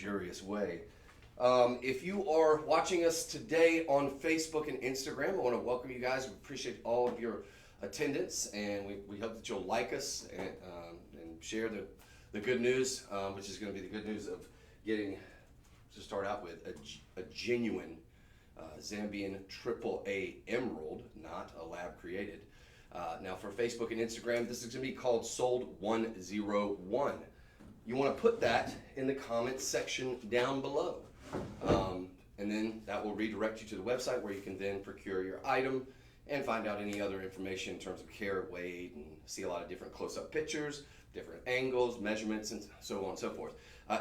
luxurious way. If you are watching us today on Facebook and Instagram, I want to welcome you guys. We appreciate all of your attendance, and we hope that you'll like us and share the good news, which is going to be the good news of getting, to start out with, a genuine Zambian AAA emerald, not a lab created. Now for Facebook and Instagram, this is going to be called Sold 101. You want to put that in the comments section down below. And then that will redirect you to the website where you can then procure your item and find out any other information in terms of carat weight and see a lot of different close-up pictures, different angles, measurements, and so on and so forth.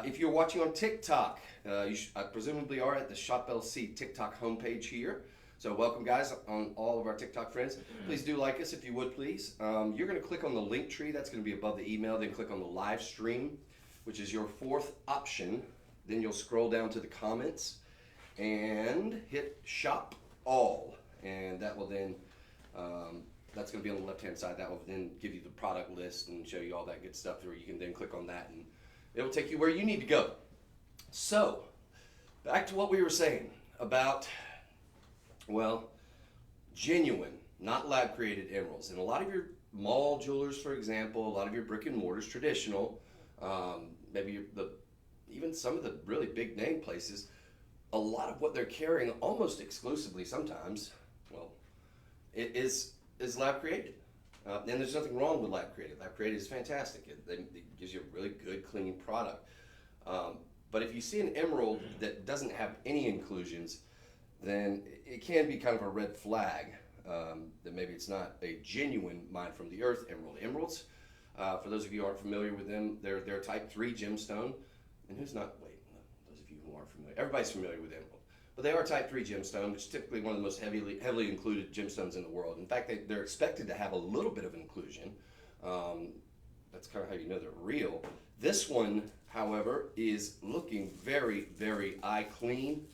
If you're watching on TikTok, you presumably are at the Shop LC TikTok homepage here. So welcome, guys, on all of our TikTok friends. Please do like us if you would, please. You're going to click on the link tree. That's going to be above the email. Then click on the live stream, which is your fourth option. Then you'll scroll down to the comments and hit Shop All. And that will then, that's going to be on the left-hand side. That will then give you the product list and show you all that good stuff, where you can then click on that and it will take you where you need to go. So, back to what we were saying about, well, genuine, not lab-created emeralds. And a lot of your mall jewelers, for example, a lot of your brick and mortars, traditional, maybe even some of the really big name places, a lot of what they're carrying almost exclusively sometimes, well, it is lab created. And there's nothing wrong with lab created. Lab created is fantastic. It gives you a really good, clean product. But if you see an emerald that doesn't have any inclusions, then it can be kind of a red flag that maybe it's not a genuine mine from the earth emerald. Emeralds, for those of you who aren't familiar with them, they're a type 3 gemstone. And who's not? Wait, no, those of you who aren't familiar. Everybody's familiar with emerald. But they are a type 3 gemstone, which is typically one of the most heavily included gemstones in the world. In fact, they're expected to have a little bit of inclusion. That's kind of how you know they're real. This one, however, is looking very, very eye clean.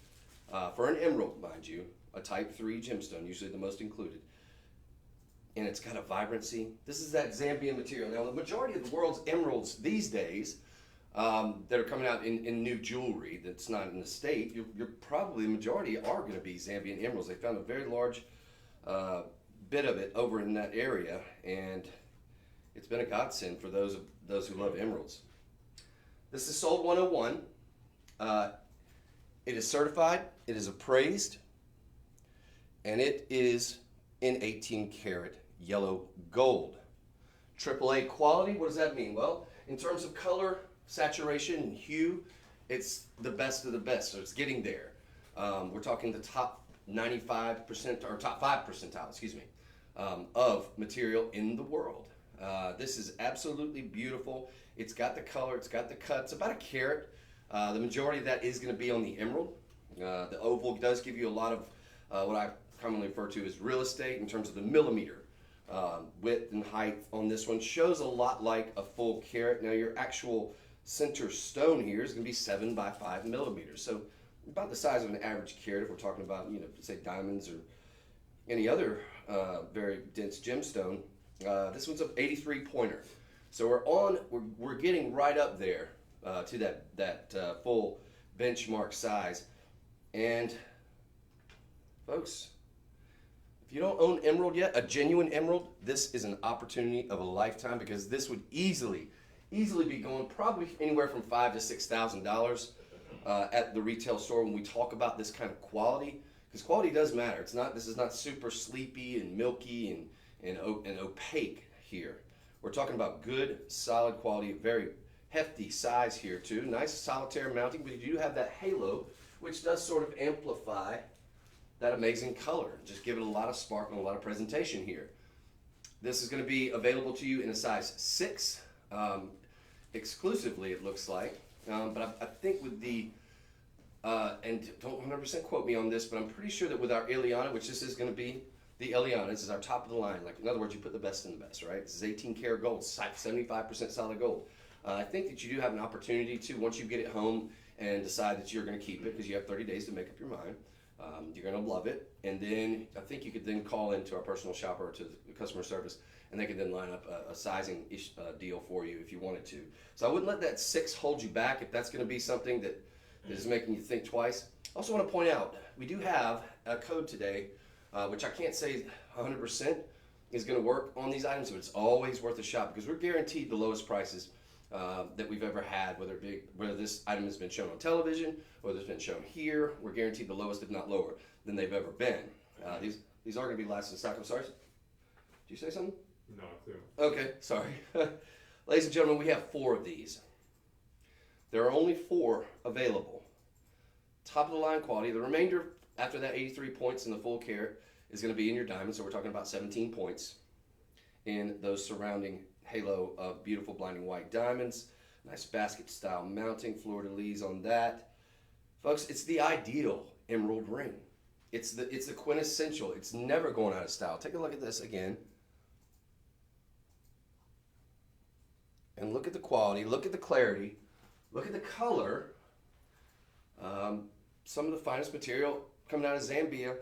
For an emerald, mind you, a type 3 gemstone, usually the most included. And it's got a vibrancy. This is that Zambian material. Now, the majority of the world's emeralds these days that are coming out in new jewelry that's not in the state, you're probably, the majority are going to be Zambian emeralds. They found a very large bit of it over in that area, and it's been a godsend for those who love emeralds. This is Sold 101. It is certified, it is appraised, and it is in 18 karat yellow gold. AAA quality, what does that mean? Well, in terms of color, saturation, and hue, it's the best of the best, so it's getting there. We're talking the top 95% or top 5 percentile, excuse me, of material in the world. This is absolutely beautiful. It's got the color, it's got the cut, it's about a carat. The majority of that is going to be on the emerald. The oval does give you a lot of what I commonly refer to as real estate in terms of the millimeter. Width and height on this one shows a lot like a full carat. Now your actual center stone here is going to be 7 by 5 millimeters. So about the size of an average carat if we're talking about, say diamonds or any other very dense gemstone. This one's an 83 pointer. So we're getting right up there to that full benchmark size. And folks, if you don't own emerald yet, a genuine emerald, this is an opportunity of a lifetime, because this would easily be going probably anywhere from $5,000 to $6,000 at the retail store when we talk about this kind of quality, because quality does matter. This is not super sleepy and milky and opaque here. We're talking about good, solid quality, very hefty size here too. Nice solitaire mounting, but you do have that halo, which does sort of amplify that amazing color. Just give it a lot of spark and a lot of presentation here. This is going to be available to you in a size 6, exclusively it looks like. But I think with the, and don't 100% quote me on this, but I'm pretty sure that with our Eliana, which this is going to be, the Eliana, this is our top of the line. Like, in other words, you put the best in the best, right? This is 18 karat gold, 75% solid gold. I think that you do have an opportunity to, once you get it home and decide that you're going to keep it, because you have 30 days to make up your mind, you're going to love it. And then I think you could then call into our personal shopper or to the customer service, and they could then line up a sizing deal for you if you wanted to. So I wouldn't let that 6 hold you back. If that's going to be something that that is making you think twice. I also want to point out, we do have a code today, which I can't say 100% is going to work on these items, but it's always worth a shot because we're guaranteed the lowest prices that we've ever had, whether this item has been shown on television, whether it's been shown here. We're guaranteed the lowest, if not lower, than they've ever been. These are going to be last in stock. I'm sorry. Did you say something? No, clear. Okay, sorry. Ladies and gentlemen, we have 4 of these. There are only 4 available. Top of the line quality. The remainder, after that 83 points in the full care, is going to be in your diamond. So we're talking about 17 points in those surrounding halo of beautiful blinding white diamonds. Nice basket style mounting, fleur-de-lis on that. Folks, it's the ideal emerald ring. It's the quintessential. It's never going out of style. Take a look at this again. And look at the quality, look at the clarity, look at the color. Some of the finest material coming out of Zambia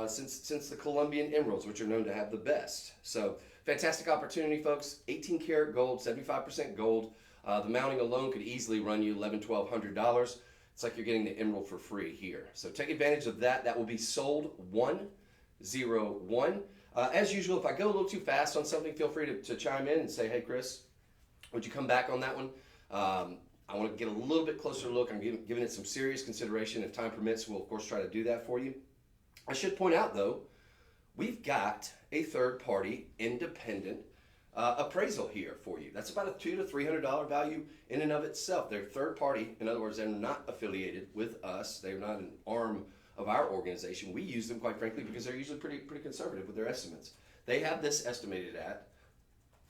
since the Colombian emeralds, which are known to have the best. So fantastic opportunity, folks. 18 karat gold, 75% gold. The mounting alone could easily run you $1,100, $1,200. It's like you're getting the emerald for free here. So take advantage of that. That will be sold 101. As usual, if I go a little too fast on something, feel free to chime in and say, hey, Chris, would you come back on that one? I want to get a little bit closer look. I'm giving it some serious consideration. If time permits, we'll of course try to do that for you. I should point out though, we've got a third-party independent appraisal here for you. That's about a $200 to $300 value in and of itself. They're third party. In other words, they're not affiliated with us. They're not an arm of our organization. We use them, quite frankly, because they're usually pretty conservative with their estimates. They have this estimated at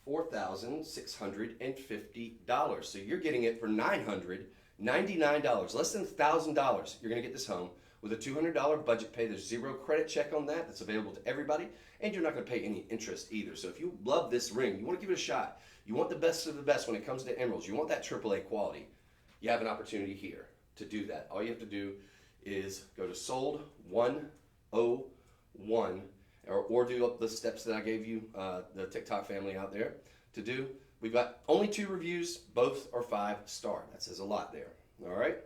$4,650. So you're getting it for $999, less than $1,000. You're going to get this home with a $200 budget pay. There's 0 credit check on that. That's available to everybody. And you're not going to pay any interest either. So if you love this ring, you want to give it a shot, you want the best of the best when it comes to emeralds, you want that AAA quality, you have an opportunity here to do that. All you have to do is go to sold 101 or do up the steps that I gave you, the TikTok family out there to do. We've got only 2 reviews. Both are 5-star. That says a lot there. All right.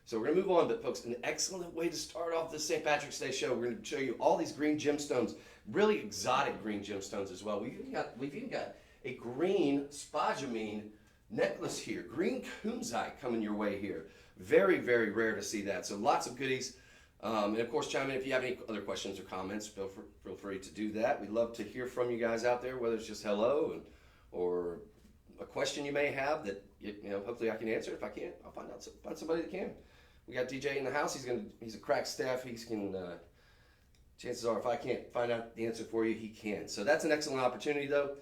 So we're going to move on, but folks, an excellent way to start off this St. Patrick's Day show. We're going to show you all these green gemstones, really exotic green gemstones as well. We've even got a green spodumene necklace here, green kunzite coming your way here. Very, very rare to see that. So lots of goodies. And of course, chime in if you have any other questions or comments. Feel free to do that. We'd love to hear from you guys out there, whether it's just hello or a question you may have that hopefully I can answer. If I can't, I'll find somebody that can. We got DJ in the house. He's a crack staff. Chances are if I can't find out the answer for you, he can. So that's an excellent opportunity though.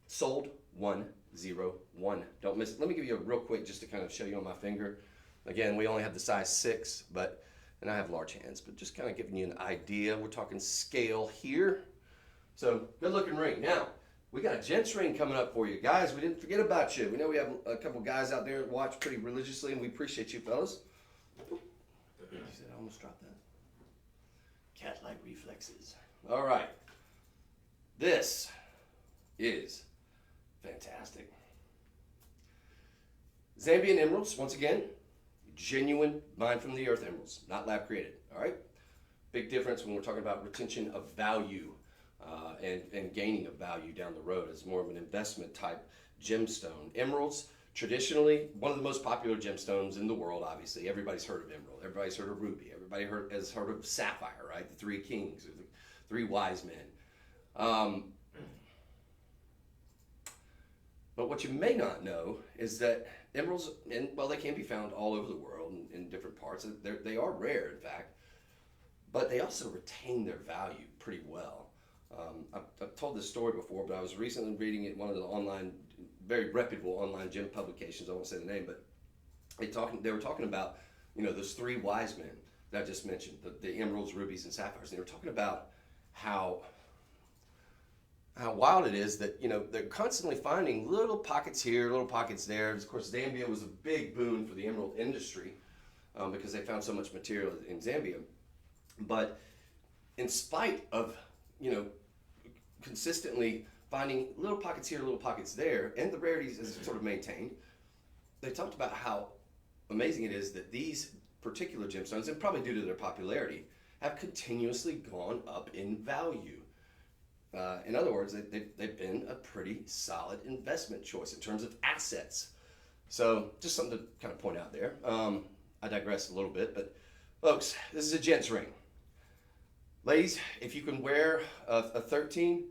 Sold 101. Don't miss it. Let me give you a real quick just to kind of show you on my finger. Again, we only have the size 6, and I have large hands, but just kind of giving you an idea. We're talking scale here. So good looking ring. Now, we got a gents ring coming up for you. Guys, we didn't forget about you. We know we have a couple guys out there that watch pretty religiously, and we appreciate you fellas. You said I almost dropped that. Cat-like reflexes. All right. This is fantastic. Zambian emeralds, once again, genuine mine from the earth emeralds, not lab created. All right. Big difference when we're talking about retention of value and gaining of value down the road. It's more of an investment type gemstone. Emeralds, traditionally one of the most popular gemstones in the world. Obviously, everybody's heard of emerald. Everybody's heard of ruby. Everybody has heard of sapphire, right? The 3 kings, or the 3 wise men. But what you may not know is that emeralds, they can be found all over the world in different parts. They are rare, in fact, but they also retain their value pretty well. I've told this story before, but I was recently reading it in one of the very reputable online gem publications. I won't say the name, but they were talking about those 3 wise men that I just mentioned, the emeralds, rubies, and sapphires. And they were talking about how wild it is that they're constantly finding little pockets here, little pockets there. Of course, Zambia was a big boon for the emerald industry because they found so much material in Zambia. But in spite of consistently finding little pockets here, little pockets there, and the rarities is sort of maintained, they talked about how amazing it is that these particular gemstones, and probably due to their popularity, have continuously gone up in value. In other words, they've been a pretty solid investment choice in terms of assets. So just something to kind of point out there. I digress a little bit, but folks, this is a gent's ring. Ladies, if you can wear a 13,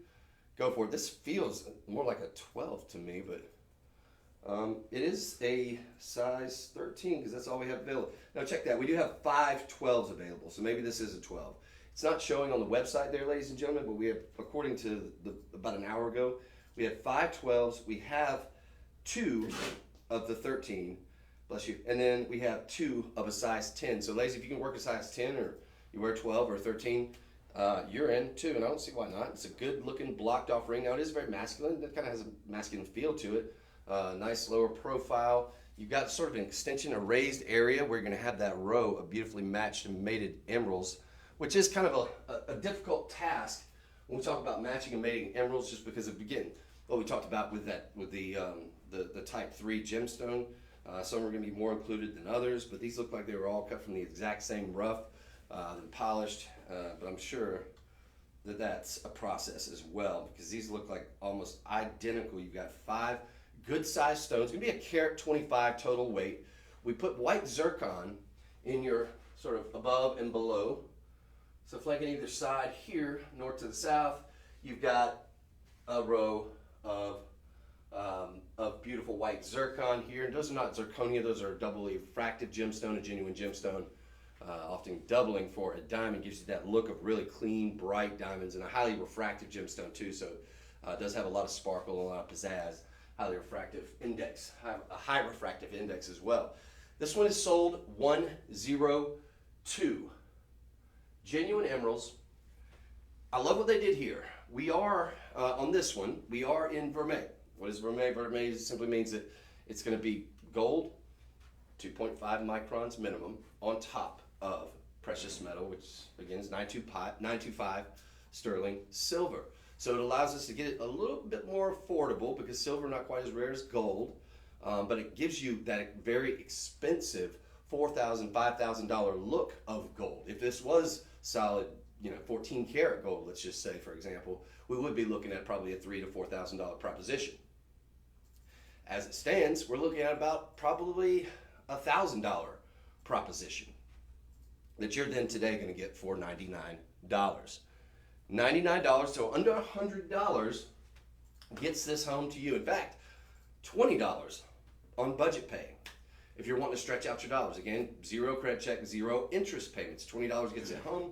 go for it. This feels more like a 12 to me, but it is a size 13 because that's all we have available. Now check that. We do have 5 12s available, so maybe this is a 12. It's not showing on the website there, ladies and gentlemen, but we have, according to about an hour ago, we have 5 12s. We have 2 of the 13, bless you, and then we have 2 of a size 10. So ladies, if you can work a size 10 or you wear 12 or 13, you're in too, and I don't see why not. It's a good looking blocked off ring. Now it is very masculine. It kind of has a masculine feel to it. Nice lower profile. You've got sort of an extension, a raised area where you're going to have that row of beautifully matched and mated emeralds, which is kind of a difficult task when we talk about matching and mating emeralds, just because of, again, what we talked about with the type 3 gemstone. Some are going to be more included than others, but these look like they were all cut from the exact same rough and polished, but I'm sure that that's a process as well, because these look like almost identical. You've got 5 good sized stones. It's going to be a carat 25 total weight. We put white zircon in your sort of above and below. So flanking either side here, north to the south, you've got a row of beautiful white zircon here. And those are not zirconia, those are doubly refractive gemstone, a genuine gemstone. Often doubling for a diamond gives you that look of really clean, bright diamonds, and a highly refractive gemstone too. So it does have a lot of sparkle and a lot of pizzazz. Highly refractive index, a high refractive index as well. This one is sold 102. Genuine emeralds. I love what they did here. We are, on this one, we are in vermeil. What is vermeil? Vermeil simply means that it's going to be gold, 2.5 microns minimum, on top of precious metal, which again is 925 sterling silver. So it allows us to get it a little bit more affordable because silver not quite as rare as gold, but it gives you that very expensive $4,000, $5,000 look of gold. If this was solid, 14 karat gold, let's just say, for example, we would be looking at probably a $3,000 to $4,000 proposition. As it stands, we're looking at about probably a $1,000 proposition that you're then today going to get for $99. $99, so under $100 gets this home to you. In fact, $20 on budget pay. If you're wanting to stretch out your dollars, again, 0 credit check, 0 interest payments. $20 gets it home.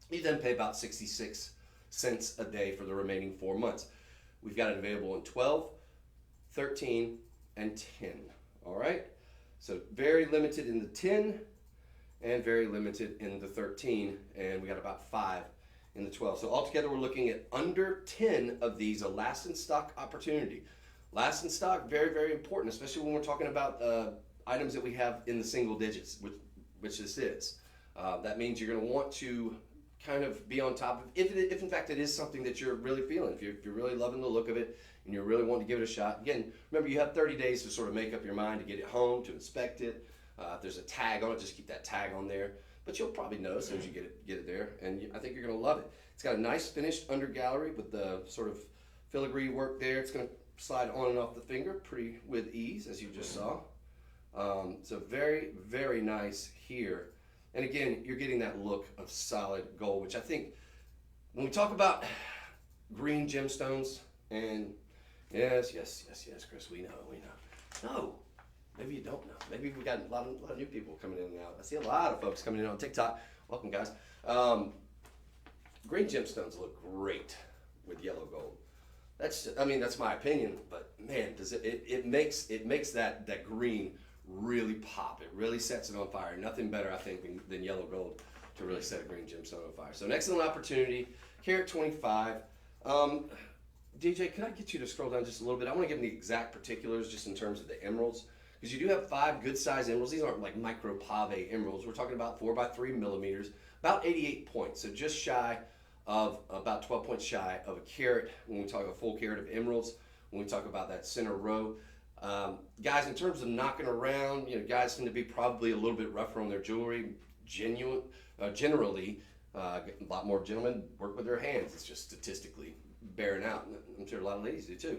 You then pay about 66 cents a day for the remaining 4 months. We've got it available in 12, 13, and 10. All right? So very limited in the 10 and very limited in the 13, and we got about 5 in the 12. So altogether, we're looking at under 10 of these, a last in stock opportunity. Last in stock, very, very important, especially when we're talking about items that we have in the single digits, which this is. That means you're going to want to kind of be on top of, if in fact it is something that you're really feeling, if you're really loving the look of it and you're really wanting to give it a shot. Again, remember, you have 30 days to sort of make up your mind to get it home, to inspect it. If there's a tag on it, just keep that tag on there. But you'll probably know as soon as you get it there, and I think you're going to love it. It's got a nice finished under gallery with the sort of filigree work there. It's going to slide on and off the finger pretty with ease, as you just saw. So very, very nice here. And again, you're getting that look of solid gold, which I think when we talk about green gemstones, and yes, Chris, we know. No, maybe you don't know. Maybe we got a lot of new people coming in and out. I see a lot of folks coming in on TikTok. Welcome, guys. Green gemstones look great with yellow gold. That's my opinion, but man, does it makes that green really pop. It really sets it on fire. Nothing better, I think, than yellow gold to really set a green gemstone on fire. So an excellent opportunity. Carat 25. DJ, can I get you to scroll down just a little bit? I want to give them the exact particulars just in terms of the emeralds, because you do have 5 good size emeralds. These aren't like micro pave emeralds. We're talking about 4 by 3 millimeters, about 88 points. So just shy of, about 12 points shy of a carat when we talk a full carat of emeralds. When we talk about that center row, Guys, in terms of knocking around, guys tend to be probably a little bit rougher on their jewelry. Generally, a lot more gentlemen work with their hands. It's just statistically bearing out. I'm sure a lot of ladies do too.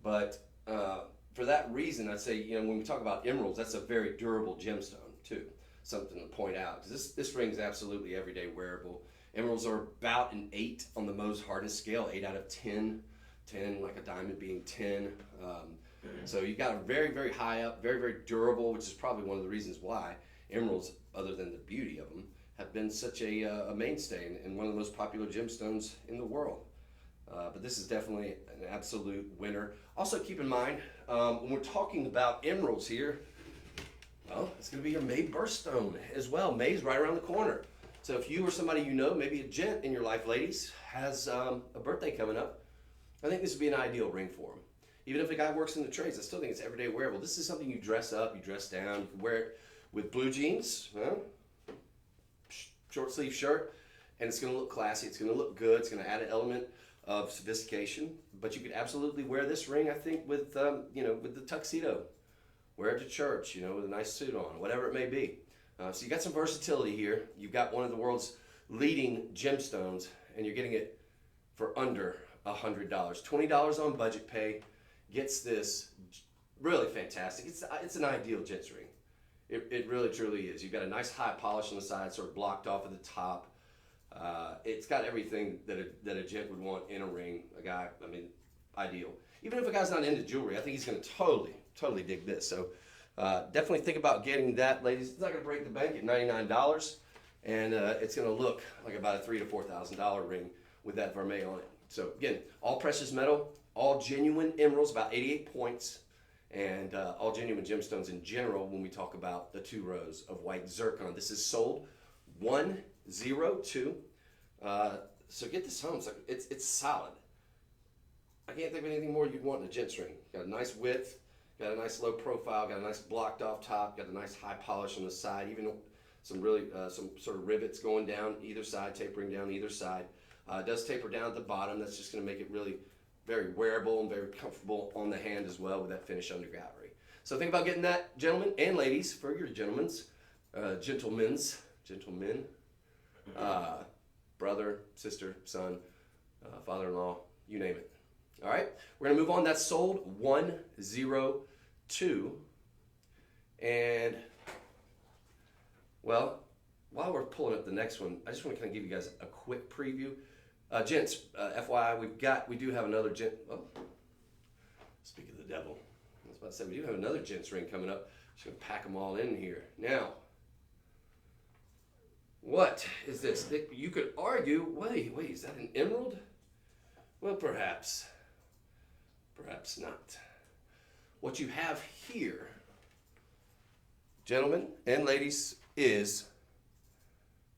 But for that reason, I'd say, when we talk about emeralds, that's a very durable gemstone too. Something to point out, because this ring is absolutely everyday wearable. Emeralds are about an 8 on the Mohs hardness scale, 8 out of 10. 10 like a diamond being 10. So you got a very, very high up, very, very durable, which is probably one of the reasons why emeralds, other than the beauty of them, have been such a mainstay and one of the most popular gemstones in the world. But this is definitely an absolute winner. Also keep in mind, when we're talking about emeralds here, well, it's going to be your May birthstone as well. May's right around the corner. So if you or somebody you know, maybe a gent in your life, ladies, has a birthday coming up, I think this would be an ideal ring for them. Even if a guy works in the trades, I still think it's everyday wearable. This is something you dress up, you dress down. You can wear it with blue jeans, short sleeve shirt, and it's going to look classy. It's going to look good. It's going to add an element of sophistication. But you could absolutely wear this ring, I think, with with the tuxedo. Wear it to church, with a nice suit on, whatever it may be. So you got some versatility here. You've got one of the world's leading gemstones, and you're getting it for under $100. $20 on budget pay gets this really fantastic. It's an ideal gents ring. It really truly is. You've got a nice high polish on the side, sort of blocked off at the top. It's got everything that a gent would want in a ring. A guy, ideal. Even if a guy's not into jewelry, I think he's going to totally dig this. So definitely think about getting that, ladies. It's not going to break the bank at $99, and it's going to look like about a $3,000 to $4,000 ring with that vermeil on it. So again, all precious metal, all genuine emeralds, about 88 points, and all genuine gemstones in general when we talk about the 2 rows of white zircon. This is sold 102. So get this home. It's solid. I can't think of anything more you'd want in a gents ring. Got a nice width, got a nice low profile, got a nice blocked off top, got a nice high polish on the side, even some sort of rivets going down either side, tapering down either side. It does taper down at the bottom. That's just going to make it really very wearable and very comfortable on the hand as well with that finish under gallery. So think about getting that, gentlemen and ladies, for your gentlemen, brother, sister, son, father-in-law, you name it. All right, we're going to move on. That's sold 102. And, well, while we're pulling up the next one, I just want to kind of give you guys a quick preview. Gents, FYI, we do have another gent. Oh, speak of the devil. I was about to say, we do have another gents ring coming up. Just going to pack them all in here. Now, what is this? You could argue, wait, is that an emerald? Well, perhaps not. What you have here, gentlemen and ladies, is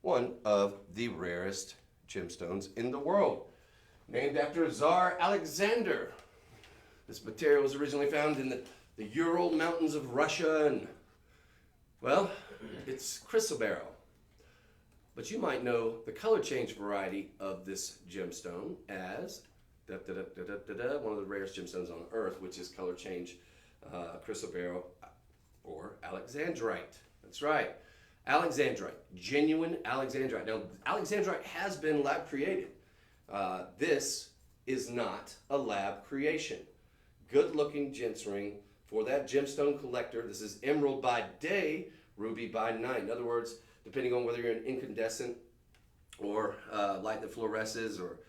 one of the rarest gemstones in the world, named after Tsar Alexander. This material was originally found in the Ural Mountains of Russia, and, well, it's chrysoberyl. But you might know the color change variety of this gemstone as one of the rarest gemstones on Earth, which is color change chrysoberyl or alexandrite. That's right. Alexandrite, genuine alexandrite. Now, alexandrite has been lab created. This is not a lab creation. Good looking gents ring for that gemstone collector. This is emerald by day, ruby by night. In other words, depending on whether you're an incandescent or light that fluoresces or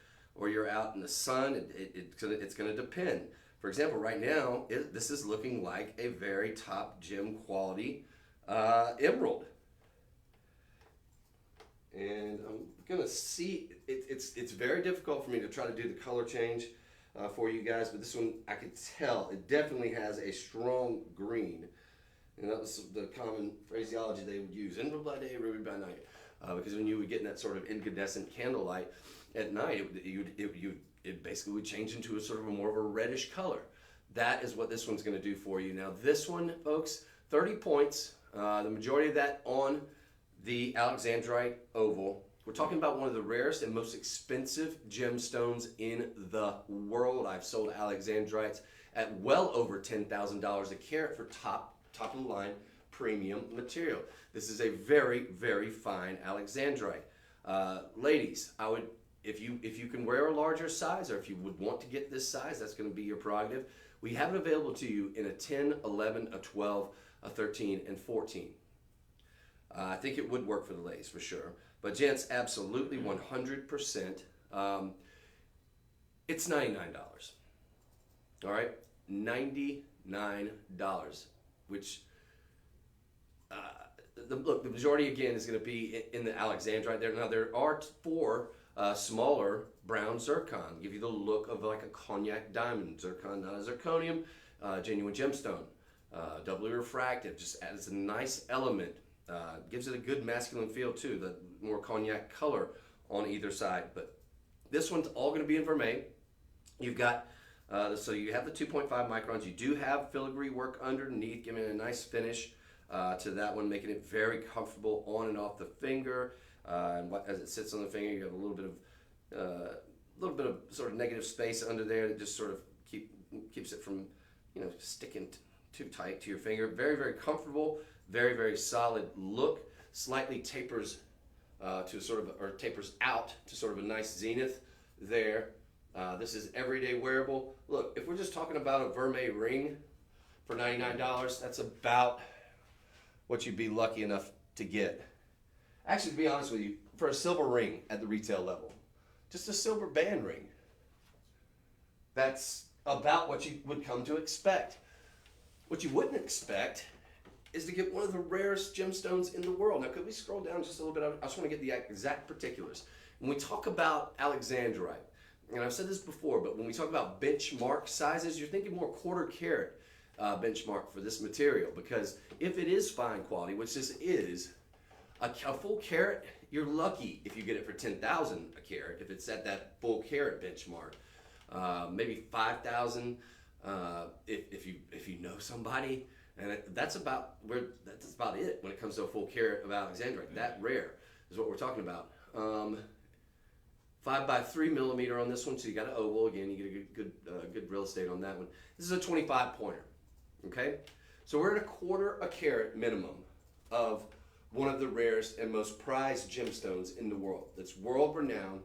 you're out in the sun, it's going to depend. For example, right now, this is looking like a very top gem quality emerald. And I'm gonna see, it's very difficult for me to try to do the color change for you guys, but this one I could tell it definitely has a strong green, and that was the common phraseology they would use: emerald by day, ruby by night, because when you would get in that sort of incandescent candlelight at night, it basically would change into a sort of more of a reddish color. That is what this one's going to do for you. Now this one, folks, 30 points, the majority of that on the alexandrite oval, We're talking about one of the rarest and most expensive gemstones in the world. I've sold alexandrites at well over $10,000 a carat for top of the line premium material. This is a very, very fine alexandrite. Ladies, I would, if you can wear a larger size, or if you would want to get this size, that's going to be your prerogative. We have it available to you in a 10, 11, a 12, a 13, and 14. I think it would work for the ladies for sure. But gents, absolutely 100%. It's $99. All right, $99, which look, the majority again is going to be in the alexandrite there. Now there are 4 smaller brown zircon, give you the look of like a cognac diamond. Zircon, not a zirconium, genuine gemstone, doubly refractive, just adds a nice element. Gives it a good masculine feel too, the more cognac color on either side. But this one's all going to be in vermeil. You've got, so you have the 2.5 microns. You do have filigree work underneath, giving it a nice finish to that one, making it very comfortable on and off the finger. And as it sits on the finger, you have a little bit of sort of negative space under there that just sort of keeps it from, sticking too tight to your finger. Very, very comfortable. Very, very solid look. Slightly tapers tapers out to sort of a nice zenith there. This is everyday wearable. Look, if we're just talking about a vermeil ring for $99, that's about what you'd be lucky enough to get. Actually, to be honest with you, for a silver ring at the retail level, just a silver band ring, that's about what you would come to expect. What you wouldn't expect is to get one of the rarest gemstones in the world. Now, could we scroll down just a little bit? I just want to get the exact particulars. When we talk about alexandrite, and I've said this before, but when we talk about benchmark sizes, you're thinking more quarter carat benchmark for this material, because if it is fine quality, which this is, a full carat, you're lucky if you get it for $10,000 a carat, if it's at that full carat benchmark. Maybe $5,000 if you know somebody. And that's about it when it comes to a full carat of alexandrite. That rare is what we're talking about. 5 by 3 millimeter on this one, so you got an oval again. You get a good real estate on that one. This is a 25 pointer. Okay, so we're at a quarter a carat minimum of one of the rarest and most prized gemstones in the world. That's world renowned.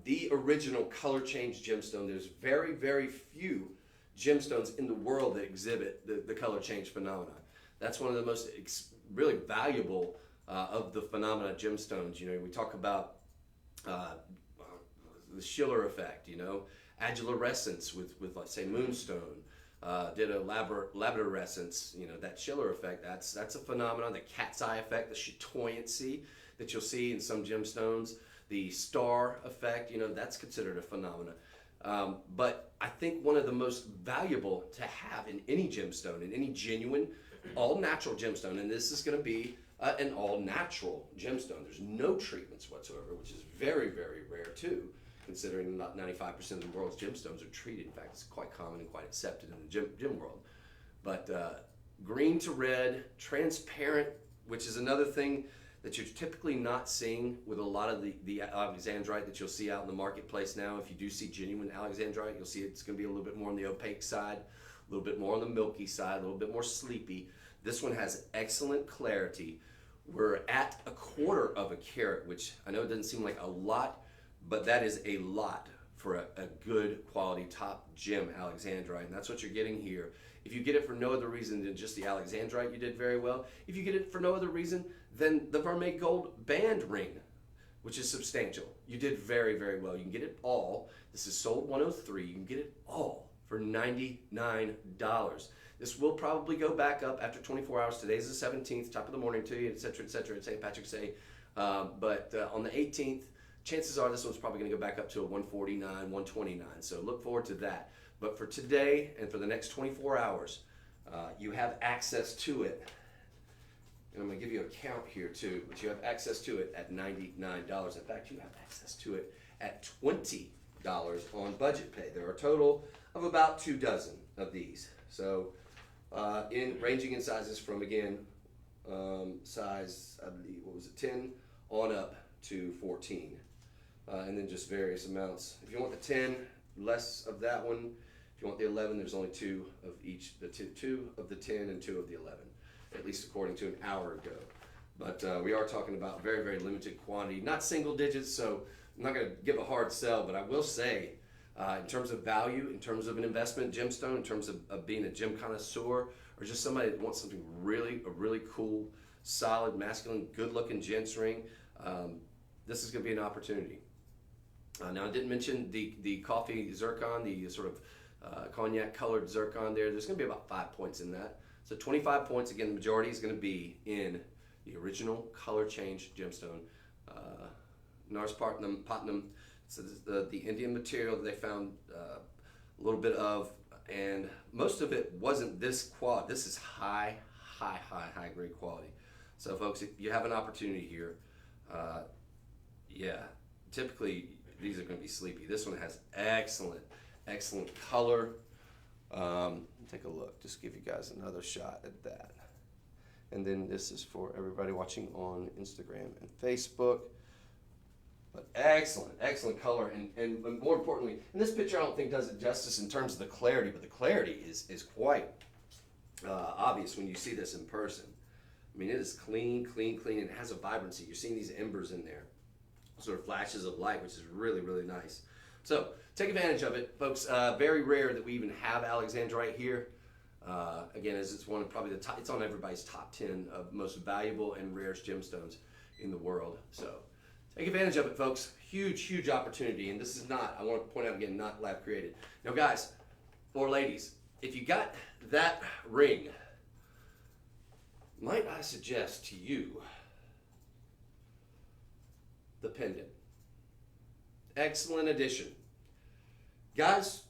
The original color change gemstone. There's very, very few gemstones in the world that exhibit the color change phenomena. That's one of the most really valuable of the phenomena gemstones. We talk about the Schiller effect, adularescence with let's say moonstone, did a labradorescence, that Schiller effect, that's a phenomenon. The cat's eye effect, the chatoyancy that you'll see in some gemstones, the star effect, that's considered a phenomenon. But I think one of the most valuable to have in any gemstone, in any genuine, all-natural gemstone, and this is going to be an all-natural gemstone. There's no treatments whatsoever, which is very, very rare too, considering not 95% of the world's gemstones are treated. In fact, it's quite common and quite accepted in the gem world. But green to red, transparent, which is another thing that you're typically not seeing with a lot of the alexandrite that you'll see out in the marketplace now. If you do see genuine alexandrite, you'll see it's going to be a little bit more on the opaque side, a little bit more on the milky side, a little bit more sleepy. This one has excellent clarity. We're at a quarter of a carat, which I know it doesn't seem like a lot, but that is a lot for a good quality top gem alexandrite, and that's what you're getting here. If you get it for no other reason than just the alexandrite, you did very well. If you get it for no other reason than the vermeil gold band ring, which is substantial, you did very, very well. You can get it all. This is sold 103. You can get it all for $99. This will probably go back up after 24 hours. Today's the 17th, top of the morning to you, et cetera, at St. Patrick's Day. But on the 18th, chances are this one's probably going to go back up to a 149, 129. So look forward to that. But for today and for the next 24 hours, you have access to it. And I'm going to give you a count here too, but you have access to it at $99. In fact, you have access to it at $20 on budget pay. There are a total of about 2 dozen of these. So ranging in sizes from, again, size, I believe, 10 on up to 14. And then just various amounts. If you want the 10, less of that one. If you want the 11, there's only 2 of each, two of the 10 and 2 of the 11, at least according to an hour ago. But we are talking about very, very limited quantity, not single digits, so I'm not going to give a hard sell, but I will say, in terms of value, in terms of an investment gemstone, in terms of being a gem connoisseur, or just somebody that wants something a really cool, solid, masculine, good-looking gents ring, this is going to be an opportunity. Now, I didn't mention the coffee zircon, the sort of cognac-colored zircon there. There's going to be about 5 points in that. So 25 points, again, the majority is going to be in the original color change gemstone. Nars Patnam, so the Indian material that they found a little bit of, and most of it wasn't this quality. This is high grade quality. So folks, if you have an opportunity here, yeah, typically these are going to be sleepy. This one has excellent color. Take a look, just give you guys another shot at that. And then this is for everybody watching on Instagram and Facebook. But excellent color, and more importantly, and this picture I don't think does it justice in terms of the clarity, but the clarity is quite obvious when you see this in person. I mean, it is clean, and it has a vibrancy. You're seeing these embers in there, sort of flashes of light, which is really nice. So take advantage of it, folks. Very rare that we even have alexandrite here. Again, as it's one of probably the top, it's on everybody's top 10 of most valuable and rarest gemstones in the world. So take advantage of it, folks. Huge opportunity. And this is not, I want to point out again, not lab created. Now, guys or ladies, if you got that ring, might I suggest to you the pendant? Excellent addition. Guys,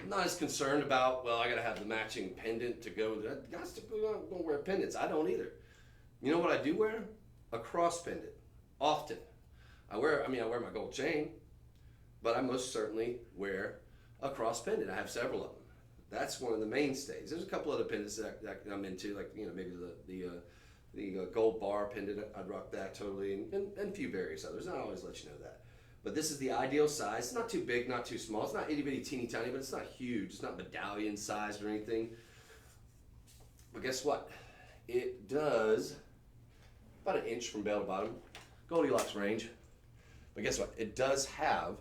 not as concerned about, well, I got to have the matching pendant to go. Guys typically don't wear pendants. I don't either. You know what I do wear? A cross pendant. Often. I wear my gold chain, but I most certainly wear a cross pendant. I have several of them. That's one of the mainstays. There's a couple other pendants that I'm into, like, you know, maybe the gold bar pendant. I'd rock that totally, and a few various others. I always let you know that. But this is the ideal size. It's not too big, not too small. It's not itty bitty, teeny tiny, but it's not huge. It's not medallion sized or anything. But guess what? It does about an inch from bell to bottom, Goldilocks range. But guess what? It does have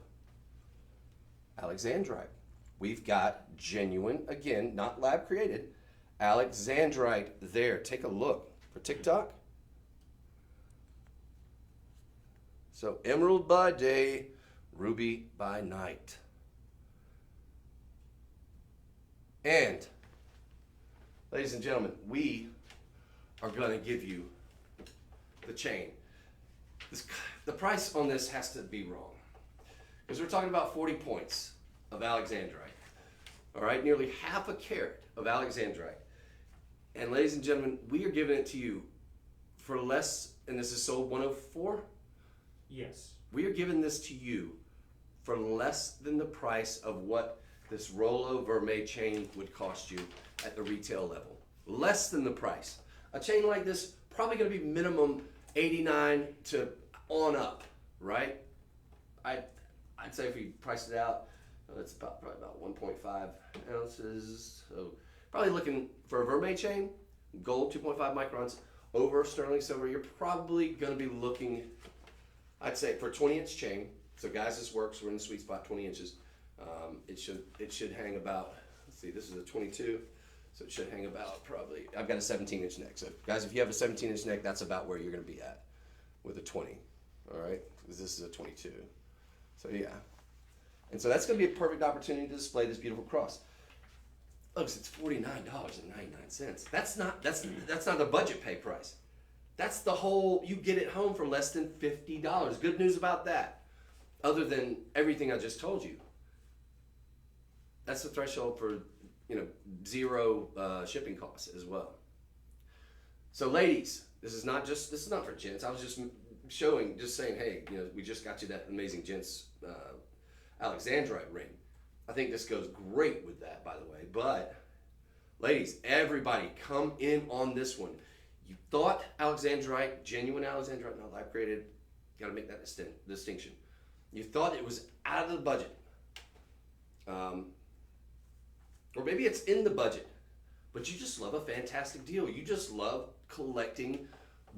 alexandrite. We've got genuine, again, not lab created, alexandrite there. Take a look for TikTok. So emerald by day, ruby by night. And, ladies and gentlemen, we are going to give you the chain. The price on this has to be wrong, because we're talking about 40 points of alexandrite. All right, nearly half a carat of alexandrite. And ladies and gentlemen, we are giving it to you for less, and this is sold 104? Yes. We are giving this to you for less than the price of what this Rollo Vermeil chain would cost you at the retail level. Less than the price. A chain like this, probably going to be minimum 89 to on up, right? I'd say if we priced it out, it's probably about 1.5 ounces. So probably looking for a Vermeil chain, gold 2.5 microns, over sterling silver. You're probably going to be looking, I'd say, for a 20-inch chain. So guys, this works. We're in the sweet spot, 20 inches. It should hang about, let's see, this is a 22. So it should hang about probably, I've got a 17-inch neck. So guys, if you have a 17-inch neck, that's about where you're going to be at with a 20. All right, because this is a 22. So yeah. And so that's going to be a perfect opportunity to display this beautiful cross. Folks, it's $49.99. That's not the budget pay price. That's the whole, you get it home for less than $50. Good news about that, other than everything I just told you. That's the threshold for, you know, zero shipping costs as well. So ladies, this is not for gents. I was just saying, hey, you know, we just got you that amazing gents alexandrite ring. I think this goes great with that, by the way. But ladies, everybody come in on this one. You thought alexandrite, genuine alexandrite, not lab created. Got to make that distinction. You thought it was out of the budget. Or maybe it's in the budget, but you just love a fantastic deal. You just love collecting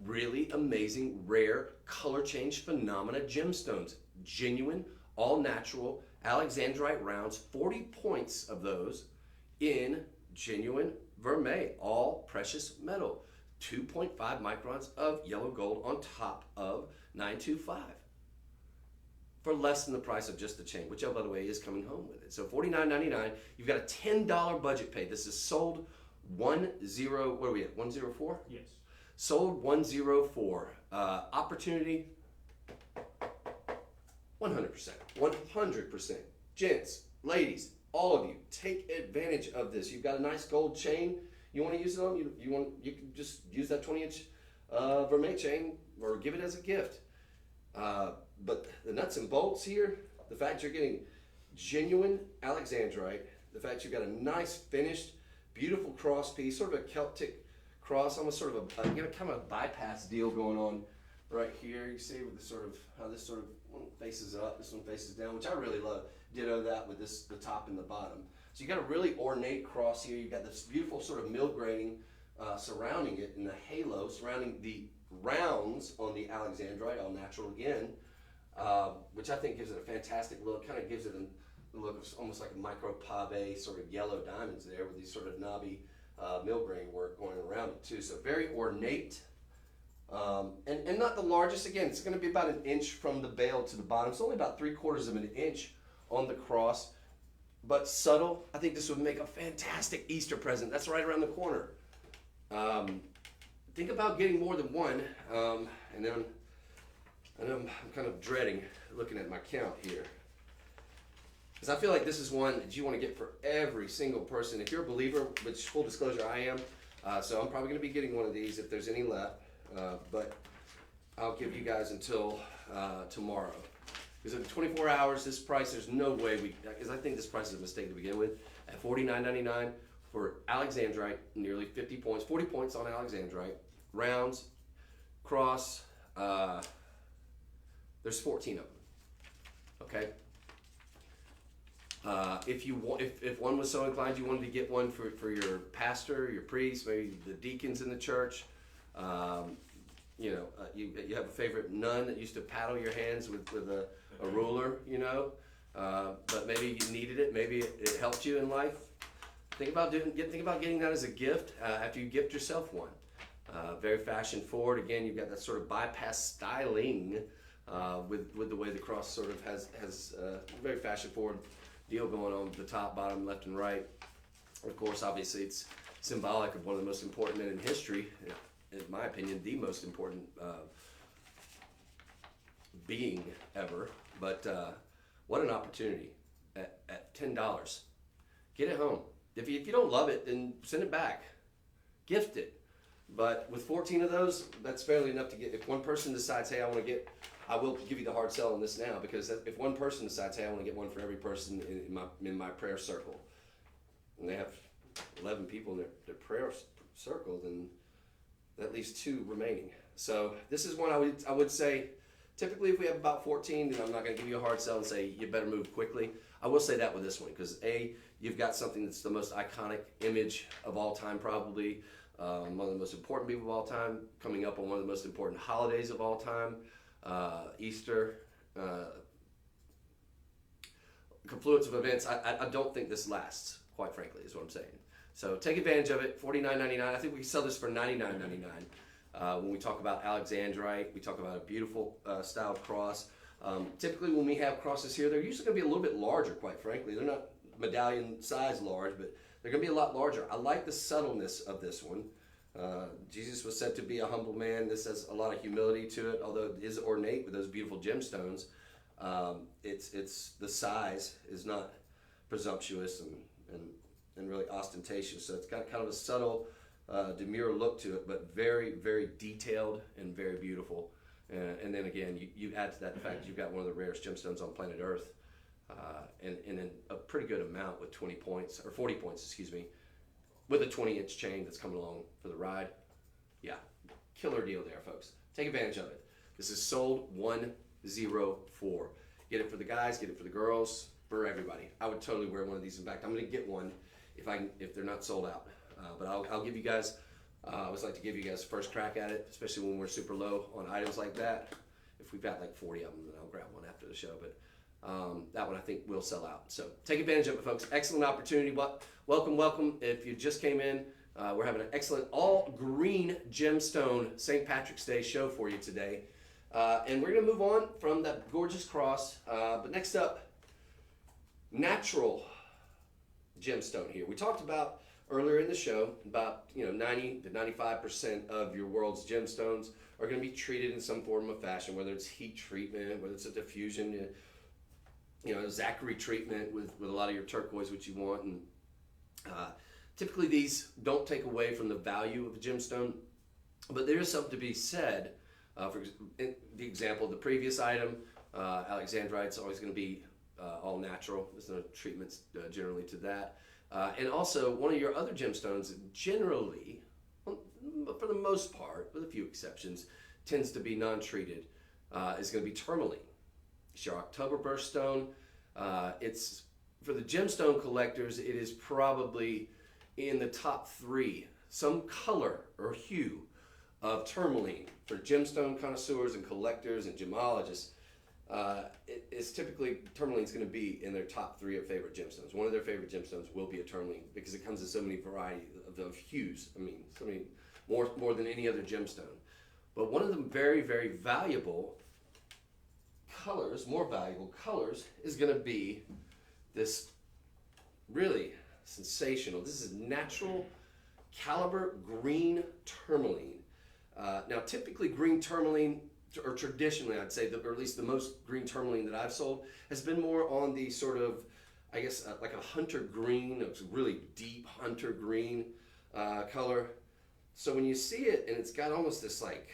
really amazing, rare, color change phenomena gemstones. Genuine, all natural, Alexandrite rounds, 40 points of those in genuine vermeil, all precious metal. 2.5 microns of yellow gold on top of 925 for less than the price of just the chain, which, oh, by the way, is coming home with it. So $49.99, you've got a $10 budget paid. This is sold 10, what are we at, 104? Yes. Sold 104. Opportunity, 100%. 100%. Gents, ladies, all of you, take advantage of this. You've got a nice gold chain you want to use it on. You can just use that 20-inch vermeil chain or give it as a gift. But the nuts and bolts here, the fact you're getting genuine Alexandrite, the fact you've got a nice finished, beautiful cross piece, sort of a Celtic cross, almost sort of a kind of a bypass deal going on right here. You see with the sort of how this sort of one faces up, this one faces down, which I really love. Ditto that with the top and the bottom. So you got a really ornate cross here. You've got this beautiful sort of mill graining surrounding it in the halo, surrounding the rounds on the Alexandrite, all natural again, which I think gives it a fantastic look. Kind of gives it a look of almost like a micro pave sort of yellow diamonds there with these sort of knobby mill grain work going around it too. So very ornate. And not the largest. Again, it's going to be about an inch from the bail to the bottom. It's only about 3/4 of an inch on the cross, but subtle. I think this would make a fantastic Easter present. That's right around the corner. Think about getting more than one, and then I'm kind of dreading looking at my count here, because I feel like this is one that you want to get for every single person. If you're a believer, which full disclosure I am, so I'm probably going to be getting one of these if there's any left, but I'll give you guys until tomorrow. Because in 24 hours, this price, there's no way because I think this price is a mistake to begin with, at $49.99 for Alexandrite, nearly 50 points, 40 points on Alexandrite, rounds, cross, there's 14 of them, okay? If one was so inclined, you wanted to get one for your pastor, your priest, maybe the deacons in the church, you have a favorite nun that used to paddle your hands with a ruler, but maybe you needed it, maybe it helped you in life. Think about getting that as a gift after you gift yourself one. Very fashion forward. Again, you've got that sort of bypass styling with the way the cross sort of has a very fashion forward deal going on with the top, bottom, left, and right. Of course, obviously, it's symbolic of one of the most important men in history. In my opinion, the most important being ever. But what an opportunity at $10. Get it home. If you don't love it, then send it back. Gift it. But with 14 of those, that's fairly enough to get. If one person decides, hey, I will give you the hard sell on this now, because if one person decides, hey, I want to get one for every person in my prayer circle, and they have 11 people in their prayer circle, then that leaves 2 remaining. So this is one I would say, typically if we have about 14, then I'm not going to give you a hard sell and say you better move quickly. I will say that with this one, because you've got something that's the most iconic image of all time, probably one of the most important people of all time, coming up on one of the most important holidays of all time, Easter. Confluence of events. I don't think this lasts, quite frankly, is what I'm saying. So take advantage of it. $49.99. I think we can sell this for $99.99. When we talk about Alexandrite, we talk about a beautiful style cross. Typically when we have crosses here, they're usually going to be a little bit larger, quite frankly. They're not medallion size large, but they're going to be a lot larger. I like the subtleness of this one. Jesus was said to be a humble man. This has a lot of humility to it, although it is ornate with those beautiful gemstones. It's the size is not presumptuous and really ostentatious. So it's got kind of a subtle, demure look to it, but very, very detailed and very beautiful. And then again, you add to that the fact that you've got one of the rarest gemstones on planet Earth, and in a pretty good amount with 20 points, or 40 points, excuse me, with a 20-inch chain that's coming along for the ride. Yeah, killer deal there, folks. Take advantage of it. This is sold 104. Get it for the guys, get it for the girls, for everybody. I would totally wear one of these. In fact, I'm going to get one if they're not sold out. But I'll give you guys, I always like to give you guys first crack at it, especially when we're super low on items like that. If we've got like 40 of them, then I'll grab one after the show. But that one I think will sell out. So take advantage of it, folks. Excellent opportunity. Welcome, welcome. If you just came in, we're having an excellent all green gemstone St. Patrick's Day show for you today. And we're going to move on from that gorgeous cross. But next up, natural gemstone here. We talked about earlier in the show about 90 to 95% of your world's gemstones are going to be treated in some form of fashion, whether it's heat treatment, whether it's a diffusion, Zachary treatment with a lot of your turquoise, which you want. And typically these don't take away from the value of a gemstone, but there is something to be said. For the example, the previous item, Alexandrite's always going to be all natural. There's no treatments generally to that. And also, one of your other gemstones generally, for the most part, with a few exceptions, tends to be non-treated, is going to be tourmaline. It's your October birthstone. It's, for the gemstone collectors, it is probably in the top 3, some color or hue of tourmaline. For gemstone connoisseurs and collectors and gemologists, it's typically, tourmaline's going to be in their top 3 of favorite gemstones. One of their favorite gemstones will be a tourmaline because it comes in so many varieties of hues. I mean, so many more than any other gemstone. But one of the very, very valuable colors, more valuable colors, is going to be this really sensational. This is natural caliber green tourmaline. Now, typically green tourmaline, or traditionally I'd say, or at least the most green tourmaline that I've sold, has been more on the sort of, I guess, like a hunter green. It's a really deep hunter green color. So when you see it and it's got almost this like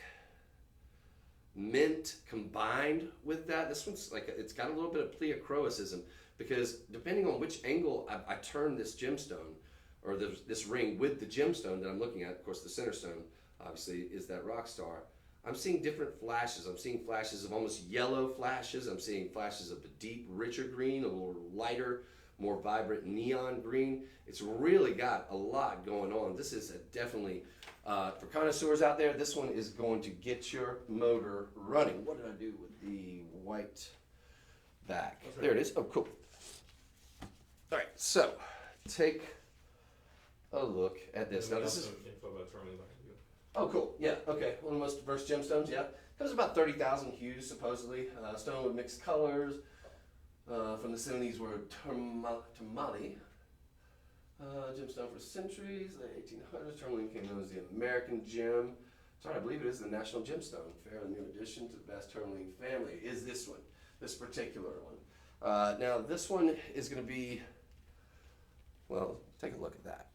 mint combined with that, this one's like, it's got a little bit of pleochroicism, because depending on which angle I turn this gemstone, or this ring with the gemstone that I'm looking at, of course the center stone obviously is that rock star, I'm seeing different flashes. I'm seeing flashes of almost yellow flashes. I'm seeing flashes of a deep, richer green, a little lighter, more vibrant neon green. It's really got a lot going on. This is definitely, for connoisseurs out there, this one is going to get your motor running. What did I do with the white back? Okay. There it is. Oh, cool. All right, so take a look at this. Now, this is info about tourmaline. Oh, cool. Yeah, okay. One of the most diverse gemstones, yeah. Comes about 30,000 hues, supposedly. Stone with mixed colors. From the 70s were tamale. Gemstone for centuries. The 1800s, tourmaline came known as the American gem. Sorry, I believe it is the national gemstone. Fairly new addition to the vast tourmaline family is this one, this particular one. Now, this one is going to be, well, take a look at that.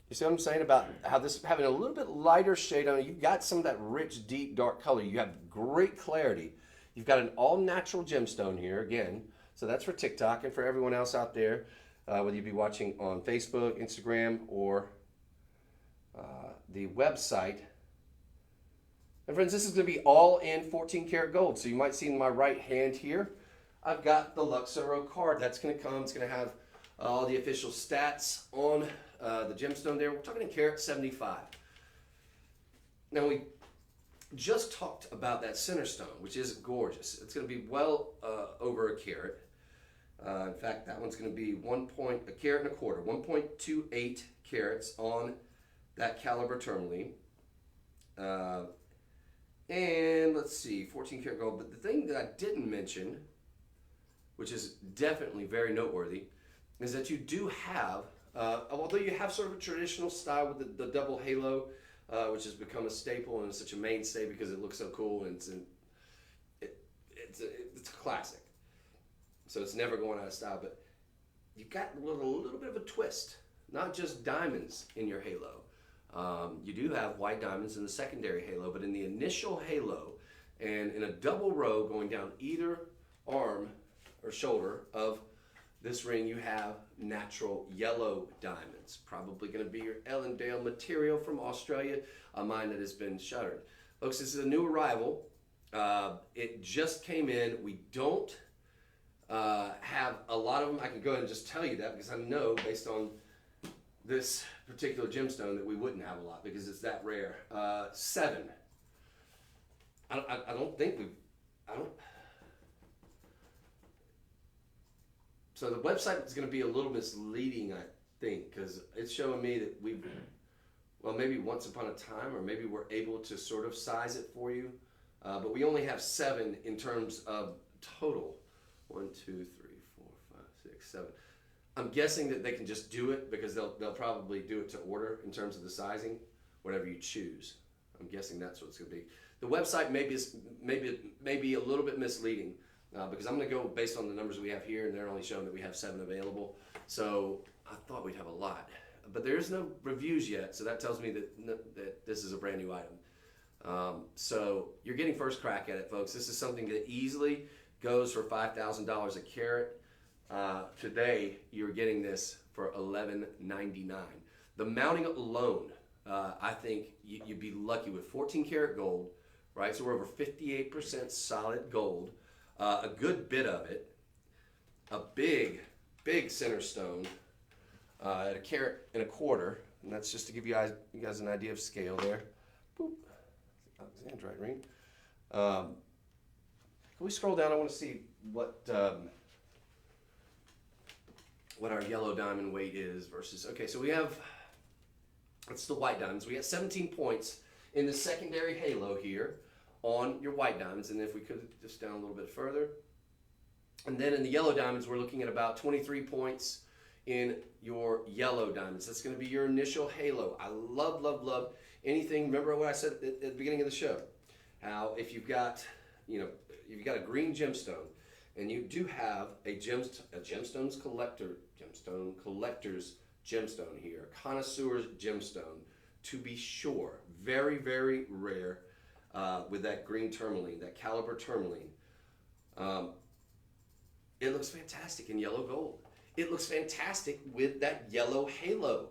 You see what I'm saying about how this having a little bit lighter shade on it? You've got some of that rich, deep, dark color. You have great clarity. You've got an all-natural gemstone here, again. So that's for TikTok, and for everyone else out there, whether you be watching on Facebook, Instagram, or the website. And friends, this is going to be all in 14 karat gold. So you might see in my right hand here, I've got the Luxoro card. That's going to come. It's going to have all the official stats on the gemstone there. We're talking in carat 75. Now, we just talked about that center stone, which is gorgeous. It's going to be well over a carat. In fact, that one's going to be a carat and a quarter, 1.28 carats on that caliber tourmaline. And let's see, 14 karat gold. But the thing that I didn't mention, which is definitely very noteworthy, is that you do have, although you have sort of a traditional style with the double halo, which has become a staple and is such a mainstay because it looks so cool, and it's a classic. So it's never going out of style, but you've got a little bit of a twist, not just diamonds in your halo. You do have white diamonds in the secondary halo, but in the initial halo, and in a double row going down either arm or shoulder of this ring, you have natural yellow diamonds. Probably going to be your Ellendale material from Australia, a mine that has been shuttered. Folks, this is a new arrival. It just came in. We don't have a lot of them. I can go ahead and just tell you that because I know based on this particular gemstone that we wouldn't have a lot because it's that rare. 7. I don't think we've. I don't. So the website is going to be a little misleading, I think, because it's showing me that we've, well, maybe once upon a time, or maybe we're able to sort of size it for you, but we only have 7 in terms of total. 1, 2, 3, 4, 5, 6, 7. I'm guessing that they can just do it because they'll probably do it to order in terms of the sizing, whatever you choose. I'm guessing that's what it's going to be. The website maybe a little bit misleading because I'm going to go based on the numbers we have here, and they're only showing that we have 7 available. So I thought we'd have a lot, but there is no reviews yet, so that tells me that this is a brand new item. So you're getting first crack at it, folks. This is something that easily goes for $5,000 a carat. Today you're getting this for $11.99. The mounting alone, I think you'd be lucky with 14 karat gold, right? So we're over 58% solid gold. A good bit of it, a big center stone at 1.25 carats, and that's just to give you guys an idea of scale there. Boop, Alexandrite ring. Can we scroll down? I want to see what our yellow diamond weight is versus. Okay, so we have. That's the white diamonds. We got 17 points in the secondary halo here on your white diamonds, and if we could just down a little bit further. And then in the yellow diamonds, we're looking at about 23 points in your yellow diamonds. That's going to be your initial halo. I love anything. Remember what I said at the beginning of the show? How if you've got, you've got a green gemstone, and you do have a gemstone collector's gemstone here, a connoisseur's gemstone, to be sure. Very, very rare with that green tourmaline, that caliber tourmaline. It looks fantastic in yellow gold. It looks fantastic with that yellow halo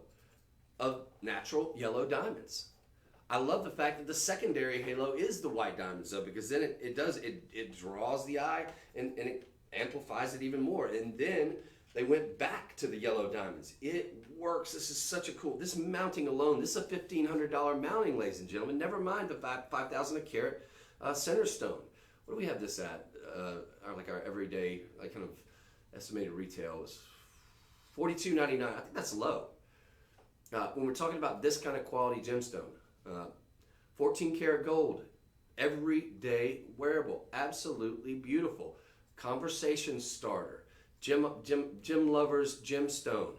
of natural yellow diamonds. I love the fact that the secondary halo is the white diamonds though, because then it draws the eye and it amplifies it even more. And then they went back to the yellow diamonds. It works. This is such a cool, this mounting alone, this is a $1,500 mounting, ladies and gentlemen. Never mind the $5,000 a carat center stone. What do we have this at? Our everyday, kind of estimated retail is $42.99. I think that's low. When we're talking about this kind of quality gemstone, 14 karat gold, everyday wearable, absolutely beautiful. Conversation starter, gem lovers gemstone,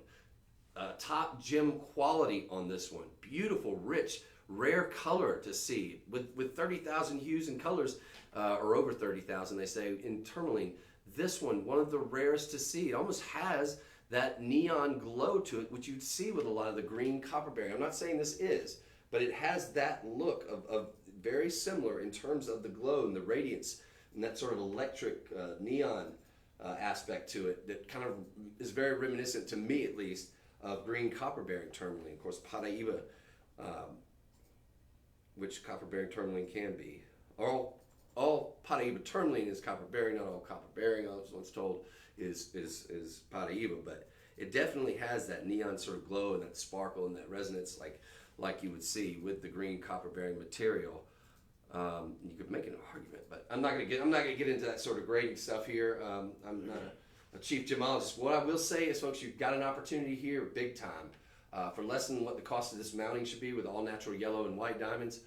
top gem quality on this one. Beautiful, rich, rare color to see with 30,000 hues and colors, or over 30,000 they say in tourmaline. This one of the rarest to see. It almost has that neon glow to it, which you'd see with a lot of the green copper bearing. I'm not saying this is, but it has that look of very similar in terms of the glow and the radiance and that sort of electric neon aspect to it that kind of is very reminiscent, to me at least, of green copper bearing tourmaline. Of course, Paraiba, which copper bearing tourmaline can be. All Paraiba tourmaline is copper bearing, not all copper bearing, I was once told, is Paraiba, but it definitely has that neon sort of glow and that sparkle and that resonance like you would see with the green copper bearing material. You could make an argument, but I'm not gonna get into that sort of grading stuff here. I'm not a chief gemologist. What I will say is, folks, you've got an opportunity here, big time, for less than what the cost of this mounting should be with all natural yellow and white diamonds.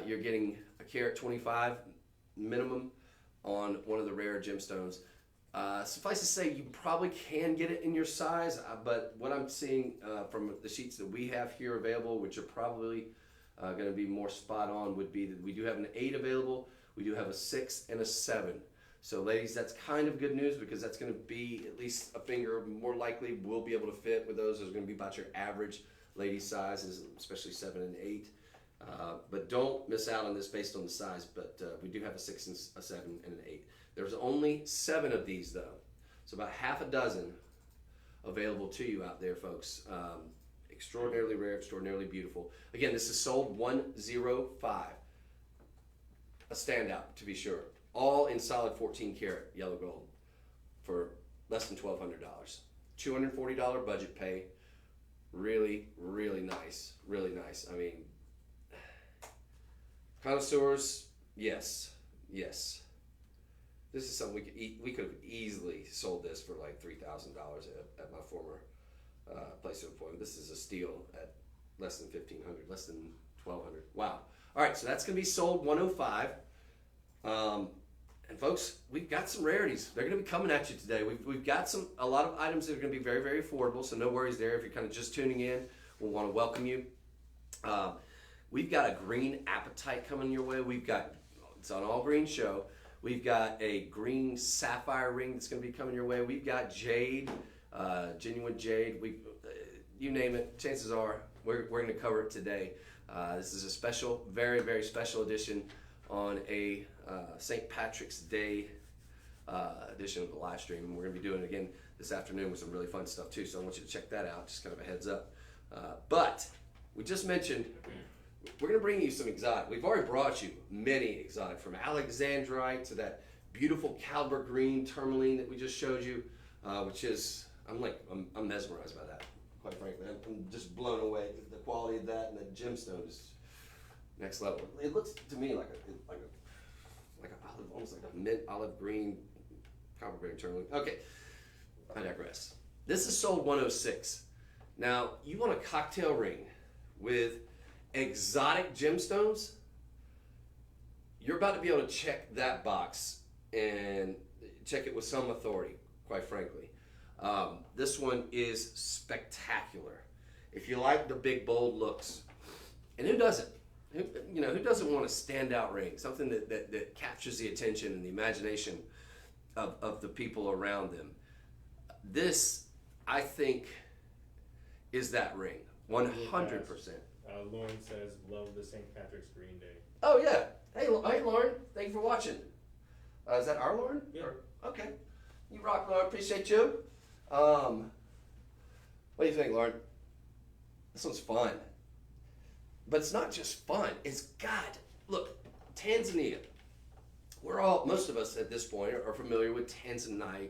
You're getting a carat 25 minimum on one of the rare gemstones. Suffice to say, you probably can get it in your size, but what I'm seeing from the sheets that we have here available, which are probably going to be more spot on, would be that we do have an 8 available, we do have a 6 and a 7. So ladies, that's kind of good news because that's going to be at least a finger more likely we'll be able to fit with those. Those are going to be about your average lady sizes, especially 7 and 8. But don't miss out on this based on the size, but we do have a 6 and a 7 and an 8. There's only 7 of these though, so about half a dozen available to you out there, folks. Extraordinarily rare, extraordinarily beautiful. Again, this is sold 105. a standout to be sure. All in solid 14 karat yellow gold for less than $1,200. $240 budget pay. Really, really nice. Really nice. I mean, connoisseurs, yes. This is something we could have easily sold this for like $3,000 at my former place of employment. This is a steal at less than $1,500, less than $1,200. Wow. All right, so that's going to be sold 105. And folks, we've got some rarities. They're going to be coming at you today. We've got a lot of items that are going to be very, very affordable, so no worries there. If you're kind of just tuning in, we'll want to welcome you. We've got a green apatite coming your way. It's an all green show. We've got a green sapphire ring that's going to be coming your way. We've got jade, genuine jade. You name it, chances are we're going to cover it today. This is a special, very, very special edition on a St. Patrick's Day edition of the live stream. And we're going to be doing it again this afternoon with some really fun stuff too. So I want you to check that out, just kind of a heads up. But we just mentioned we're going to bring you some exotic. We've already brought you many exotic, from Alexandrite to that beautiful Caliber green tourmaline that we just showed you, which is, I'm mesmerized by that, quite frankly. I'm just blown away. The quality of that and that gemstone is next level. It looks to me like a olive, almost like a mint olive green, copper green tourmaline. Okay, I digress. This is sold 106. Now, you want a cocktail ring with exotic gemstones? You're about to be able to check that box and check it with some authority, quite frankly. This one is spectacular. If you like the big, bold looks, and who doesn't? Who doesn't want a standout ring? Something that captures the attention and the imagination of the people around them. This, I think, is that ring, 100%. Lauren says, love the St. Patrick's Green Day. Oh, yeah. Hey, Lauren. Thank you for watching. Is that our Lauren? Yeah. Okay. You rock, Lauren. Appreciate you. What do you think, Lauren? This one's fun. But it's not just fun. Look, Tanzania. Most of us at this point are familiar with Tanzanite.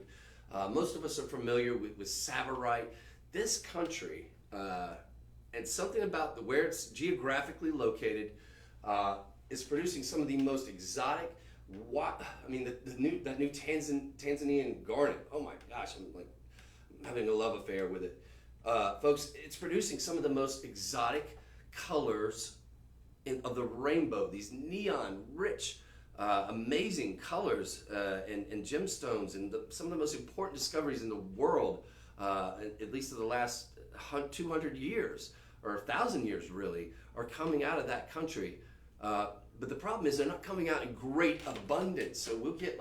Most of us are familiar with Savarite. This country, and something about where it's geographically located, is producing some of the most exotic. That new Tanzanian garnet. Oh my gosh, I'm having a love affair with it, folks. It's producing some of the most exotic colors of the rainbow. These neon rich, amazing colors and gemstones, and some of the most important discoveries in the world, at least of the last 200 years or 1,000 years, really, are coming out of that country. But the problem is they're not coming out in great abundance. So we'll get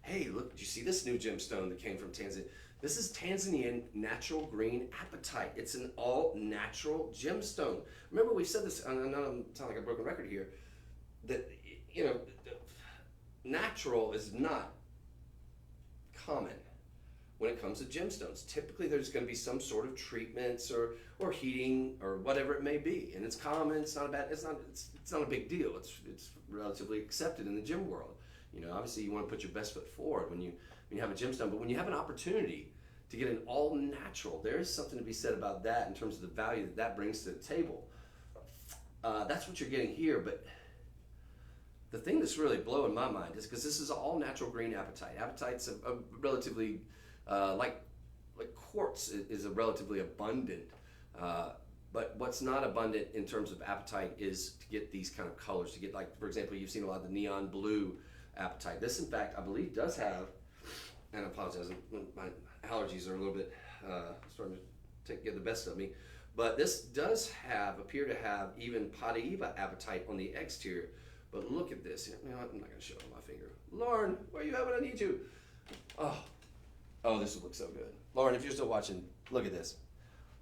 hey, look, did you see this new gemstone that came from Tanzania? This is Tanzanian natural green apatite. It's an all-natural gemstone. Remember, we said this, and I know I'm sounding like a broken record here, that, natural is not common when it comes to gemstones. Typically, there's going to be some sort of treatments or heating or whatever it may be, and it's common. It's not a big deal. It's relatively accepted in the gem world. Obviously, you want to put your best foot forward when you have a gemstone, but when you have an opportunity to get an all natural, there is something to be said about that in terms of the value that brings to the table. That's what you're getting here, but the thing that's really blowing my mind is because this is all natural green apatite. Apatite's a relatively like quartz is a relatively abundant, but what's not abundant in terms of apatite is to get these kind of colors, to get, for example, you've seen a lot of the neon blue apatite. This, in fact, I believe does have, and I apologize, my allergies are a little bit starting to get the best of me, but this does appear to have even Padaiba apatite on the exterior. But look at this. I'm not going to show it on my finger. Lauren, where are you at when I need you? Oh, this would look so good. Lauren, if you're still watching, look at this.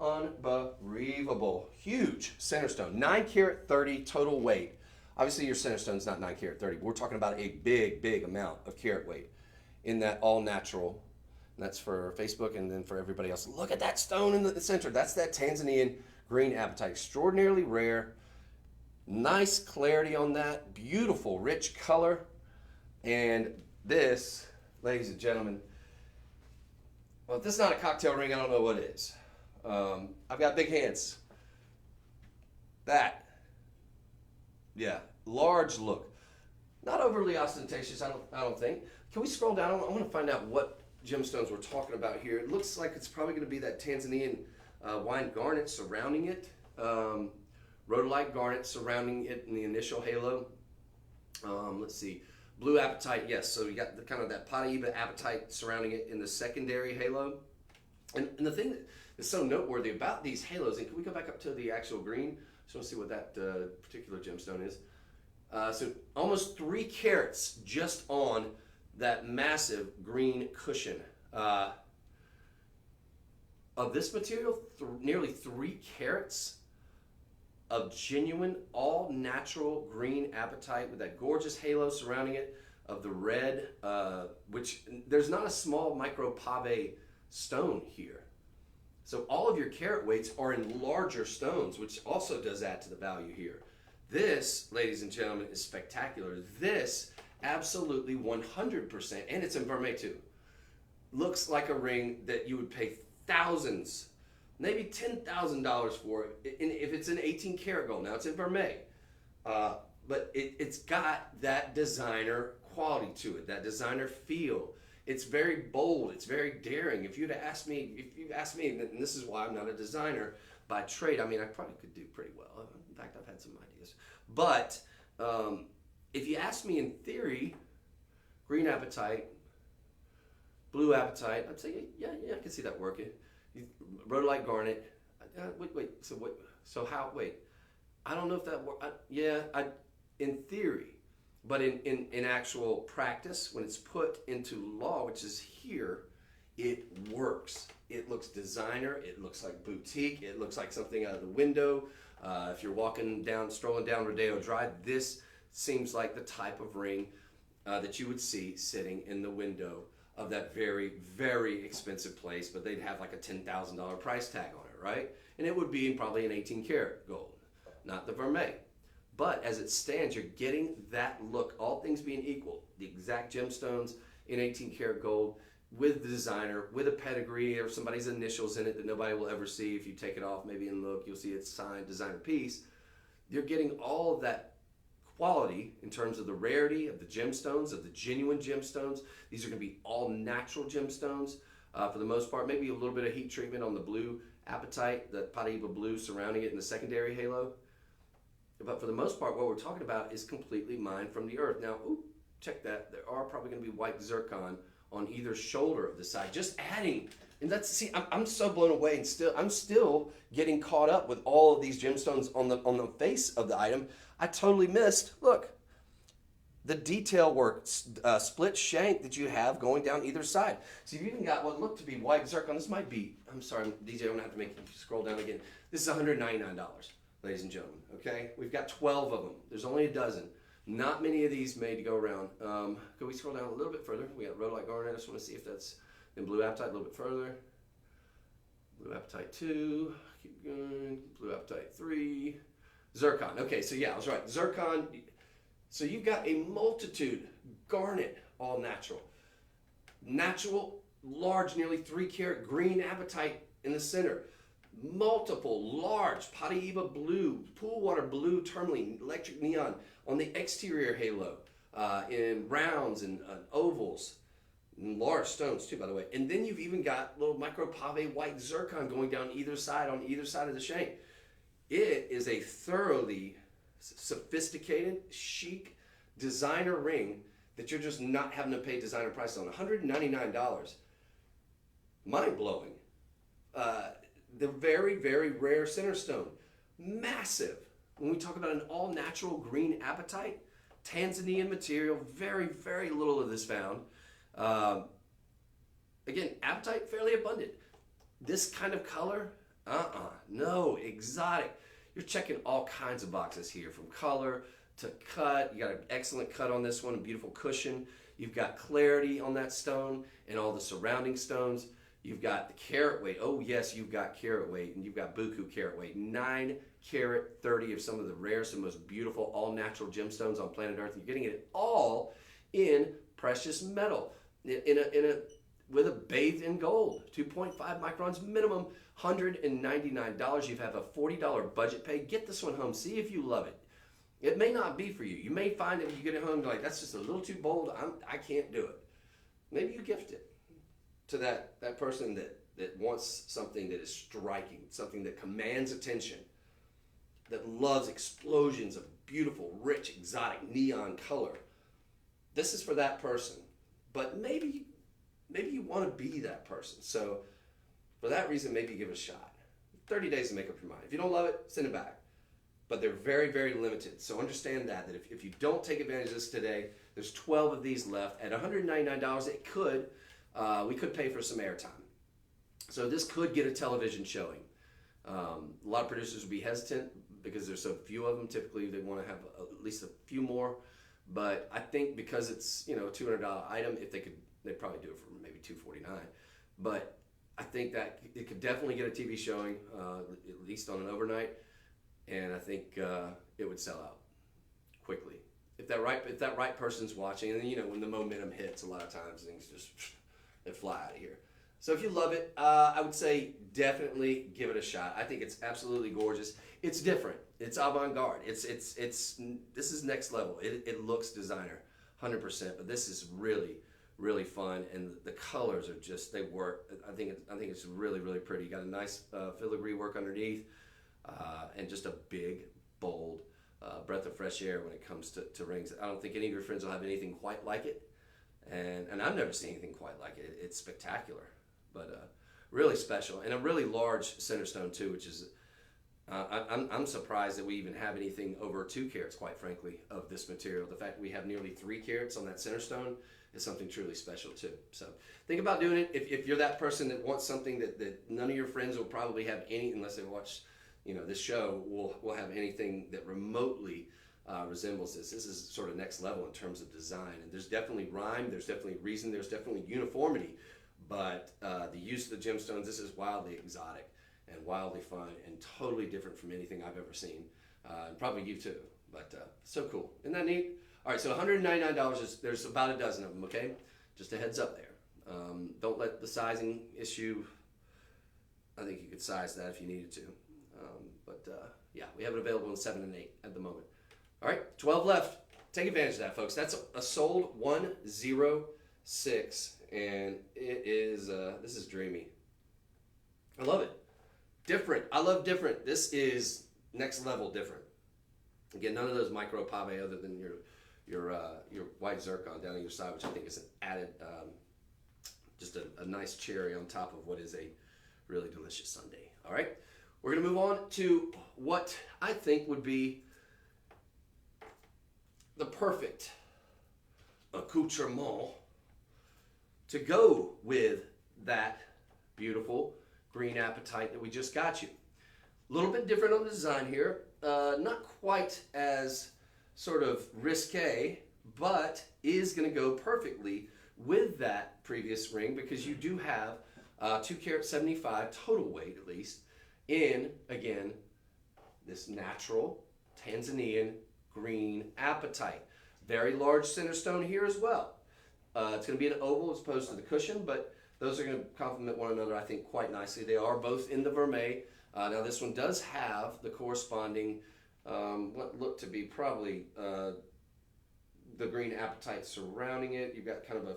Unbelievable. Huge center stone. 9 karat 30 total weight. Obviously, your center stone's not 9 karat 30. But we're talking about a big, big amount of carat weight in that all natural. And that's for Facebook and then for everybody else. Look at that stone in the center. That's that Tanzanian green apatite. Extraordinarily rare. Nice clarity on that. Beautiful, rich color. And this, ladies and gentlemen, well, if this is not a cocktail ring, I don't know what is. I've got big hands. That, yeah, large look. Not overly ostentatious, I don't think. Can we scroll down? I want to find out what gemstones we're talking about here. It looks like it's probably going to be that Tanzanian wine garnet surrounding it. Rhodolite garnet surrounding it in the initial halo. Let's see. Blue apatite, yes. So you got the kind of that Paraíba apatite surrounding it in the secondary halo. And the thing that is so noteworthy about these halos, and can we go back up to the actual green? Just want to see what that particular gemstone is. So almost 3 carats just on that massive green cushion. Of this material, nearly 3 carats of genuine, all-natural green apatite with that gorgeous halo surrounding it of the red, which there's not a small micro pave stone here. So all of your carat weights are in larger stones, which also does add to the value here. This, ladies and gentlemen, is spectacular. This, absolutely 100%, and it's in vermeil too, looks like a ring that you would pay thousands, maybe $10,000 for it, if it's an 18 karat gold. Now it's in vermeil, but it's got that designer quality to it, that designer feel. It's very bold, it's very daring. If you asked me, and this is why I'm not a designer by trade, I mean, I probably could do pretty well. In fact, I've had some ideas. But if you ask me in theory, green apatite, blue apatite, I'd say, yeah, I can see that working. Rhodolite garnet, wait, I don't know if that works. In theory, but in actual practice, when it's put into law, which is here, it works. It looks designer, it looks like boutique, it looks like something out of the window. If you're strolling down Rodeo Drive, this seems like the type of ring that you would see sitting in the window of that very, very expensive place, but they'd have like a $10,000 price tag on it, right? And it would be probably an 18 karat gold, not the vermeil. But as it stands, you're getting that look, all things being equal, the exact gemstones in 18 karat gold with the designer, with a pedigree or somebody's initials in it that nobody will ever see. If you take it off maybe and look, you'll see it's signed designer piece. You're getting all of that quality in terms of the rarity of the gemstones, of the genuine gemstones. These are going to be all natural gemstones for the most part. Maybe a little bit of heat treatment on the blue apatite, the Paraíba blue surrounding it in the secondary halo. But for the most part, what we're talking about is completely mined from the earth. Now, check that. There are probably going to be white zircon on either shoulder of the side, just adding. And I'm so blown away, and I'm still getting caught up with all of these gemstones on the face of the item. I totally missed. Look, the detail work, split shank that you have going down either side. So you've even got what looked to be white zircon. This might be. I'm sorry, DJ. I'm gonna have to make you scroll down again. This is $199, ladies and gentlemen. Okay, we've got 12 of them. There's only a dozen. Not many of these made to go around. Could we scroll down a little bit further? We got rhodolite garnet. I just want to see if that's in blue apatite a little bit further. Blue apatite 2. Keep going. Blue apatite 3. Zircon. Okay, so yeah, I was right. Zircon. So you've got a multitude. Garnet, all natural. Natural, large, nearly 3 karat green apatite in the center. Multiple large Paraíba blue, pool water blue tourmaline, electric neon on the exterior halo, in rounds and ovals, and large stones too, by the way. And then you've even got little micro pave white zircon going down either side on either side of the shank. It is a thoroughly sophisticated, chic designer ring that you're just not having to pay designer prices on. $199, mind blowing. The very, very rare center stone, massive. When we talk about an all-natural green apatite, Tanzanian material, very, very little of this found. Again, apatite fairly abundant. This kind of color, no, exotic. You're checking all kinds of boxes here, from color to cut. You got an excellent cut on this one, a beautiful cushion. You've got clarity on that stone and all the surrounding stones. You've got the carat weight. Oh yes, you've got carat weight, and you've got buku carat weight. 9 carat 30 of some of the rarest and most beautiful all natural gemstones on planet Earth. You're getting it all in precious metal, with a bathed in gold. 2.5 microns minimum, $199. You have a $40 budget pay. Get this one home. See if you love it. It may not be for you. You may find that you get it home like, that's just a little too bold. I can't do it. Maybe you gift it to that person that wants something that is striking, something that commands attention, that loves explosions of beautiful, rich, exotic neon color. This is for that person. But maybe you want to be that person. So for that reason, maybe give it a shot. 30 days to make up your mind. If you don't love it, send it back. But they're very, very limited. So understand that if you don't take advantage of this today, there's 12 of these left. At $199, we could pay for some airtime. So this could get a television showing. A lot of producers would be hesitant because there's so few of them. Typically, they want to have at least a few more. But I think because it's a $200 item, if they'd probably do it for maybe $249. But I think that it could definitely get a TV showing, at least on an overnight. And I think it would sell out quickly if that right person's watching. And then when the momentum hits, a lot of times things just they fly out of here. So if you love it, I would say definitely give it a shot. I think it's absolutely gorgeous. It's different. It's avant-garde. This is next level. It looks designer, 100%. But this is really, really fun, and the colors are just, they work. I think it's really, really pretty. You got a nice filigree work underneath. And just a big, bold breath of fresh air when it comes to rings. I don't think any of your friends will have anything quite like it, and I've never seen anything quite like it. It's spectacular, but really special, and a really large center stone too, which is I'm surprised that we even have anything over 2 carats, quite frankly, of this material. The fact that we have nearly 3 carats on that center stone is something truly special too. So think about doing it. If you're that person that wants something that none of your friends will probably have any, unless they watch this show, will have anything that remotely resembles this. This is sort of next level in terms of design. And there's definitely rhyme, there's definitely reason, there's definitely uniformity. But the use of the gemstones, this is wildly exotic and wildly fun and totally different from anything I've ever seen. And probably you too. But so cool. Isn't that neat? All right, so $199, there's about a dozen of them, okay? Just a heads up there. Don't let the sizing issue, I think you could size that if you needed to. Yeah, we have it available in 7 and 8 at the moment. All right, 12 left. Take advantage of that, folks. That's a sold 106, and it is, this is dreamy. I love it. Different. I love different. This is next level different. Again, none of those micro pave other than your white zircon down on your side, which I think is an added, just a nice cherry on top of what is a really delicious sundae. All right. We're going to move on to what I think would be the perfect accoutrement to go with that beautiful green apatite that we just got you. A little bit different on the design here. Not quite as sort of risque, but is going to go perfectly with that previous ring because you do have 2 carat 75 total weight at least. In, again, this natural Tanzanian green apatite. Very large center stone here as well. It's going to be an oval as opposed to the cushion, but those are going to complement one another, I think, quite nicely. They are both in the vermeil. Now, this one does have the corresponding, what look to be probably the green apatite surrounding it. You've got kind of a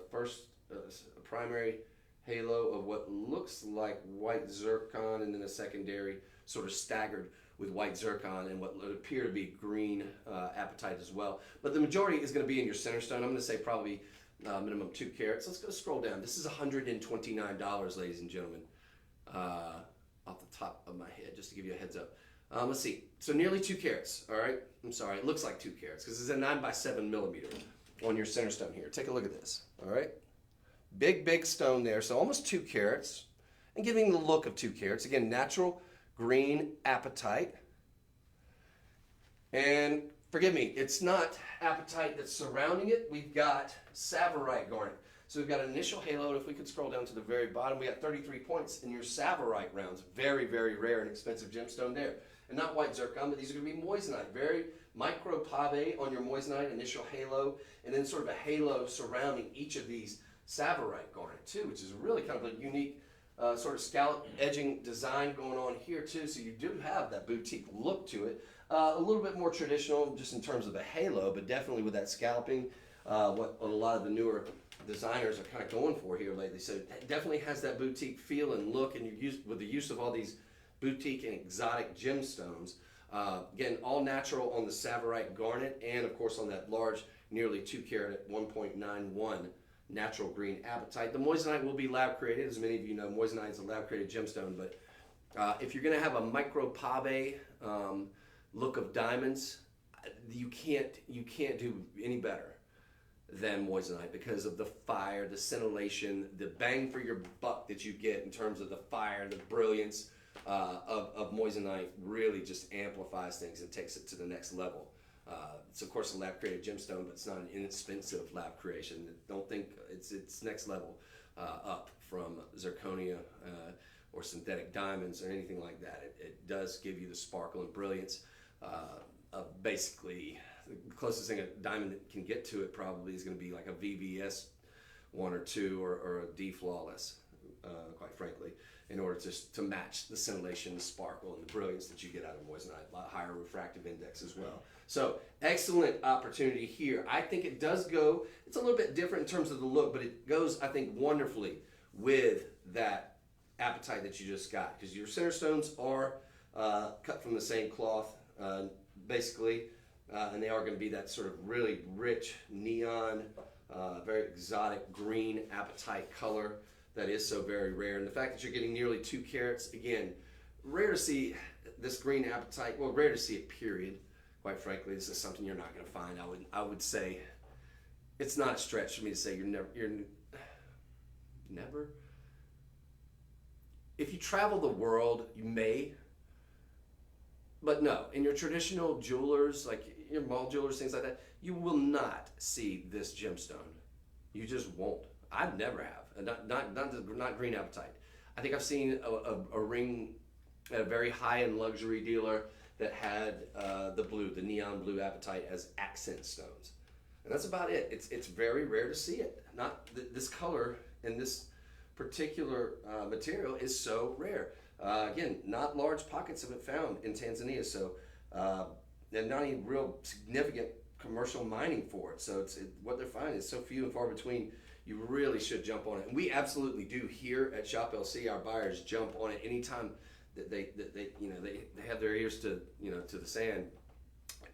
primary halo of what looks like white zircon, and then a secondary sort of staggered with white zircon and what would appear to be green apatite as well. But the majority is going to be in your center stone. I'm going to say probably minimum 2 carats. Let's go scroll down. This is $129, ladies and gentlemen, off the top of my head, just to give you a heads up. Let's see. So nearly 2 carats. All right. I'm sorry. It looks like 2 carats because it's a 9x7 millimeter on your center stone here. Take a look at this. All right. Big stone there, so almost 2 carats, and giving the look of 2 carats. Again, natural green apatite. And forgive me, it's not apatite that's surrounding it. We've got Savorite garnet. So we've got an initial halo, and if we could scroll down to the very bottom, we got 33 points in your Savorite rounds. Very, very rare and expensive gemstone there. And not white zircon, but these are going to be moissanite. Very micro pave on your moissanite, initial halo, and then sort of a halo surrounding each of these Savorite garnet too, which is really kind of a unique sort of scallop edging design going on here too. So you do have that boutique look to it. A little bit more traditional just in terms of the halo, but definitely with that scalloping, what a lot of the newer designers are kind of going for here lately. So it definitely has that boutique feel and look, and with the use of all these boutique and exotic gemstones. Again, all natural on the Savorite garnet, and of course on that large, nearly 2 carat at 1.91 natural green apatite. The moissanite will be lab created. As many of you know, moissanite is a lab created gemstone, but if you're going to have a micro pave look of diamonds, you can't do any better than moissanite because of the fire, the scintillation, the bang for your buck that you get in terms of the fire, the brilliance of moissanite really just amplifies things and takes it to the next level. It's of course a lab created gemstone, but it's not an inexpensive lab creation. Don't think it's next level up from zirconia or synthetic diamonds or anything like that. It does give you the sparkle and brilliance of basically the closest thing a diamond that can get to it probably is going to be like a VVS 1 or 2 or a D flawless, quite frankly, in order to match the scintillation, the sparkle, and the brilliance that you get out of moissanite. A lot higher refractive index as well. So excellent opportunity here. I think it does go, it's a little bit different in terms of the look, but it goes, I think, wonderfully with that apatite that you just got, because your center stones are cut from the same cloth, basically, and they are going to be that sort of really rich neon, very exotic green apatite color that is so very rare. And the fact that you're getting nearly 2 carats, again, rare to see this green apatite, well, rare to see it, period. Quite frankly, this is something you're not going to find. I would say it's not a stretch for me to say you're never. If you travel the world, you may, but no, in your traditional jewelers, like your mall jewelers, things like that, you will not see this gemstone. You just won't. I never have. Not green apatite. I think I've seen a ring at a very high-end luxury dealer that had the neon blue apatite as accent stones, and that's about it. It's very rare to see it. Not this color and this particular material is so rare. Again, not large pockets of it found in Tanzania, so and not any real significant commercial mining for it. So what they're finding is so few and far between. You really should jump on it, and we absolutely do here at Shop LC. Our buyers jump on it anytime that they have their ears to the sand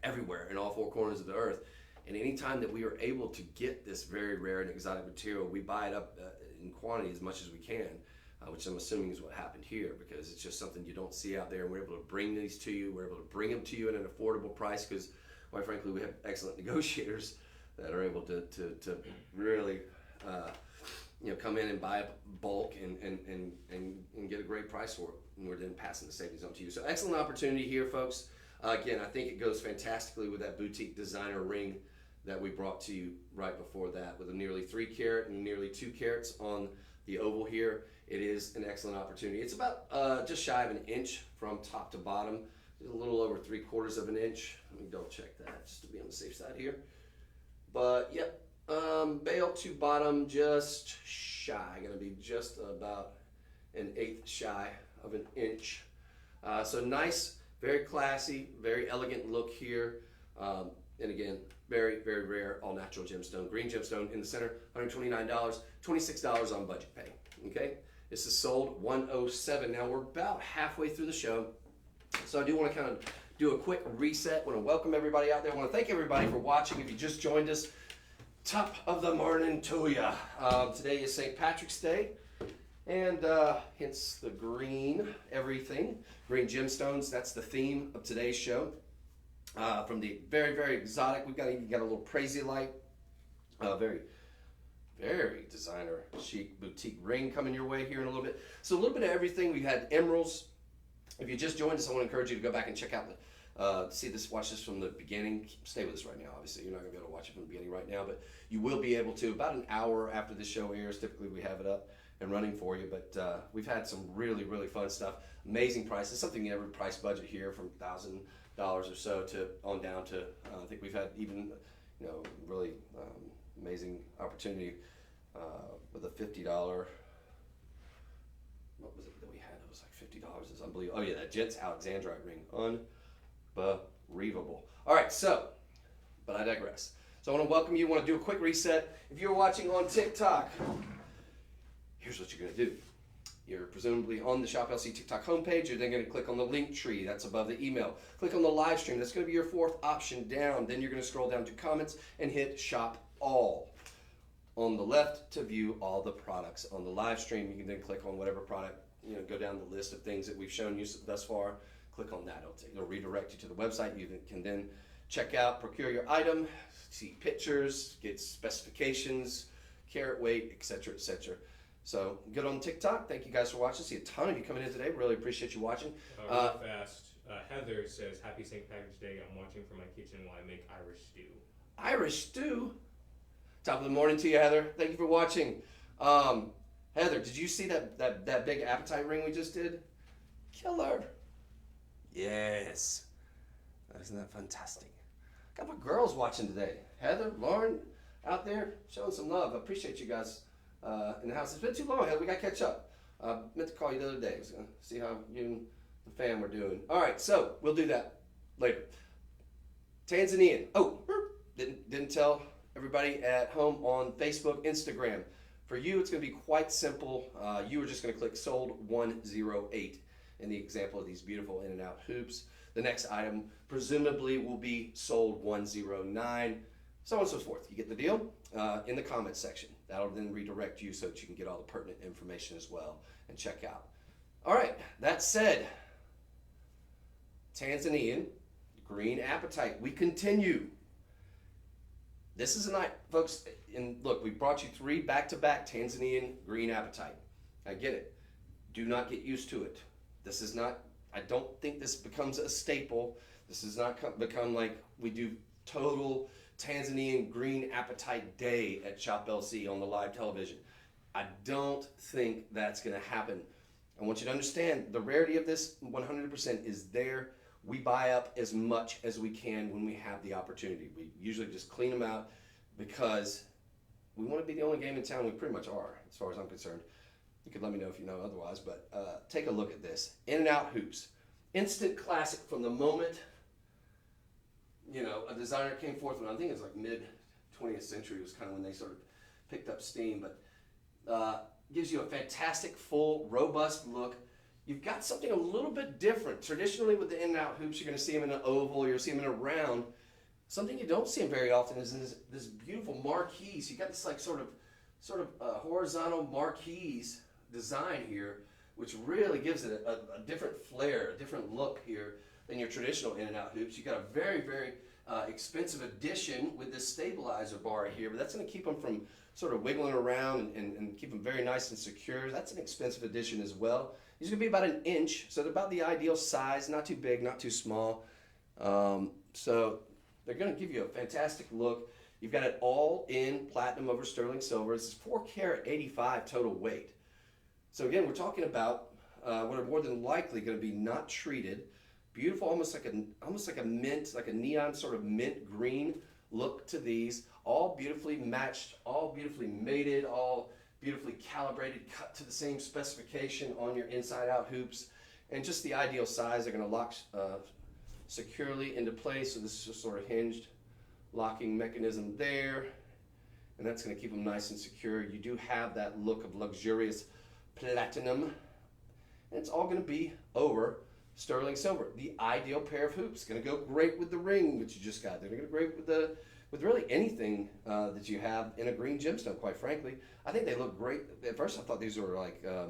everywhere in all 4 corners of the earth. And anytime that we are able to get this very rare and exotic material, we buy it up in quantity as much as we can, which I'm assuming is what happened here, because it's just something you don't see out there. And we're able to bring these to you. We're able to bring them to you at an affordable price because, quite frankly, we have excellent negotiators that are able to really come in and buy bulk and get a great price for it, and we're then passing the savings on to you. So excellent opportunity here, folks. Again, I think it goes fantastically with that boutique designer ring that we brought to you right before that, with a nearly 3 carat and nearly 2 carats on the oval here. It is an excellent opportunity. It's about just shy of an inch from top to bottom, a little over 3/4 of an inch. Let me double check that just to be on the safe side here. But yep. Bail to bottom, just shy, going to be just about an 1/8 shy of an inch. So nice, very classy, very elegant look here. And again, very, very rare, all natural gemstone. Green gemstone in the center, $129, $26 on budget pay. Okay, this is sold $107. Now we're about halfway through the show, so I do want to kind of do a quick reset. I want to welcome everybody out there. I want to thank everybody for watching. If you just joined us, top of the morning to ya. Today is St. Patrick's Day, and hence the green everything. Green gemstones, that's the theme of today's show. From the very, very exotic, we've got a little crazy light, very, very designer chic boutique ring coming your way here in a little bit. So a little bit of everything. We've had emeralds. If you just joined us, I want to encourage you to go back and check out see this, watch this from the beginning, stay with us right now. Obviously, you're not going to be able to watch it from the beginning right now, but you will be able to about an hour after the show airs. Typically, we have it up and running for you, but we've had some really, really fun stuff. Amazing prices, something you ever price budget here from $1,000 or so to on down to, I think we've had even, really amazing opportunity with a $50. What was it that we had? It was like $50. It's unbelievable. Oh yeah, that Jets Alexandrite ring, unbelievable. All right, but I digress. So I want to welcome you. I want to do a quick reset. If you're watching on TikTok, here's what you're going to do. You're presumably on the Shop LC TikTok homepage. You're then going to click on the link tree. That's above the email. Click on the live stream. That's going to be your fourth option down. Then you're going to scroll down to comments and hit Shop All. On the left to view all the products on the live stream. You can then click on whatever product, go down the list of things that we've shown you thus far. Click on that. It'll redirect you to the website. You can then check out, procure your item, see pictures, get specifications, carat weight, etc., etc. So good on TikTok. Thank you guys for watching. See a ton of you coming in today. Really appreciate you watching. Real fast. Heather says, "Happy St. Patrick's Day. I'm watching from my kitchen while I make Irish stew." Irish stew. Top of the morning to you, Heather. Thank you for watching. Heather, did you see that big appetite ring we just did? Killer. Yes. Isn't that fantastic? Got my girls watching today. Heather, Lauren, out there showing some love. I appreciate you guys in the house. It's been too long, Heather. We got to catch up. Meant to call you the other day. I was going to see how you and the fam were doing. All right, so we'll do that later. Tanzanian. Oh, didn't tell everybody at home on Facebook, Instagram. For you, it's going to be quite simple. You are just going to click sold 108 in the example of these beautiful in and out hoops. The next item presumably will be sold 109, so on and so forth. You get the deal in the comments section. That'll then redirect you so that you can get all the pertinent information as well and check out. All right, that said, Tanzanian green apatite. We continue. This is a night, folks, and look, we brought you 3 back-to-back Tanzanian green apatite. I get it. Do not get used to it. This is not, I don't think this becomes a staple. This does not become like we do total Tanzanian green apatite day at Shop LC on the live television. I don't think that's going to happen. I want you to understand the rarity of this 100% is there. We buy up as much as we can when we have the opportunity. We usually just clean them out because we want to be the only game in town. We pretty much are, as far as I'm concerned. You could let me know if you know otherwise, but take a look at this. In and out hoops. Instant classic from the moment, a designer came forth, and I think it was like mid-20th century was kind of when they sort of picked up steam, but gives you a fantastic, full, robust look. You've got something a little bit different. Traditionally with the in and out hoops, you're going to see them in an oval, you're seeing them in a round. Something you don't see them very often is this beautiful marquise. You got this like sort of horizontal marquise design here, which really gives it a different flair, a different look here than your traditional in and out hoops. You got a very, very expensive addition with this stabilizer bar here, but that's going to keep them from sort of wiggling around and keep them very nice and secure. That's an expensive addition as well. These are going to be about an inch, so they're about the ideal size, not too big, not too small. So they're going to give you a fantastic look. You've got it all in platinum over sterling silver. This is 4 karat 85 total weight. So again, we're talking about what are more than likely going to be not treated. Beautiful, almost like a mint, like a neon sort of mint green look to these. All beautifully matched, all beautifully mated, all beautifully calibrated, cut to the same specification on your inside-out hoops, and just the ideal size. They're going to lock securely into place. So this is just sort of hinged locking mechanism there, and that's going to keep them nice and secure. You do have that look of luxurious platinum, and it's all going to be over sterling silver. The ideal pair of hoops. Going to go great with the ring that you just got. They're going to go great with really anything that you have in a green gemstone, quite frankly. I think they look great. At first I thought these were like, I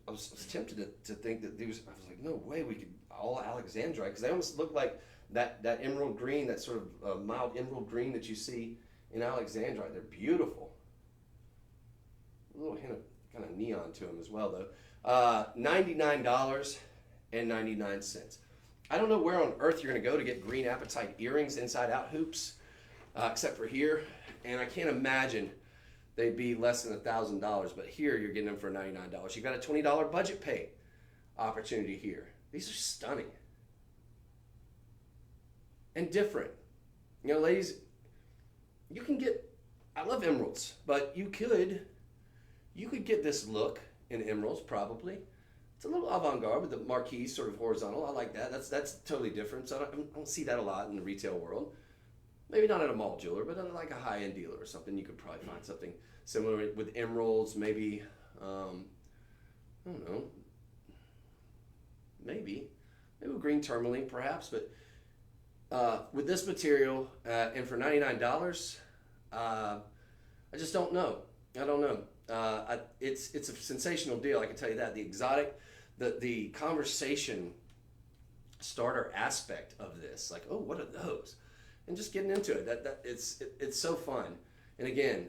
was tempted to think that these, I was like, no way we could all Alexandrite, because they almost look like that emerald green, that sort of mild emerald green that you see in Alexandrite. They're beautiful. A little hint of kind of neon to them as well, though. $99.99. I don't know where on earth you're going to go to get green apatite earrings, inside out hoops, except for here. And I can't imagine they'd be less than $1,000, but here you're getting them for $99. You got a $20 budget pay opportunity here. These are stunning and different. You know, ladies, you can get, I love emeralds, but you could get this look in emeralds probably. It's a little avant-garde with the marquee sort of horizontal. I like that. That's totally different. So I don't see that a lot in the retail world. Maybe not at a mall jeweler, but at like a high-end dealer or something, you could probably find something similar with emeralds. Maybe, I don't know, maybe with green tourmaline perhaps. But with this material and for $99, I just don't know. I don't know. It's a sensational deal. I can tell you that. The exotic, the conversation starter aspect of this, like, oh, what are those? And just getting into it, it's so fun. And again,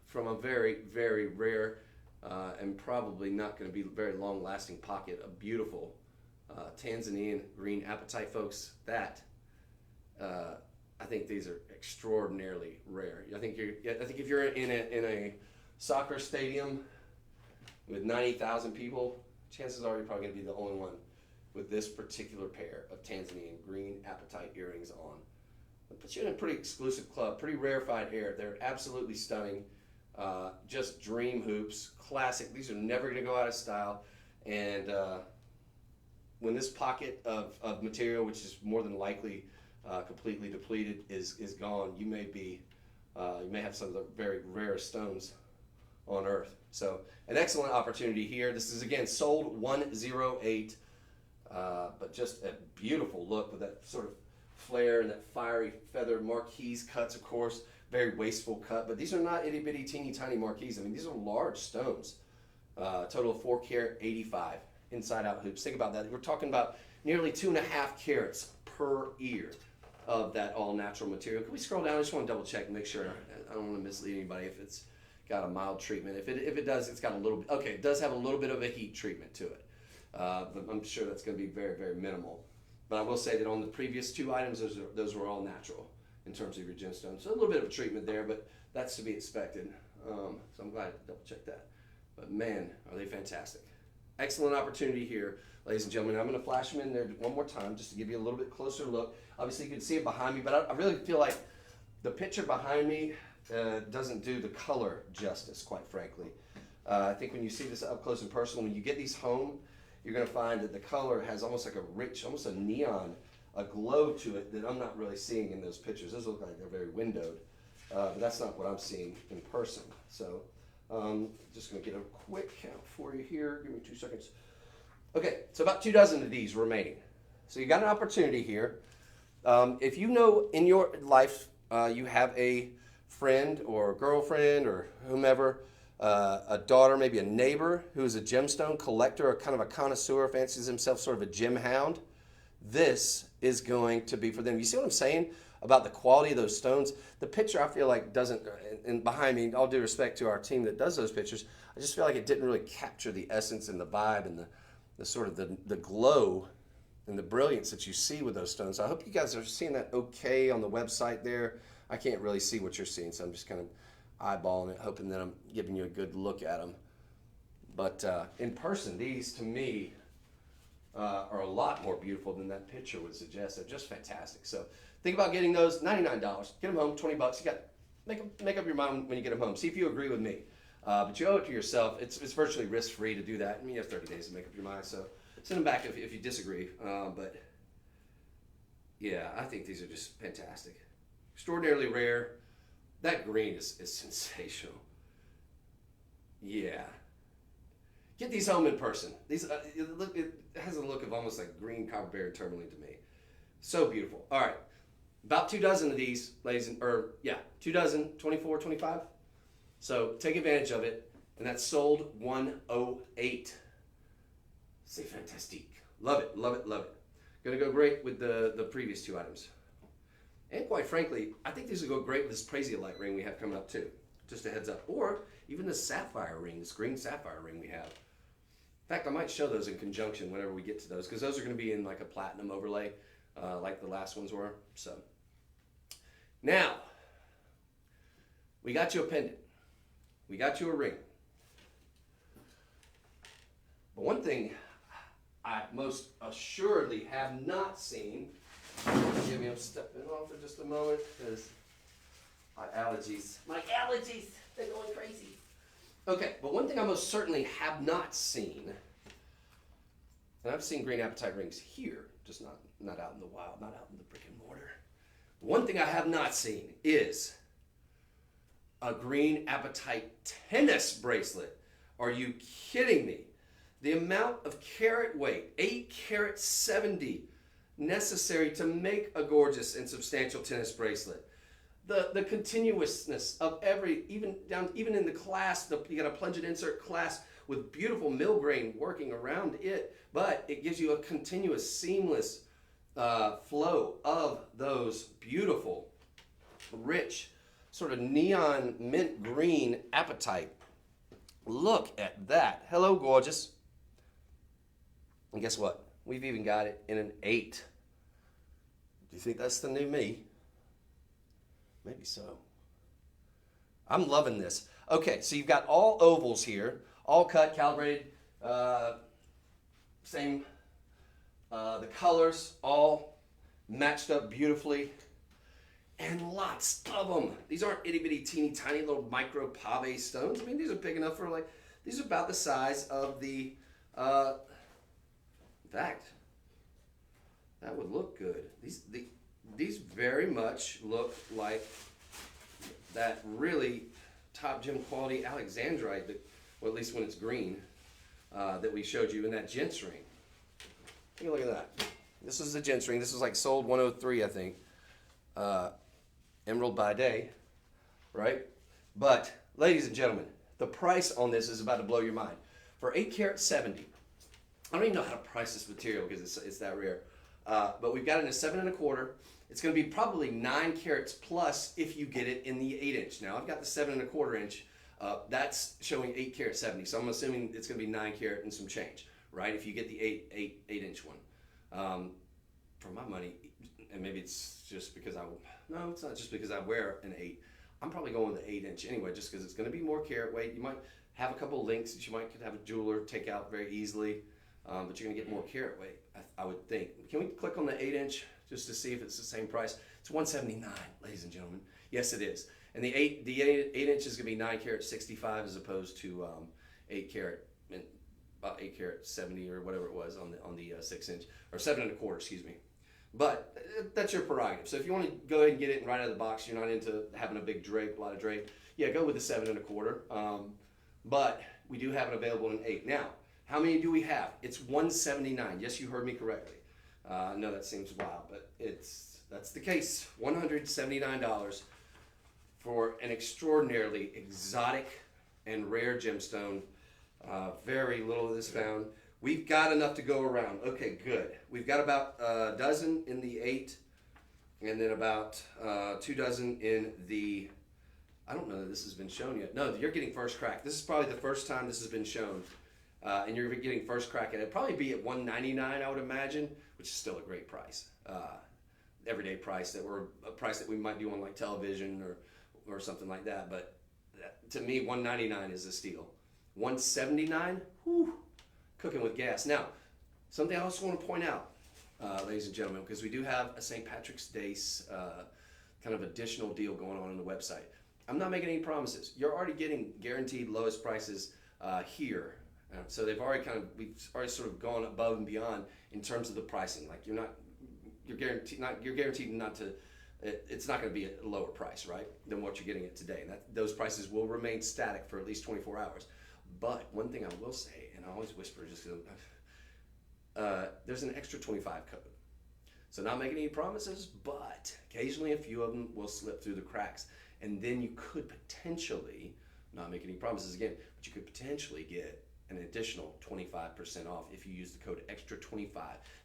from a very, very rare and probably not going to be very long-lasting pocket, a beautiful Tanzanian green apatite, folks. That I think these are extraordinarily rare. I think if you're in a soccer stadium with 90,000 people, chances are you're probably going to be the only one with this particular pair of Tanzanian green apatite earrings on. It puts you in a pretty exclusive club, pretty rarefied air. They're absolutely stunning. Just dream hoops, classic. These are never going to go out of style. And when this pocket of material, which is more than likely completely depleted, is gone, you may have some of the very rare stones on earth. So an excellent opportunity here. This is again sold 108, but just a beautiful look with that sort of flare and that fiery feather marquise cuts, of course, very wasteful cut. But these are not itty bitty teeny tiny marquise. I mean, these are large stones. Total of 4 carat 85 inside out hoops. Think about that. We're talking about nearly 2.5 carats per ear of that all natural material. Can we scroll down? I just want to double check and make sure. I don't want to mislead anybody if it's got a mild treatment. If it does, it's got a little. Okay, it does have a little bit of a heat treatment to it. But I'm sure that's going to be very, very minimal. But I will say that on the previous 2 items, those were all natural in terms of your gemstones. So a little bit of a treatment there, but that's to be expected. So I'm glad to double check that. But man, are they fantastic. Excellent opportunity here, ladies and gentlemen. I'm going to flash them in there one more time just to give you a little bit closer look. Obviously, you can see it behind me, but I really feel like the picture behind me doesn't do the color justice, quite frankly. I think when you see this up close and personal, when you get these home, you're going to find that the color has almost like a rich, almost a neon, a glow to it that I'm not really seeing in those pictures. Those look like they're very windowed, but that's not what I'm seeing in person. So just going to get a quick count for you here. Give me 2 seconds. Okay, so about 2 dozen of these remaining. So you got an opportunity here. If you know in your life you have a friend or a girlfriend or whomever, a daughter, maybe a neighbor who's a gemstone collector or kind of a connoisseur, fancies himself sort of a gem hound, this is going to be for them. You see what I'm saying about the quality of those stones? The picture I feel like doesn't, and behind me, all due respect to our team that does those pictures, I just feel like it didn't really capture the essence and the vibe and the sort of the glow and the brilliance that you see with those stones. So I hope you guys are seeing that okay on the website there. I can't really see what you're seeing, so I'm just kind of eyeballing it, hoping that I'm giving you a good look at them. But in person, these to me are a lot more beautiful than that picture would suggest. They're just fantastic. So think about getting those. $99. Get them home. $20. You got make up your mind when you get them home. See if you agree with me. But you owe it to yourself. It's virtually risk free to do that. I mean, you have 30 days to make up your mind. So send them back if you disagree. But yeah, I think these are just fantastic. Extraordinarily rare. That green is sensational. Yeah. Get these home in person. These it has a look of almost like green copperberry tourmaline to me. So beautiful. All right. About 2 dozen of these, ladies and, 2 dozen, 24, 25. So take advantage of it. And that's sold 108. C'est fantastique. Love it, love it, love it. Gonna go great with the previous 2 items. And quite frankly, I think these will go great with this Prasiolite ring we have coming up too. Just a heads up. Or even the sapphire ring, this green sapphire ring we have. fact, I might show those in conjunction whenever we get to those, because those are going to be in like a platinum overlay, like the last ones were. So now we got you a pendant, we got you a ring. But one thing I most assuredly have not seen, forgive me, I'm stepping off for just a moment because my allergies, they're going crazy. Okay, but one thing I most certainly have not seen, and I've seen green apatite rings here, just not out in the wild, not out in the brick and mortar. One thing I have not seen is a green apatite tennis bracelet. Are you kidding me? The amount of carat weight, 8 carat 70, necessary to make a gorgeous and substantial tennis bracelet. The continuousness of every, even in the clasp, you got a plunged insert clasp with beautiful mill grain working around it, but it gives you a continuous, seamless flow of those beautiful, rich, sort of neon mint green apatite. Look at that. Hello, gorgeous. And guess what? We've even got it in an 8. Do you think that's the new me? Maybe so. I'm loving this. Okay, so you've got all ovals here, all cut, calibrated, same, the colors all matched up beautifully, and lots of them. These aren't itty bitty teeny tiny little micro pave stones. I mean, these are big enough for like, these are about the size of the, in fact, that would look good. These very much look like that really top gem quality Alexandrite, that, well, at least when it's green, that we showed you in that gents ring. Take a look at that. This is the gents ring. This is like sold 103, I think. Emerald by day, right? But, ladies and gentlemen, the price on this is about to blow your mind. For 8 carat 70, I don't even know how to price this material because it's that rare. But we've got it in a 7 1/4. It's going to be probably 9 carats plus if you get it in the 8 inch. Now I've got the 7 1/4 inch. That's showing 8 carat 70. So I'm assuming it's going to be 9 carat and some change, right? If you get the 8 inch one. For my money, and maybe it's just because no, it's not just because I wear an 8. I'm probably going with the 8 inch anyway, just because it's going to be more carat weight. You might have a couple of links that you might could have a jeweler take out very easily. But you're going to get more carat weight, I would think. Can we click on the 8 inch just to see if it's the same price? It's $179, ladies and gentlemen. Yes, it is. And the 8 inch is going to be 9 carat 65 as opposed to 8 carat, about 8 carat 70 or whatever it was on the 6 inch, or 7 1/4, excuse me. But that's your prerogative. So if you want to go ahead and get it right out of the box, you're not into having a big drape, a lot of drape, yeah, go with the 7 1/4. But we do have it available in 8. Now, how many do we have? It's $179. Yes, you heard me correctly. I know that seems wild, but that's the case. $179 for an extraordinarily exotic and rare gemstone. Very little of this found. We've got enough to go around. Okay, good. We've got about a dozen in the 8, and then about 2 dozen in the, I don't know that this has been shown yet. No, you're getting first crack. This is probably the first time this has been shown. And you're getting first crack at it. It'd probably be at $199, I would imagine, which is still a great price. Everyday price, or a price that we might do on like television or something like that. But to me, $199 is a steal. $179, whew, cooking with gas. Now, something I also want to point out, ladies and gentlemen, because we do have a St. Patrick's Day kind of additional deal going on the website. I'm not making any promises. You're already getting guaranteed lowest prices here. So we've already sort of gone above and beyond in terms of the pricing. Like you're guaranteed not to. It's not going to be a lower price, right, than what you're getting it today. And those prices will remain static for at least 24 hours. But one thing I will say, and I always whisper, just there's an extra 25 code. So not making any promises, but occasionally a few of them will slip through the cracks, and then you could potentially, not make any promises again, but you could potentially get an additional 25% off if you use the code extra25.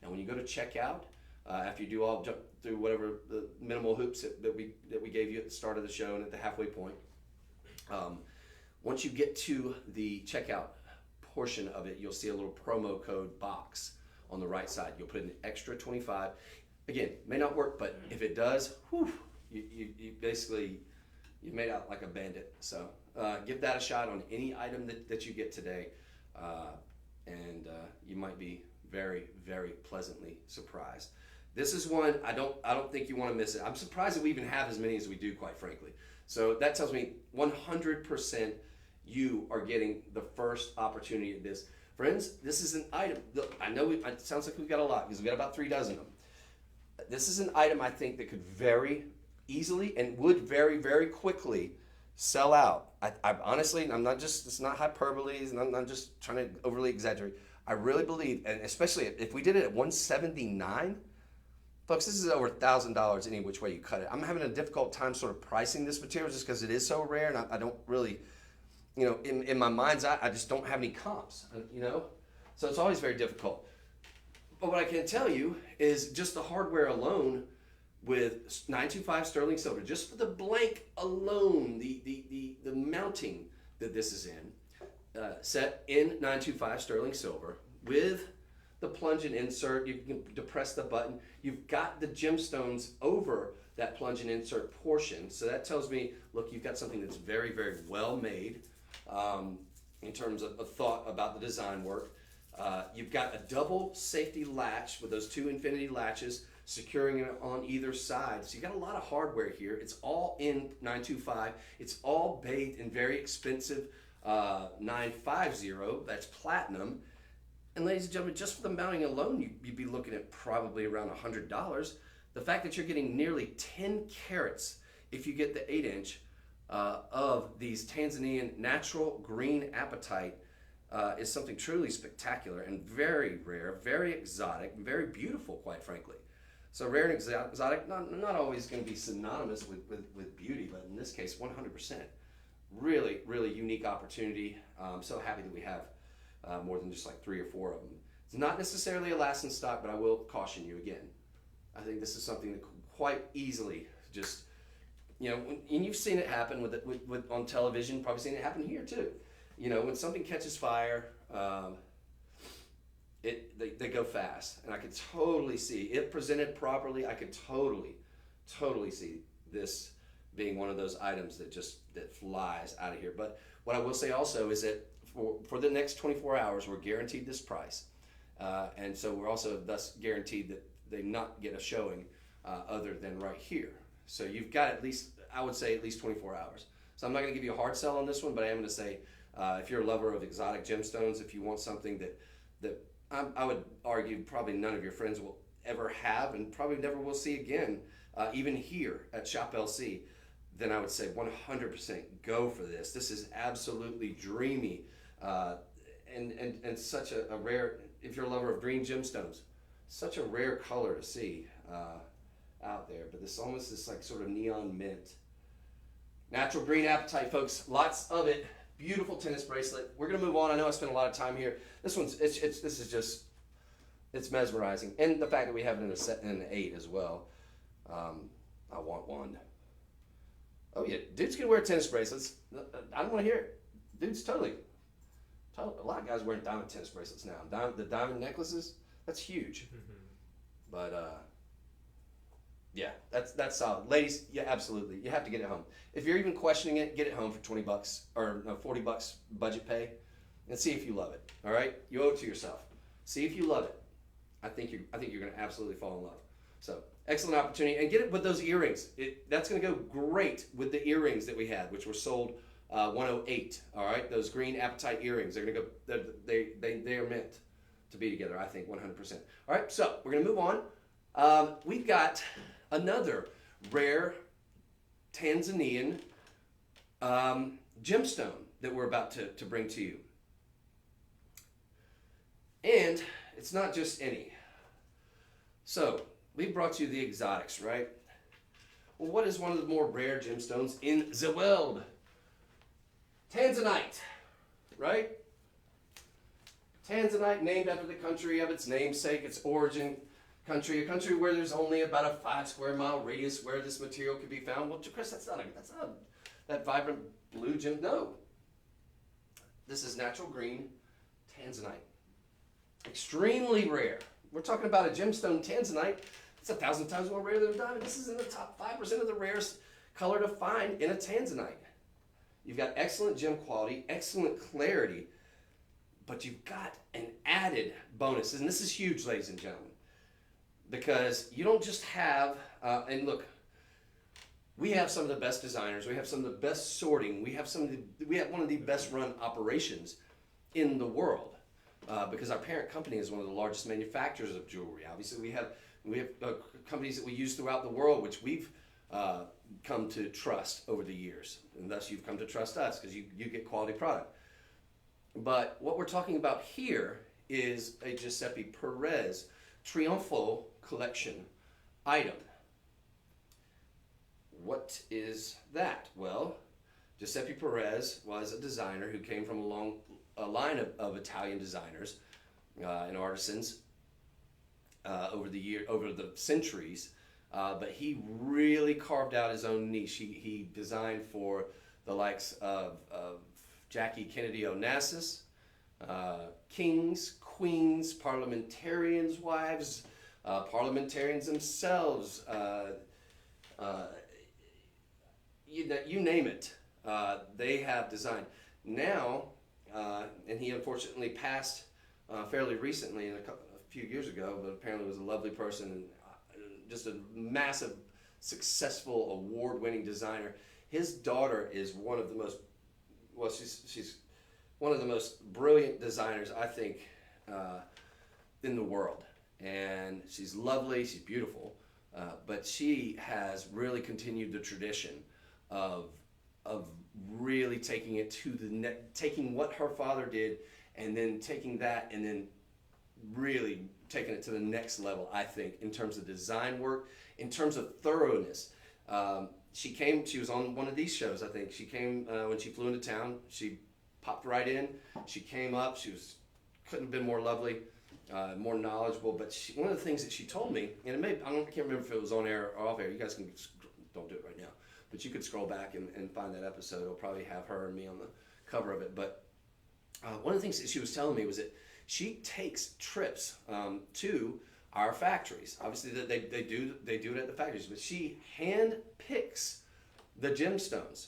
Now when you go to checkout, after you jump through whatever the minimal hoops that we gave you at the start of the show and at the halfway point, once you get to the checkout portion of it, you'll see a little promo code box on the right side. You'll put an extra 25. Again, may not work, but if it does, whew, you basically, you made out like a bandit. So give that a shot on any item that you get today, and you might be very, very pleasantly surprised. This is one I don't think you want to miss it. I'm surprised that we even have as many as we do, quite frankly. So that tells me 100% you are getting the first opportunity at this. Friends, this is an item. Look, I know it sounds like we've got a lot because we've got about 3 dozen of them. This is an item I think that could very easily and would very, very quickly sell out. I honestly, I'm not just, it's not hyperbole, and I'm not just trying to overly exaggerate. I really believe, and especially if we did it at $179, folks, this is over $1,000 any which way you cut it. I'm having a difficult time sort of pricing this material just because it is so rare, and I don't really, you know, in my mind's eye, I just don't have any comps, you know? So it's always very difficult. But what I can tell you is just the hardware alone with 925 sterling silver, just for the blank alone, the mounting that this is in, set in 925 sterling silver with the plunge and insert. You can depress the button. You've got the gemstones over that plunge and insert portion. So that tells me, look, you've got something that's very, very well made in terms of a thought about the design work. You've got a double safety latch with those 2 infinity latches securing it on either side. So you got a lot of hardware here. It's all in 925. It's all bathed in very expensive 950. That's platinum. And ladies and gentlemen, just for the mounting alone, you'd be looking at probably around $100. The fact that you're getting nearly 10 carats if you get the 8-inch of these Tanzanian natural green apatite is something truly spectacular and very rare, very exotic, very beautiful, quite frankly. So rare and exotic, not always going to be synonymous with beauty, but in this case, 100%. Really, really unique opportunity. I'm so happy that we have more than just like 3 or 4 of them. It's not necessarily a last in stock, but I will caution you again. I think this is something that quite easily just, you know, and you've seen it happen with on television, probably seen it happen here too. You know, when something catches fire, they go fast, and I could totally see it presented properly. I could totally see this being one of those items that flies out of here. But what I will say also is that for the next 24 hours, we're guaranteed this price, and so we're also thus guaranteed that they not get a showing other than right here. So you've got at least, I would say, at least 24 hours. So I'm not going to give you a hard sell on this one, but I am going to say, if you're a lover of exotic gemstones, if you want something that I would argue probably none of your friends will ever have and probably never will see again, even here at Shop LC, then I would say 100% go for this. This is absolutely dreamy and such a rare, if you're a lover of green gemstones, such a rare color to see out there. But this almost this like sort of neon mint. Natural green apatite, folks, lots of it. Beautiful tennis bracelet. We're gonna move on. I know I spent a lot of time here. This is just, it's mesmerizing, and the fact that we have it in a set in an 8 as well. I want one. Oh yeah, dudes can wear tennis bracelets. I don't want to hear it. Dudes totally. A lot of guys wearing diamond tennis bracelets now. The diamond necklaces, that's huge. But yeah, that's solid. Ladies, yeah, absolutely. You have to get it home. If you're even questioning it, get it home for $20 or no, $40 budget pay, and see if you love it. All right, you owe it to yourself. See if you love it. I think you're going to absolutely fall in love. So excellent opportunity, and get it with those earrings. That's going to go great with the earrings that we had, which were sold 108. All right, those green apatite earrings. They're going to go. They are meant to be together. I think 100%. All right, so we're going to move on. We've got another rare Tanzanian gemstone that we're about to bring to you. And it's not just any. So, we brought you the exotics, right? Well, what is one of the more rare gemstones in the world? Tanzanite, right? Tanzanite, named after the country of its namesake, its origin country, a country where there's only about a 5 square mile radius where this material could be found. Well, Chris, that's not that vibrant blue gem. No. This is natural green tanzanite. Extremely rare. We're talking about a gemstone tanzanite. It's 1,000 times more rare than a diamond. This is in the top 5% of the rarest color to find in a tanzanite. You've got excellent gem quality, excellent clarity, but you've got an added bonus. And this is huge, ladies and gentlemen, because you don't just have, and look, we have some of the best designers. We have some of the best sorting. We have one of the best run operations in the world, because our parent company is one of the largest manufacturers of jewelry. Obviously, we have companies that we use throughout the world, which we've come to trust over the years, and thus you've come to trust us because you get quality product. But what we're talking about here is a Giuseppe Perez Triunfo collection item. What is that? Well, Giuseppe Perez was a designer who came from a line of Italian designers and artisans over the centuries, but he really carved out his own niche. He designed for the likes of Jackie Kennedy Onassis, kings, queens, parliamentarians' wives, parliamentarians themselves, you name it, they have designed. Now, and he unfortunately passed fairly recently, a few years ago, but apparently was a lovely person and just a massive, successful, award-winning designer. His daughter is one of the most, well, she's one of the most brilliant designers, I think, in the world. And she's lovely, she's beautiful, but she has really continued the tradition of really taking it to taking what her father did, and then taking that and then really taking it to the next level, I think, in terms of design work, in terms of thoroughness. She was on one of these shows, I think. She came when she flew into town. She popped right in. She came up. Couldn't have been more lovely, more knowledgeable. But one of the things that she told me, and I can't remember if it was on air or off air. You guys don't do it right now. But you could scroll back and find that episode. It'll probably have her and me on the cover of it. But one of the things that she was telling me was that she takes trips to our factories. Obviously, they do it at the factories, but she hand picks the gemstones.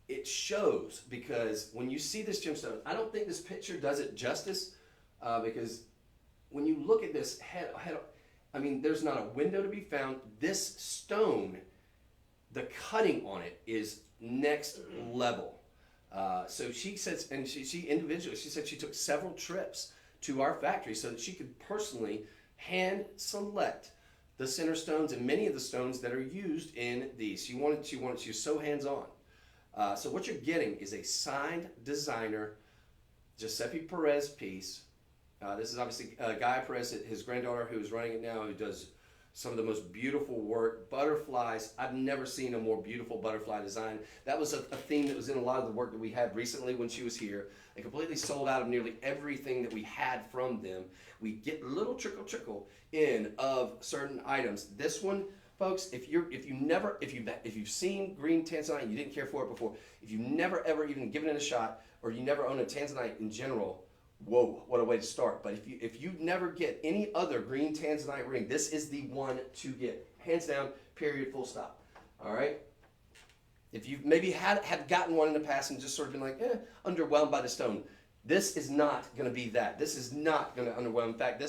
It shows, because when you see this gemstone, I don't think this picture does it justice, because when you look at this there's not a window to be found. This stone, the cutting on it is next level. So she says, and she individually, she said she took several trips to our factory so that she could personally hand select the center stones and many of the stones that are used in these. She was so hands-on. So what you're getting is a signed designer Giuseppe Perez piece. This is obviously Guy Perez, his granddaughter, who is running it now, who does some of the most beautiful work. Butterflies. I've never seen a more beautiful butterfly design. That was a theme that was in a lot of the work that we had recently when she was here. They completely sold out of nearly everything that we had from them. We get little trickle in of certain items. This one, folks, if you've seen green tanzanite and you didn't care for it before, if you've never ever even given it a shot, or you never own a tanzanite in general, whoa, what a way to start. But if you never get any other green tanzanite ring, this is the one to get. Hands down, period, full stop. All right? If you've maybe have gotten one in the past and just sort of been like, underwhelmed by the stone, this is not going to be that. This is not going to underwhelm. In fact,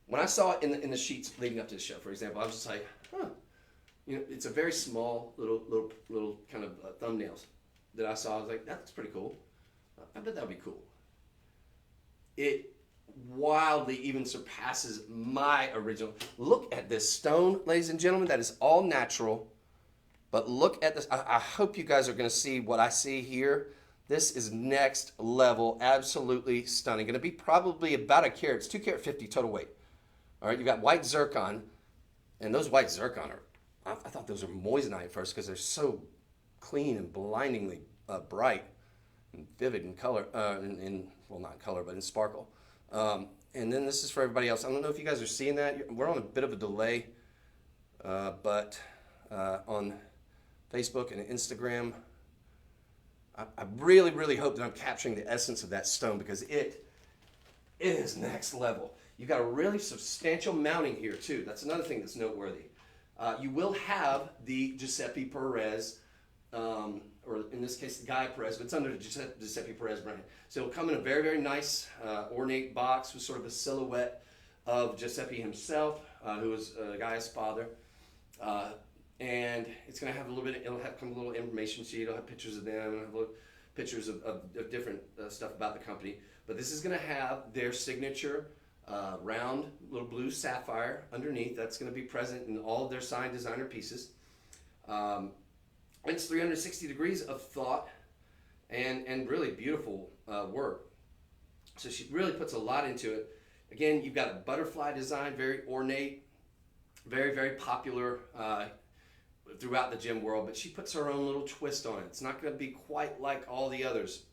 when I saw it in the sheets leading up to the show, for example, I was just like, it's a very small little kind of thumbnails that I saw. I was like, that looks pretty cool. I bet that would be cool. It wildly even surpasses my original. Look at this stone, ladies and gentlemen. That is all natural. But look at this. I hope you guys are going to see what I see here. This is next level. Absolutely stunning. Going to be probably about a carat. It's 2 carat 50 total weight. All right, you've got white zircon. And those white zircon I thought those were moissanite at first because they're so clean and blindingly bright and vivid in color. Well, not in color, but in sparkle. And then this is for everybody else. I don't know if you guys are seeing that. We're on a bit of a delay, but on Facebook and Instagram, I really, really hope that I'm capturing the essence of that stone, because it is next level. You got a really substantial mounting here too. That's another thing that's noteworthy. You will have the Giuseppe Perez, or in this case, the Guy Perez, but it's under the Giuseppe Perez brand. So it'll come in a very, very nice, ornate box with sort of a silhouette of Giuseppe himself, who was Guy's father. And it's going to have a little bit, it'll have come a little information sheet, it'll have pictures of them, it'll have little pictures of different stuff about the company. But this is going to have their signature round little blue sapphire underneath. That's going to be present in all of their signed designer pieces. It's 360 degrees of thought and really beautiful work. So she really puts a lot into it. Again, you've got a butterfly design, very ornate, very, very popular throughout the gym world, but she puts her own little twist on it. It's not going to be quite like all the others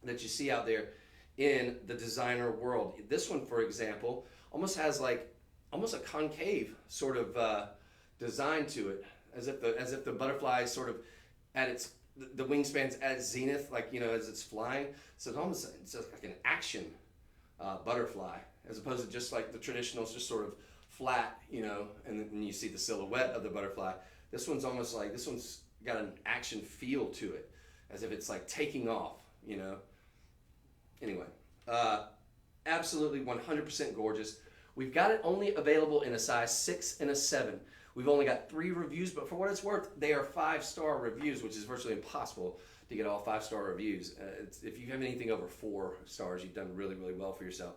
that you see out there in the designer world. This one, for example, almost has almost a concave sort of design to it, as if the butterfly is sort of at the wingspan's at its zenith, as it's flying. So it's just like an action butterfly, as opposed to just like the traditional, just sort of flat, and then you see the silhouette of the butterfly. This one's got an action feel to it, as if it's like taking off, Anyway, absolutely 100% gorgeous. We've got it only available in a size 6 and a 7. We've only got 3 reviews, but for what it's worth, they are 5-star reviews, which is virtually impossible to get all 5-star reviews. If you have anything over 4 stars, you've done really, really well for yourself.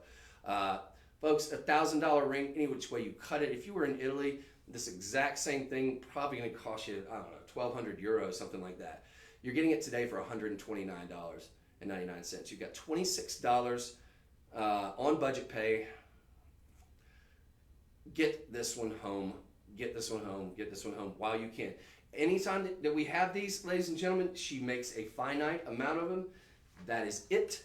Folks, $1,000 ring, any which way you cut it. If you were in Italy, this exact same thing probably going to cost you, I don't know, 1,200 euros, something like that. You're getting it today for $129.99. You've got $26 on budget pay. Get this one home. Get this one home. Get this one home while you can. Anytime that we have these, ladies and gentlemen, she makes a finite amount of them. That is it.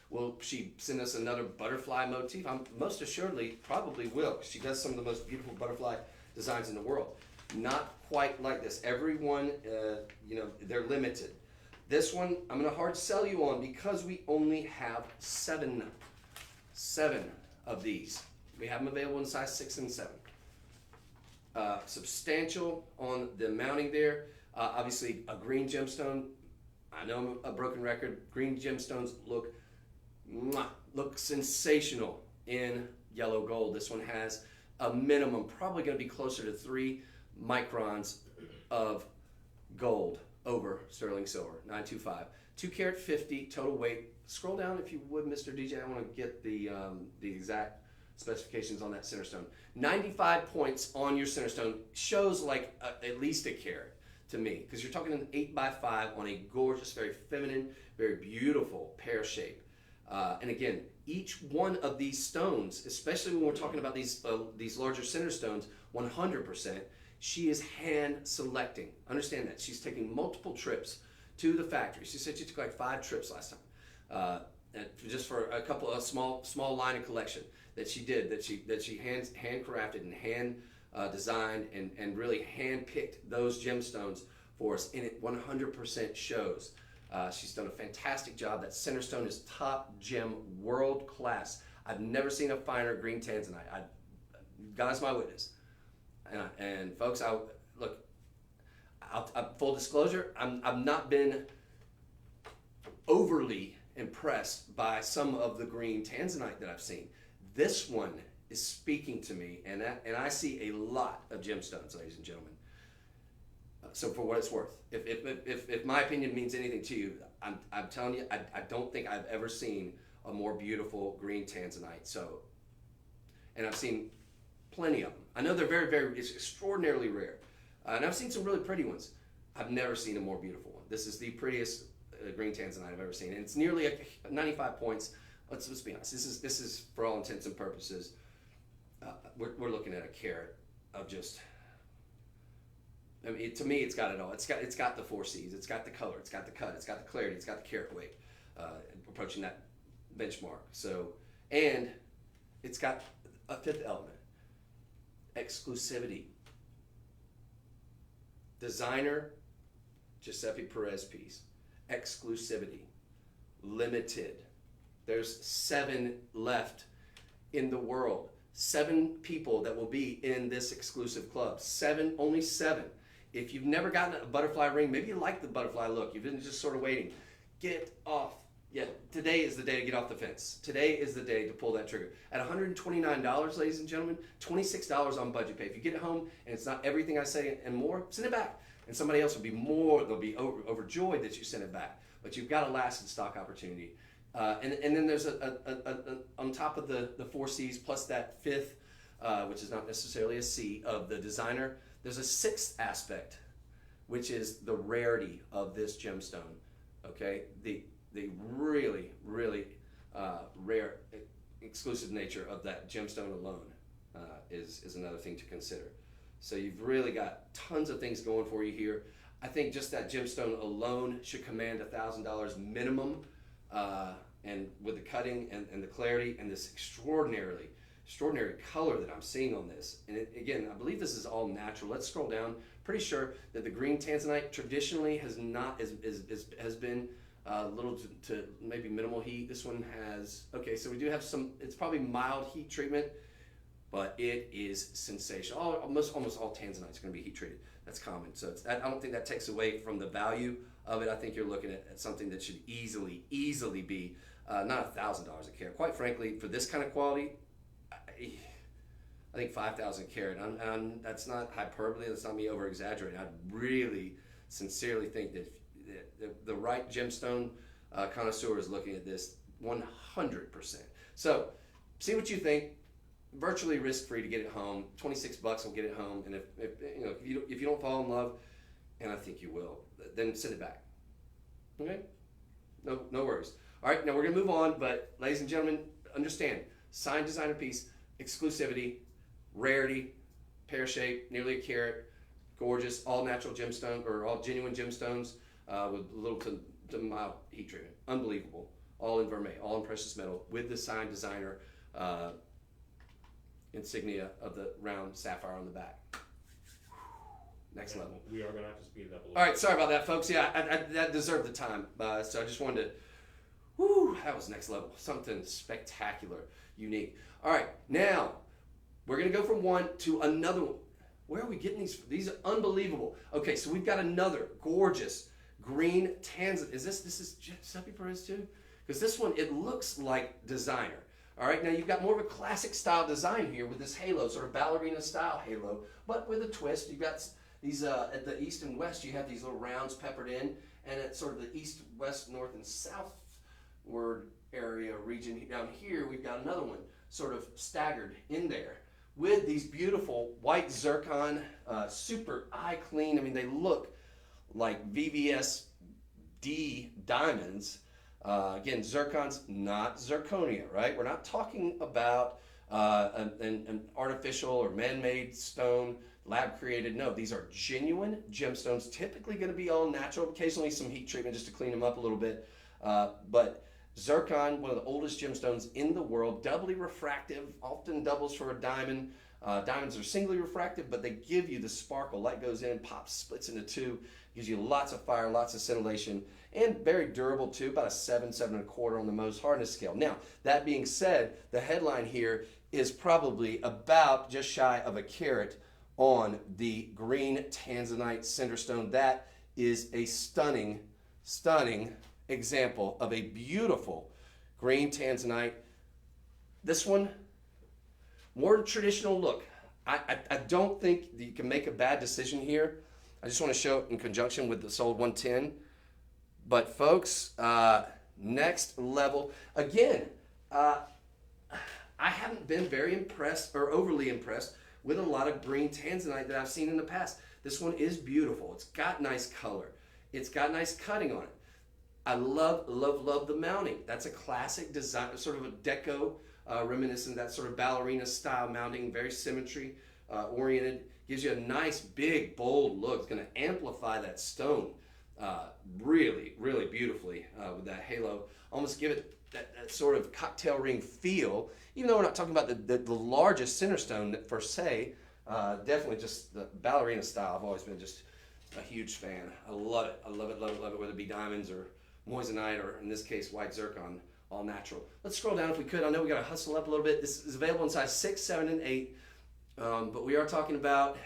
Will she send us another butterfly motif? Most assuredly probably will, because she does some of the most beautiful butterfly designs in the world. Not quite like this. Every one, they're limited. This one, I'm going to hard sell you on, because we only have 7 of these. We have them available in size 6 and 7. Substantial on the mounting there. Obviously, a green gemstone. I know I'm a broken record. Green gemstones look sensational in yellow gold. This one has a minimum, probably going to be closer to 3 microns of gold over sterling silver, 925. 2 carat 50 total weight. Scroll down if you would, Mr. DJ. I want to get the exact specifications on that center stone. 95 points on your center stone shows like at least a carat to me, because you're talking an 8x5 on a gorgeous, very feminine, very beautiful pear shape. And again, each one of these stones, especially when we're talking about these larger center stones, 100%, she is hand selecting. Understand that. She's taking multiple trips to the factory. She said she took like 5 trips last time, and just for a couple of small line of collection that she did, that she hand crafted and hand designed and really hand picked those gemstones for us, and it 100% shows. She's done a fantastic job. That center stone is top gem, world class. I've never seen a finer green tanzanite. God is my witness. And folks, full disclosure, I've not been overly impressed by some of the green tanzanite that I've seen. This one is speaking to me, and I see a lot of gemstones, ladies and gentlemen. So for what it's worth, if my opinion means anything to you, I'm telling you, I don't think I've ever seen a more beautiful green tanzanite. So, and I've seen plenty of them. I know they're it's extraordinarily rare. And I've seen some really pretty ones. I've never seen a more beautiful one. This is the prettiest green tanzanite I've ever seen. And it's nearly 95 points. Let's be honest. This is for all intents and purposes, we're looking at a carat of just, I mean, to me, it's got it all. It's got the 4 C's. It's got the color. It's got the cut. It's got the clarity. It's got the carat weight, approaching that benchmark. So, and it's got a 5th element: exclusivity. Designer Giuseppe Perez piece. exclusivity, limited. There's 7 left in the world. 7 people that will be in this exclusive club. 7, only 7. If you've never gotten a butterfly ring, maybe you like the butterfly look, you've been just sort of waiting. Get off. Yeah, today is the day to get off the fence. Today is the day to pull that trigger. At $129, ladies and gentlemen, $26 on budget pay. If you get it home and it's not everything I say and more, send it back. And somebody else will be they'll be overjoyed that you sent it back. But you've got a last in stock opportunity. And then there's on top of the 4 C's plus that 5th, which is not necessarily a C, of the designer, there's a 6th aspect, which is the rarity of this gemstone. Okay, the really, really rare, exclusive nature of that gemstone alone is another thing to consider. So you've really got tons of things going for you here. I think just that gemstone alone should command $1,000 minimum, and with the cutting and the clarity and this extraordinary color that I'm seeing on this. And again, I believe this is all natural. Let's scroll down. Pretty sure that the green tanzanite traditionally has been little to maybe minimal heat. This one has, okay, so we do have some, it's probably mild heat treatment, but it is sensational. Almost all tanzanite is going to be heat treated. That's common. So I don't think that takes away from the value of it. I think you're looking at something that should easily be not $1,000 a carat. Quite frankly, for this kind of quality, I think 5,000 a carat. And that's not hyperbole. That's not me over exaggerating. I really sincerely think that the right gemstone connoisseur is looking at this 100%. So see what you think. Virtually risk-free to get it home. $26 will get it home. And if you don't fall in love, and I think you will, then send it back. Okay? No worries. All right, now we're gonna move on, but ladies and gentlemen, understand, signed designer piece, exclusivity, rarity, pear shape, nearly a carat, gorgeous, all natural gemstone, or all genuine gemstones with little to mild heat treatment. Unbelievable. All in vermeil, all in precious metal, with the signed designer insignia of the round sapphire on the back. Next level. We are going to have to speed it up a little. All right, sorry about that, folks. Yeah, that deserved the time. So I just wanted to, that was next level. Something spectacular, unique. All right, now we're going to go from one to another one. Where are we getting these? These are unbelievable. Okay, so we've got another gorgeous green tanzanite. This is Giuseppe Perez too? Because this one, it looks like designer. All right, now you've got more of a classic style design here with this halo, sort of ballerina style halo, but with a twist. You've got these, at the east and west, you have these little rounds peppered in, and at sort of the east, west, north, and southward area region down here, we've got another one sort of staggered in there with these beautiful white zircon, super eye clean. I mean, they look like VVS-D diamonds. Again, zircon's not zirconia, right? We're not talking about an artificial or man-made stone, lab-created. No, these are genuine gemstones, typically going to be all natural, occasionally some heat treatment just to clean them up a little bit. But zircon, one of the oldest gemstones in the world, doubly refractive, often doubles for a diamond. Diamonds are singly refractive, but they give you the sparkle. Light goes in, pops, splits into two, gives you lots of fire, lots of scintillation, and very durable too, about a 7.25 on the Mohs hardness scale. Now, that being said, the headline here is probably about just shy of a carat on the green tanzanite cinderstone. That is a stunning, stunning example of a beautiful green tanzanite. This one, more traditional look. I don't think that you can make a bad decision here. I just want to show it in conjunction with the sold 110. But folks, next level. Again, I haven't been very impressed or overly impressed with a lot of green tanzanite that I've seen in the past. This one is beautiful. It's got nice color. It's got nice cutting on it. I love the mounting. That's a classic design, sort of a deco reminiscent, that sort of ballerina style mounting, very symmetry oriented. Gives you a nice, big, bold look. It's going to amplify that stone really, really beautifully with that halo. Almost give it that sort of cocktail ring feel, even though we're not talking about the largest center stone per se. Definitely just the ballerina style. I've always been just a huge fan. I love it. I love it, love it, love it, whether it be diamonds or moissanite or, in this case, white zircon, all natural. Let's scroll down if we could. I know we got to hustle up a little bit. This is available in size 6, 7, and 8. But we are talking about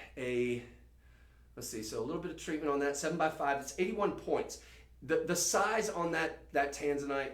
let's see, so a little bit of treatment on that, 7x5. It's 81 points. The size on that tanzanite,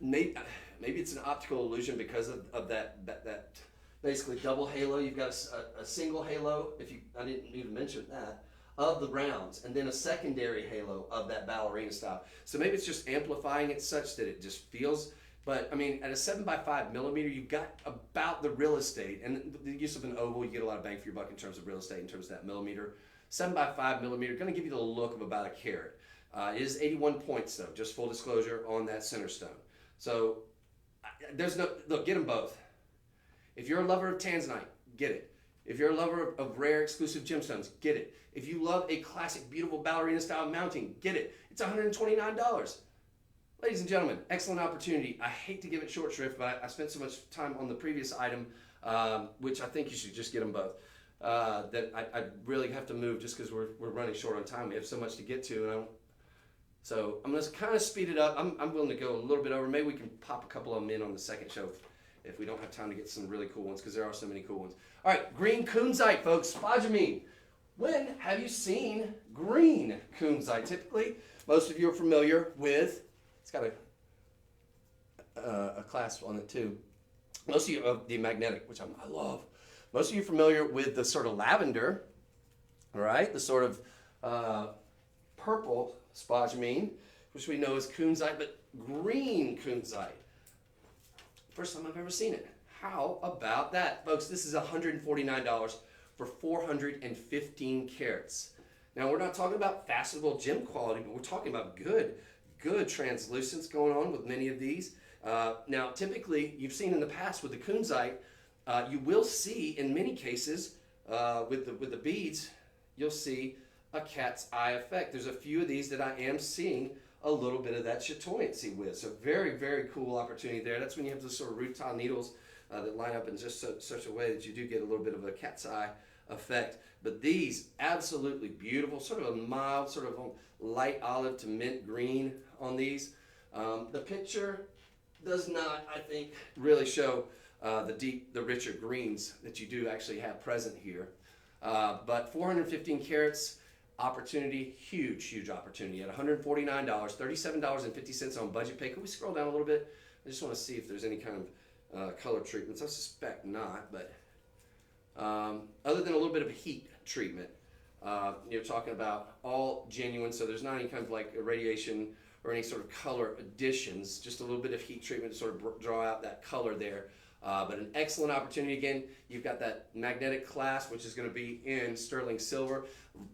maybe it's an optical illusion because of that basically double halo. You've got a single halo, I didn't even mention that, of the rounds, and then a secondary halo of that ballerina style. So maybe it's just amplifying it such that it just feels, but I mean, at a 7x5 millimeter, you've got about the real estate, and the use of an oval, you get a lot of bang for your buck in terms of real estate, in terms of that millimeter. 7x5 millimeter, going to give you the look of about a carat. It is 81 points though, just full disclosure on that center stone. So there's no, look, get them both. If you're a lover of tanzanite, get it. If you're a lover of rare exclusive gemstones, get it. If you love a classic, beautiful ballerina style mounting, get it. It's $129. Ladies and gentlemen, excellent opportunity. I hate to give it short shrift, but I spent so much time on the previous item, which I think you should just get them both. That I really have to move just because we're running short on time. We have so much to get to, so I'm going to kind of speed it up. I'm willing to go a little bit over. Maybe we can pop a couple of them in on the second show if we don't have time to get some really cool ones, because there are so many cool ones. All right, green kunzite, folks, spodumene. When have you seen green kunzite? Typically, most of you are familiar with, it's got a clasp on it too. Most of you are the magnetic, which I love. Most of you are familiar with the sort of lavender, all right? The sort of purple spodumene, which we know is kunzite, but green kunzite. First time I've ever seen it. How about that? Folks, this is $149 for 415 carats. Now, we're not talking about fashionable gem quality, but we're talking about good translucence going on with many of these. Now, typically, you've seen in the past with the kunzite, you will see in many cases with the beads, you'll see a cat's eye effect. There's a few of these that I am seeing a little bit of that chatoyancy with. So very, very cool opportunity there. That's when you have those sort of root tile needles that line up in just such a way that you do get a little bit of a cat's eye effect. But these, absolutely beautiful, sort of a mild, sort of light olive to mint green on these. The picture does not, I think, really show the richer greens that you do actually have present here. But 415 carats, opportunity, huge opportunity at $149, $37.50 on budget pay. Could we scroll down a little bit? I just want to see if there's any kind of color treatments. I suspect not, but other than a little bit of a heat treatment, you're talking about all genuine, so there's not any kind of like irradiation or any sort of color additions, just a little bit of heat treatment to sort of draw out that color there. But an excellent opportunity. Again, you've got that magnetic clasp, which is going to be in sterling silver.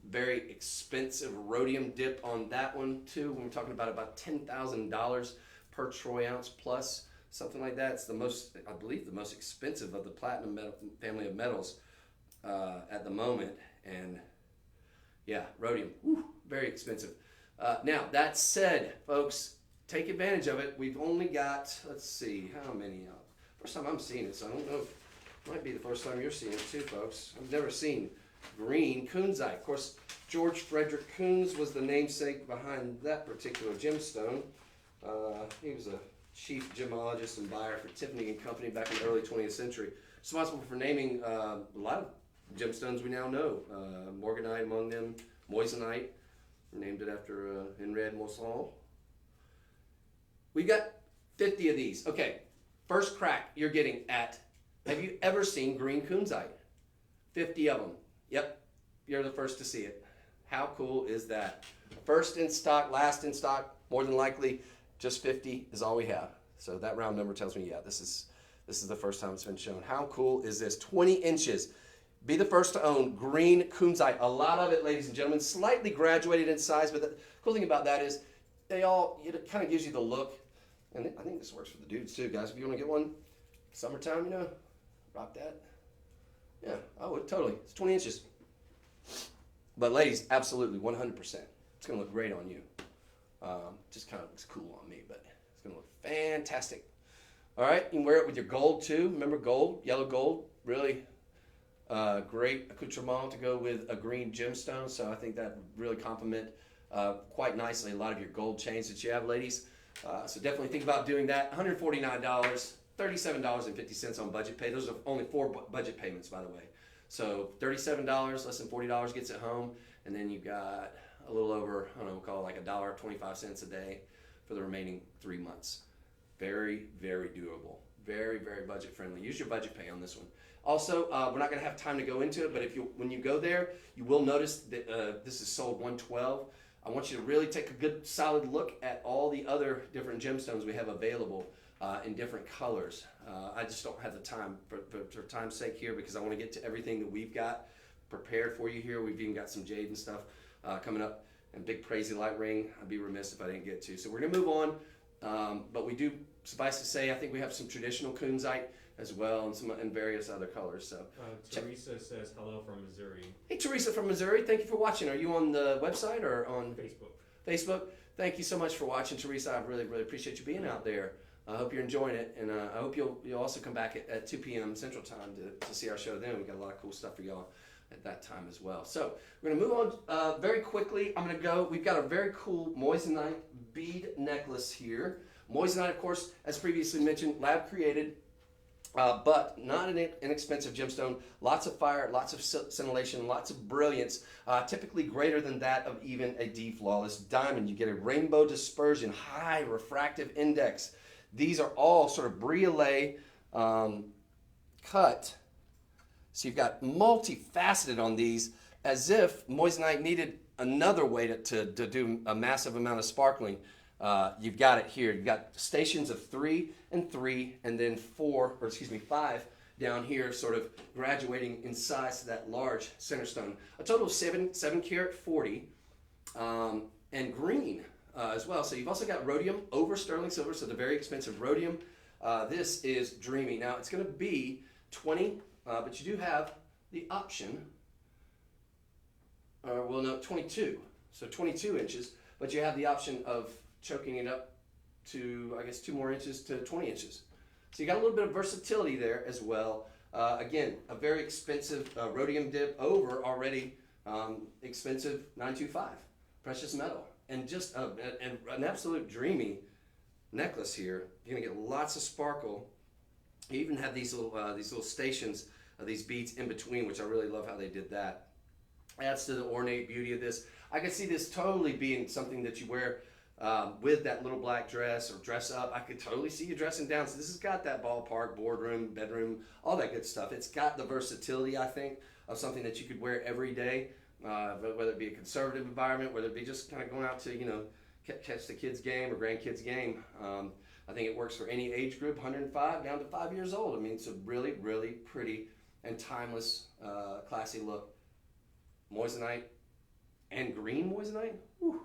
Very expensive rhodium dip on that one too. When we're talking about $10,000 per troy ounce plus, something like that. It's the most, I believe, the most expensive of the platinum family of metals at the moment. And yeah, rhodium, very expensive. Now, that said, folks, take advantage of it. We've only got, let's see, how many? First time I'm seeing it, so I don't know if it might be the first time you're seeing it too, folks. I've never seen green kunzite. Of course, George Frederick Kunz was the namesake behind that particular gemstone. He was a chief gemologist and buyer for Tiffany and Company back in the early 20th century. Responsible for naming a lot of gemstones we now know. Morganite among them, moissanite, named it after Henriette Moisson. We got 50 of these. Okay. First crack you're getting at, have you ever seen green kunzite? 50 of them. Yep, you're the first to see it. How cool is that? First in stock, last in stock, more than likely, just 50 is all we have. So that round number tells me, yeah, this is the first time it's been shown. How cool is this? 20 inches. Be the first to own green kunzite. A lot of it, ladies and gentlemen, slightly graduated in size, but the cool thing about that is it kind of gives you the look. And I think this works for the dudes too, guys. If you want to get one, summertime, rock that. Yeah, I would, totally. It's 20 inches. But ladies, absolutely, 100%. It's going to look great on you. Just kind of looks cool on me, but it's going to look fantastic. All right, you can wear it with your gold too. Remember gold, yellow gold, really Great accoutrement to go with a green gemstone, so I think that really complement quite nicely a lot of your gold chains that you have, ladies. So definitely think about doing that. $149, $37.50 on budget pay. Those are only 4 budget payments, by the way. So $37, less than $40 gets it home, and then you got a little over, I don't know, we'll call it like $1.25 a day for the remaining 3 months. Very, very doable. Very, very budget friendly. Use your budget pay on this one. Also, we're not going to have time to go into it, but when you go there, you will notice that this is sold 112. I want you to really take a good solid look at all the other different gemstones we have available in different colors. I just don't have the time for time's sake here, because I want to get to everything that we've got prepared for you here. We've even got some jade and stuff coming up, and big crazy light ring. I'd be remiss if I didn't get to. So we're going to move on, but we do, suffice to say, I think we have some traditional kunzite as well, and some in various other colors. So Teresa says hello from Missouri. Hey, Teresa from Missouri, thank you for watching. Are you on the website or on Facebook? Thank you so much for watching, Teresa. I really, really appreciate you being out there. I hope you're enjoying it, and I hope you'll also come back at 2 p.m. Central Time to see our show then. We've got a lot of cool stuff for y'all at that time as well. So we're going to move on very quickly. We've got a very cool moissanite bead necklace here. Moissanite, of course, as previously mentioned, lab created, but not an inexpensive gemstone. Lots of fire, lots of scintillation, lots of brilliance, typically greater than that of even a D-flawless diamond. You get a rainbow dispersion, high refractive index. These are all sort of briolet cut. So you've got multifaceted on these, as if moissanite needed another way to do a massive amount of sparkling. You've got it here. You've got stations of 3 and 3, and then 5 down here, sort of graduating in size to that large center stone. A total of 7 karat 40, and green as well. So you've also got rhodium over sterling silver, so the very expensive rhodium. This is dreamy. Now it's going to be 20, but you do have the option. 22. So 22 inches, but you have the option of choking it up to, I guess, 2 more inches to 20 inches. So you got a little bit of versatility there as well. Again, a very expensive rhodium dip over already expensive 925 precious metal, and just an absolute dreamy necklace here. You're gonna get lots of sparkle. You even have these little stations of these beads in between, which I really love how they did that. Adds to the ornate beauty of this. I could see this totally being something that you wear with that little black dress or dress up. I could totally see you dressing down. So this has got that ballpark, boardroom, bedroom, all that good stuff. It's got the versatility, I think, of something that you could wear every day, whether it be a conservative environment, whether it be just kind of going out to, catch the kids' game or grandkids' game. I think it works for any age group, 105 down to 5 years old. I mean, it's a really, really pretty and timeless, classy look. Moissanite and green moissanite. Whew.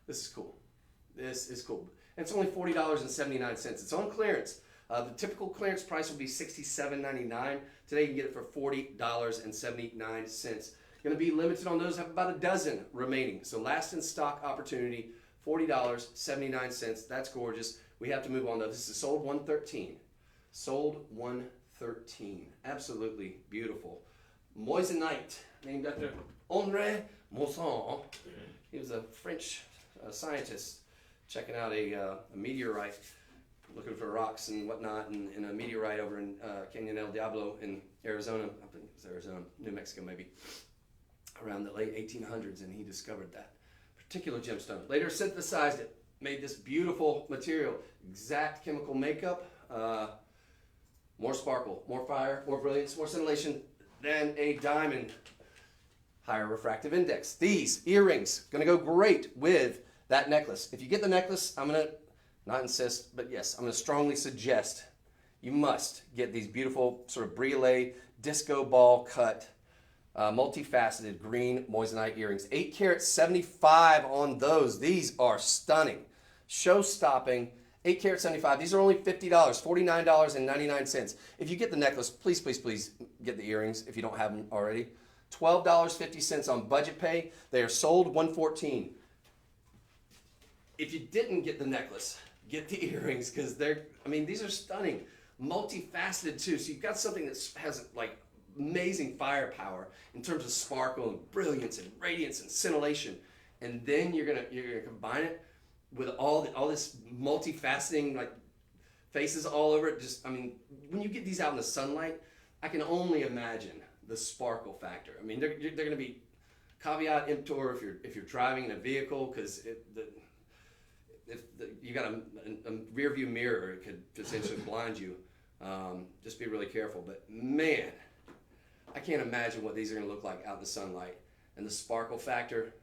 This is cool. This is cool. And it's only $40.79. It's on clearance. The typical clearance price would be $67.99. Today you can get it for $40.79. Going to be limited on those. Have about a dozen remaining. So last in stock opportunity, $40.79. That's gorgeous. We have to move on though. This is sold 113. Sold 113. Absolutely beautiful. Moissanite, named after Henri Moissan. He was a French scientist checking out a meteorite, looking for rocks and whatnot, and a meteorite over in Canyon El Diablo in Arizona. I think it was Arizona, New Mexico maybe, around the late 1800s, and he discovered that particular gemstone. Later synthesized it, made this beautiful material, exact chemical makeup, more sparkle, more fire, more brilliance, more scintillation than a diamond. Higher refractive index. These earrings gonna go great with that necklace. If you get the necklace, I'm gonna not insist, but yes, I'm gonna strongly suggest you must get these beautiful sort of briolet disco ball cut, multifaceted green moissanite earrings. 8 karat 75 on those. These are stunning, show-stopping. 8 karat 75. These are only $50, $49.99. If you get the necklace, please, please, please get the earrings if you don't have them already. $12.50 on budget pay. They are sold $114. If you didn't get the necklace, get the earrings, because these are stunning, multifaceted too. So you've got something that has like amazing firepower in terms of sparkle and brilliance and radiance and scintillation. And then you're gonna combine it with all this multifaceting like faces all over it. Just, I mean, when you get these out in the sunlight, I can only imagine the sparkle factor. I mean, they're going to be caveat emptor if you're driving in a vehicle, because you got a rear view mirror, it could potentially blind you. Just be really careful. But man, I can't imagine what these are going to look like out in the sunlight. And the sparkle factor,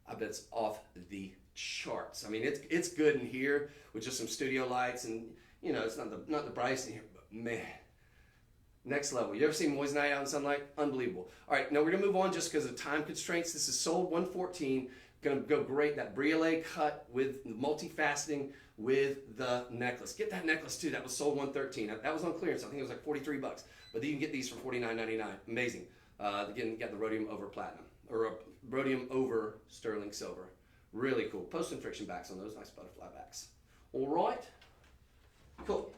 I bet it's off the charts. I mean, it's good in here with just some studio lights, and you know, it's not the brightest in here, but man, next level. You ever seen Moist Night out in sunlight? Unbelievable. All right, now we're gonna move on just because of time constraints. This is sold $114. Gonna go great. That briolet cut with multifaceting with the necklace. Get that necklace too. That was sold $113. That was on clearance. I think it was like $43. But you can get these for $49.99. Amazing. Again, you got the rhodium over platinum, or a rhodium over sterling silver. Really cool. Post and friction backs on those. Nice butterfly backs. All right. Cool.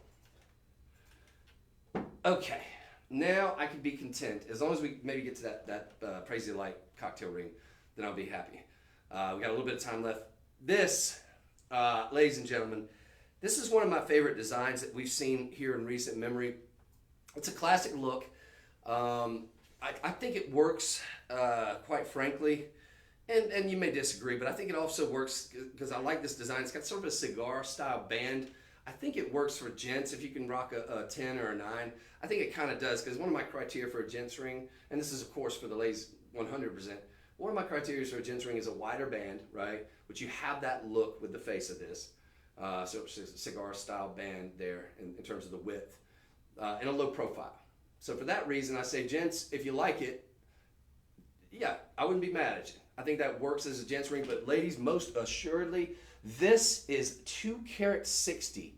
Okay. Now I can be content. As long as we maybe get to that Praise the Light cocktail ring, then I'll be happy. We got a little bit of time left. This, ladies and gentlemen, this is one of my favorite designs that we've seen here in recent memory. It's a classic look. I think it works, quite frankly, and you may disagree, but I think it also works because I like this design. It's got sort of a cigar style band. I think it works for gents if you can rock a 10 or a 9. I think it kind of does, because one of my criteria for a gents ring, and this is of course for the ladies 100%, one of my criteria for a gents ring is a wider band, right? Which you have that look with the face of this. So it's a cigar style band there in terms of the width, and a low profile. So for that reason, I say, gents, if you like it, yeah, I wouldn't be mad at you. I think that works as a gents ring, but ladies, most assuredly, this is 2 carat 60.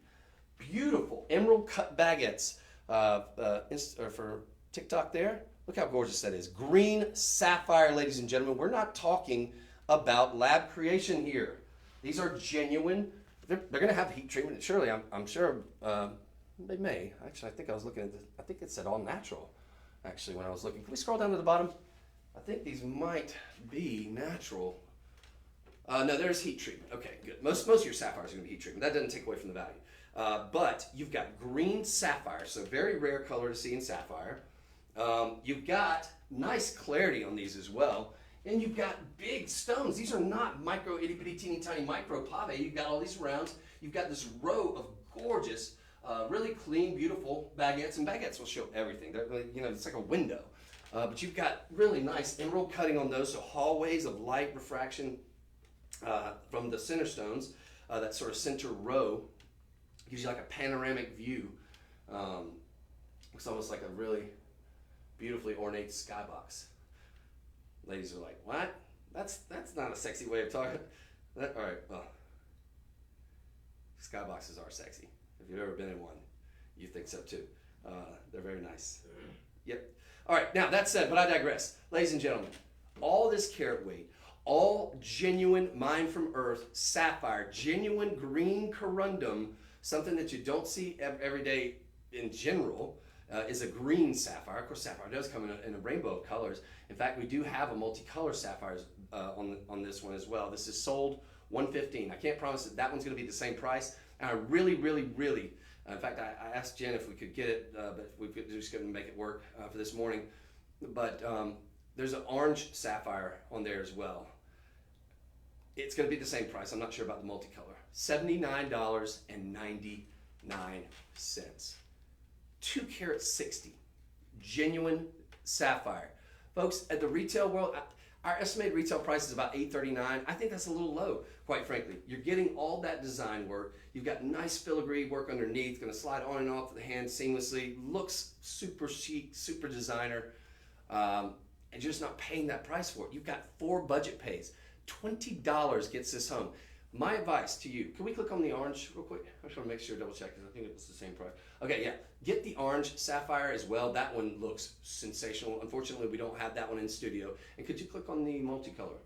Beautiful emerald cut baguettes for TikTok there. Look how gorgeous that is. Green sapphire, ladies and gentlemen. We're not talking about lab creation here. These are genuine. They're going to have heat treatment. Surely, I'm sure they may. Actually, I think I was looking at this. I think it said all natural, actually, when I was looking. Can we scroll down to the bottom? I think these might be natural. No, there's heat treatment. Okay, good. Most of your sapphires are going to be heat treatment. That doesn't take away from the value. But you've got green sapphire, so very rare color to see in sapphire. You've got nice clarity on these as well. And you've got big stones. These are not micro, itty bitty, teeny tiny micro pave. You've got all these rounds. You've got this row of gorgeous, really clean, beautiful baguettes. And baguettes will show everything. They're, you know, it's like a window. But you've got really nice emerald cutting on those, so hallways of light refraction from the center stones. That sort of center row gives you like a panoramic view. Looks almost like a really beautifully ornate skybox. Ladies are like, what? That's not a sexy way of talking. All right, well, skyboxes are sexy. If you've ever been in one, you think so too. They're very nice. Yep. All right, now that said, but I digress. Ladies and gentlemen, all this carat weight, all genuine mine from earth, sapphire, genuine green corundum, something that you don't see every day in general, is a green sapphire. Of course, sapphire does come in a rainbow of colors. In fact, we do have a multicolor sapphires on this one as well. This is sold $115. I can't promise that one's going to be the same price. And I really, in fact, I asked Jen if we could get it, but we just couldn't make it work for this morning. But there's an orange sapphire on there as well. It's going to be the same price. I'm not sure about the multicolor. $79.99. 2 carat 60. Genuine sapphire. Folks, at the retail world, our estimated retail price is about $839. I think that's a little low, quite frankly. You're getting all that design work. You've got nice filigree work underneath, going to slide on and off the hand seamlessly. Looks super chic, super designer. And you're just not paying that price for it. You've got 4 budget pays. $20 gets this home. My advice to you, can we click on the orange real quick? I just want to make sure, double check, because I think it was the same price. Okay, yeah, get the orange sapphire as well. That one looks sensational. Unfortunately, we don't have that one in studio. And could you click on the multicolor?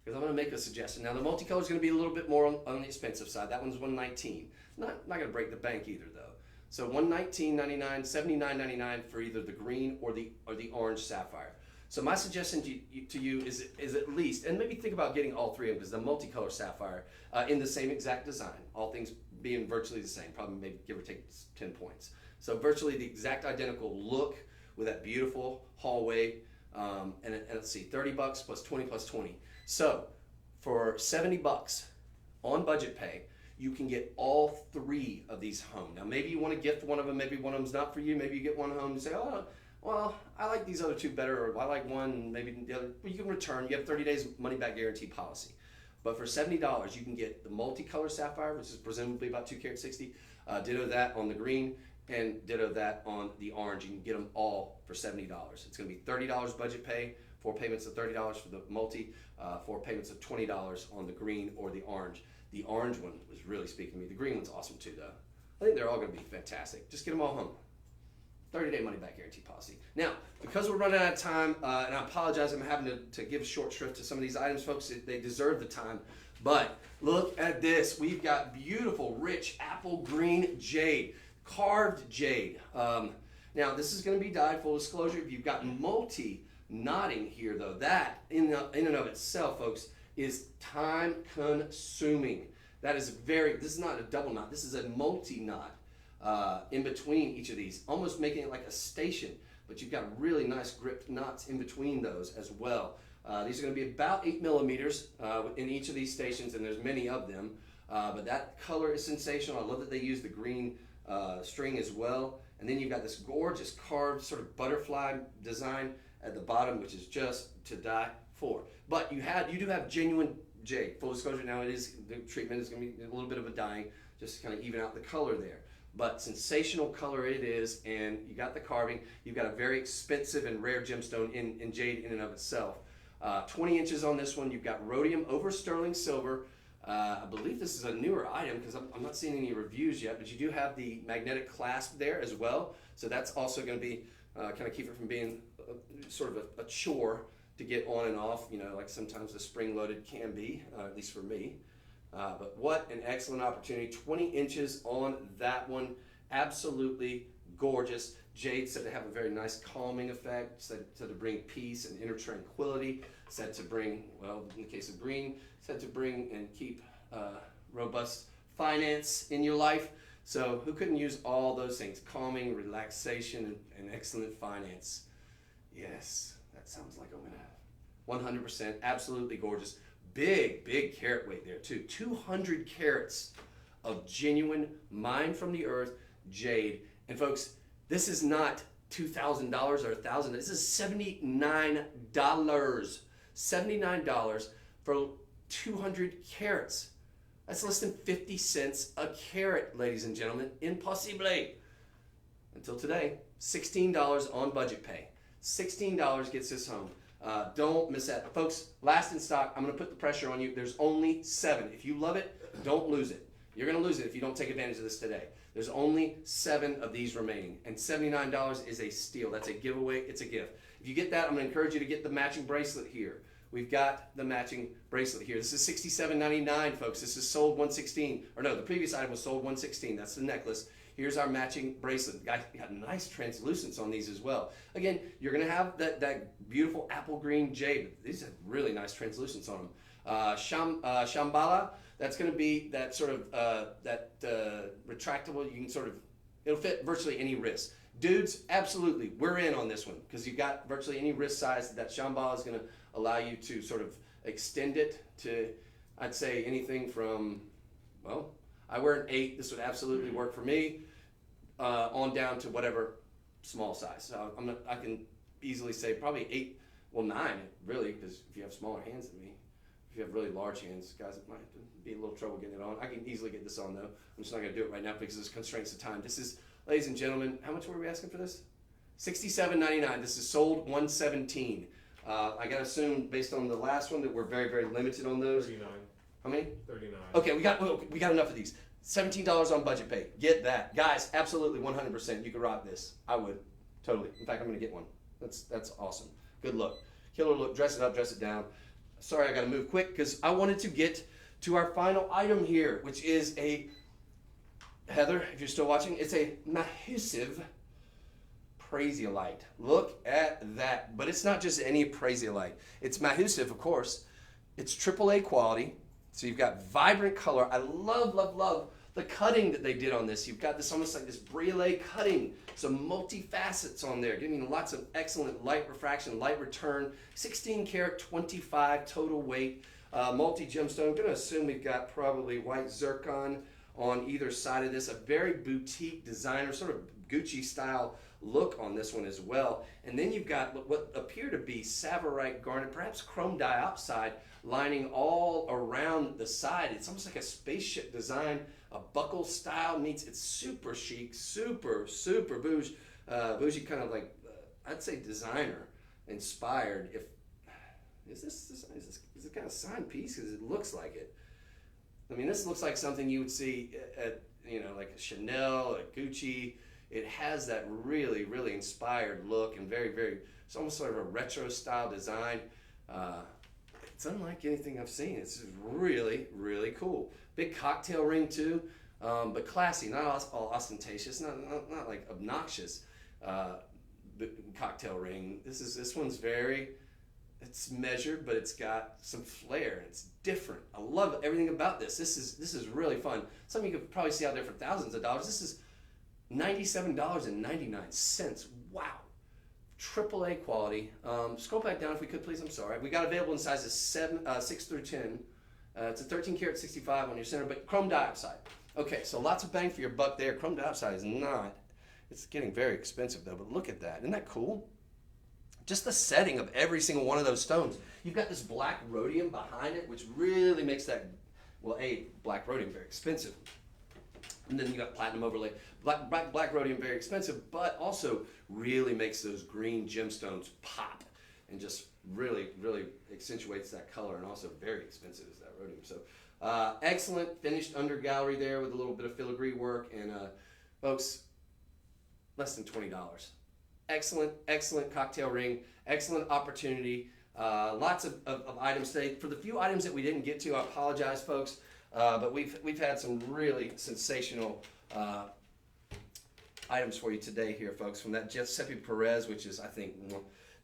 Because I'm going to make a suggestion. Now, the multicolor is going to be a little bit more on the expensive side. That one's $119. Not going to break the bank either, though. So $119.99, $79.99 for either the green or the orange sapphire. So my suggestion to you is at least, and maybe think about getting all three of them, because the multicolor sapphire in the same exact design, all things being virtually the same, probably maybe give or take 10 points. So virtually the exact identical look with that beautiful hallway, and let's see, $30 plus 20 plus 20. So for $70 on budget pay, you can get all three of these home. Now maybe you want to gift one of them, maybe one of them's not for you, maybe you get one home and say, oh, well, I like these other two better, or I like one and maybe the other. Well, you can return, you have 30 days money back guarantee policy. But for $70, you can get the multicolor sapphire, which is presumably about 2 carat 60, ditto that on the green, and ditto that on the orange. You can get them all for $70. It's going to be $30 budget pay, 4 payments of $30 for the multi, 4 payments of $20 on the green or the orange. The orange one was really speaking to me. The green one's awesome too, though. I think they're all going to be fantastic. Just get them all home. 30-day money-back guarantee policy. Now, because we're running out of time, and I apologize, I'm having to give short shrift to some of these items, folks. They deserve the time. But look at this. We've got beautiful, rich apple green jade, carved jade. Now, this is going to be dyed, full disclosure. If you've got multi-knotting here, though, that in and of itself, folks, is time-consuming. That is this is not a double knot. This is a multi-knot. In between each of these, almost making it like a station, but you've got really nice gripped knots in between those as well. These are going to be about 8 millimeters in each of these stations, and there's many of them, but that color is sensational. I love that they use the green string as well. And then you've got this gorgeous carved sort of butterfly design at the bottom, which is just to die for. But you do have genuine jade. Full disclosure, now the treatment is going to be a little bit of a dyeing, just to kind of even out the color there. But sensational color it is, and you got the carving. You've got a very expensive and rare gemstone in jade in and of itself. 20 inches on this one. You've got rhodium over sterling silver. I believe this is a newer item because I'm not seeing any reviews yet, but you do have the magnetic clasp there as well. So that's also going to be kind of keep it from being sort of a chore to get on and off, like sometimes the spring-loaded can be, at least for me. But what an excellent opportunity. 20 inches on that one. Absolutely gorgeous. Jade said to have a very nice calming effect, said to bring peace and inner tranquility, said to bring, well, in the case of green, said to bring and keep robust finance in your life. So who couldn't use all those things? Calming, relaxation, and excellent finance. Yes, that sounds like a winner. 100%, absolutely gorgeous. Big carat weight there too. 200 carats of genuine, mined from the earth jade. And folks, this is not $2,000 or $1,000. This is $79. $79 for 200 carats. That's less than 50 cents a carat, ladies and gentlemen. Impossible. Until today, $16 on budget pay. $16 gets this home. Don't miss that. Folks, last in stock. I'm going to put the pressure on you. There's only 7. If you love it, don't lose it. You're going to lose it if you don't take advantage of this today. There's only 7 of these remaining, and $79 is a steal. That's a giveaway. It's a gift. If you get that, I'm going to encourage you to get the matching bracelet here. We've got the matching bracelet here. This is $67.99, folks. This is sold $116. Or no, the previous item was sold $116. That's the necklace. Here's our matching bracelet. Got nice translucence on these as well. Again, you're going to have that beautiful apple green jade. These have really nice translucence on them. Shambhala, that's going to be that sort of retractable. You can sort of, it'll fit virtually any wrist. Dudes, absolutely, we're in on this one because you've got virtually any wrist size. That Shambhala is going to allow you to sort of extend it to, I'd say, anything from, well, I wear an 8. This would absolutely work for me. On down to whatever small size. So I can easily say probably 8, well 9 really, because if you have smaller hands than me, if you have really large hands, guys, it might be a little trouble getting it on. I can easily get this on though. I'm just not going to do it right now because there's constraints of time. This is, ladies and gentlemen, how much were we asking for this? $67.99. This is sold $117. I got to assume based on the last one that we're very limited on those. 39. How many? 39. Okay, we got enough of these. $17 on budget pay. Get that. Guys, absolutely 100%. You could rock this. I would. Totally. In fact, I'm going to get one. That's awesome. Good look. Killer look. Dress it up, dress it down. Sorry, I got to move quick because I wanted to get to our final item here, which is a Heather, if you're still watching, it's a massive Prasiolite. Look at that. But it's not just any Prasiolite. It's massive, of course. It's AAA quality. So you've got vibrant color. I love, love, love the cutting that they did on this. You've got this almost like this briolet cutting. Some multi-facets on there, giving lots of excellent light refraction, light return. 16 karat, 25 total weight. Multi-gemstone. I'm going to assume we've got probably white zircon on either side of this. A very boutique designer, sort of Gucci style look on this one as well. And then you've got what appear to be Savorite garnet, perhaps chrome dioxide, lining all around the side. It's almost like a spaceship design, a buckle style meets. It's super chic, super bougie, bougie kind of like I'd say designer inspired. If is this kind of signed piece? Because it looks like it. I mean, this looks like something you would see at like a Chanel, a Gucci. It has that really inspired look and it's almost sort of a retro style design. It's unlike anything I've seen. It's really cool. Big cocktail ring too, but classy, not all ostentatious, not like obnoxious. Cocktail ring. This one's it's measured, but it's got some flair. It's different. I love everything about this. This is really fun. Something you could probably see out there for thousands of dollars. This is $97.99. Wow. AAA quality. Scroll back down if we could, please. I'm sorry. We got available in sizes 6 through 10. It's a 13 karat 65 on your center, but chrome dioxide. Okay, so lots of bang for your buck there. Chrome dioxide is not. It's getting very expensive though, but look at that. Isn't that cool? Just the setting of every single one of those stones. You've got this black rhodium behind it, which really makes that, black rhodium very expensive. And then you got platinum overlay. Black rhodium very expensive, but also really makes those green gemstones pop and just really accentuates that color, and also very expensive is that rhodium. So excellent finished under gallery there with a little bit of filigree work, and folks, less than $20. Excellent cocktail ring, excellent opportunity. Lots of items today. For the few items that we didn't get to, I apologize, folks. But we've had some really sensational items for you today here, folks. From that Giuseppe Perez, which is, I think,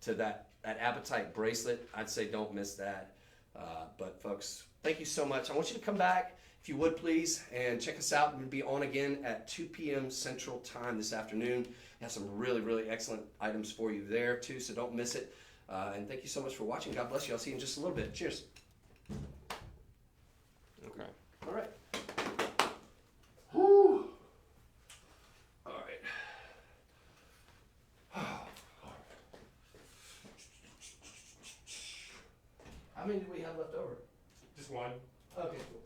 to that Appetite bracelet. I'd say don't miss that. But folks, thank you so much. I want you to come back, if you would please, and check us out. We'll be on again at 2 p.m. Central Time this afternoon. We have some really excellent items for you there too, so don't miss it. And thank you so much for watching. God bless you. I'll see you in just a little bit. Cheers. Okay. All right. Whew. All right. How many do we have left over? Just one. Okay, cool.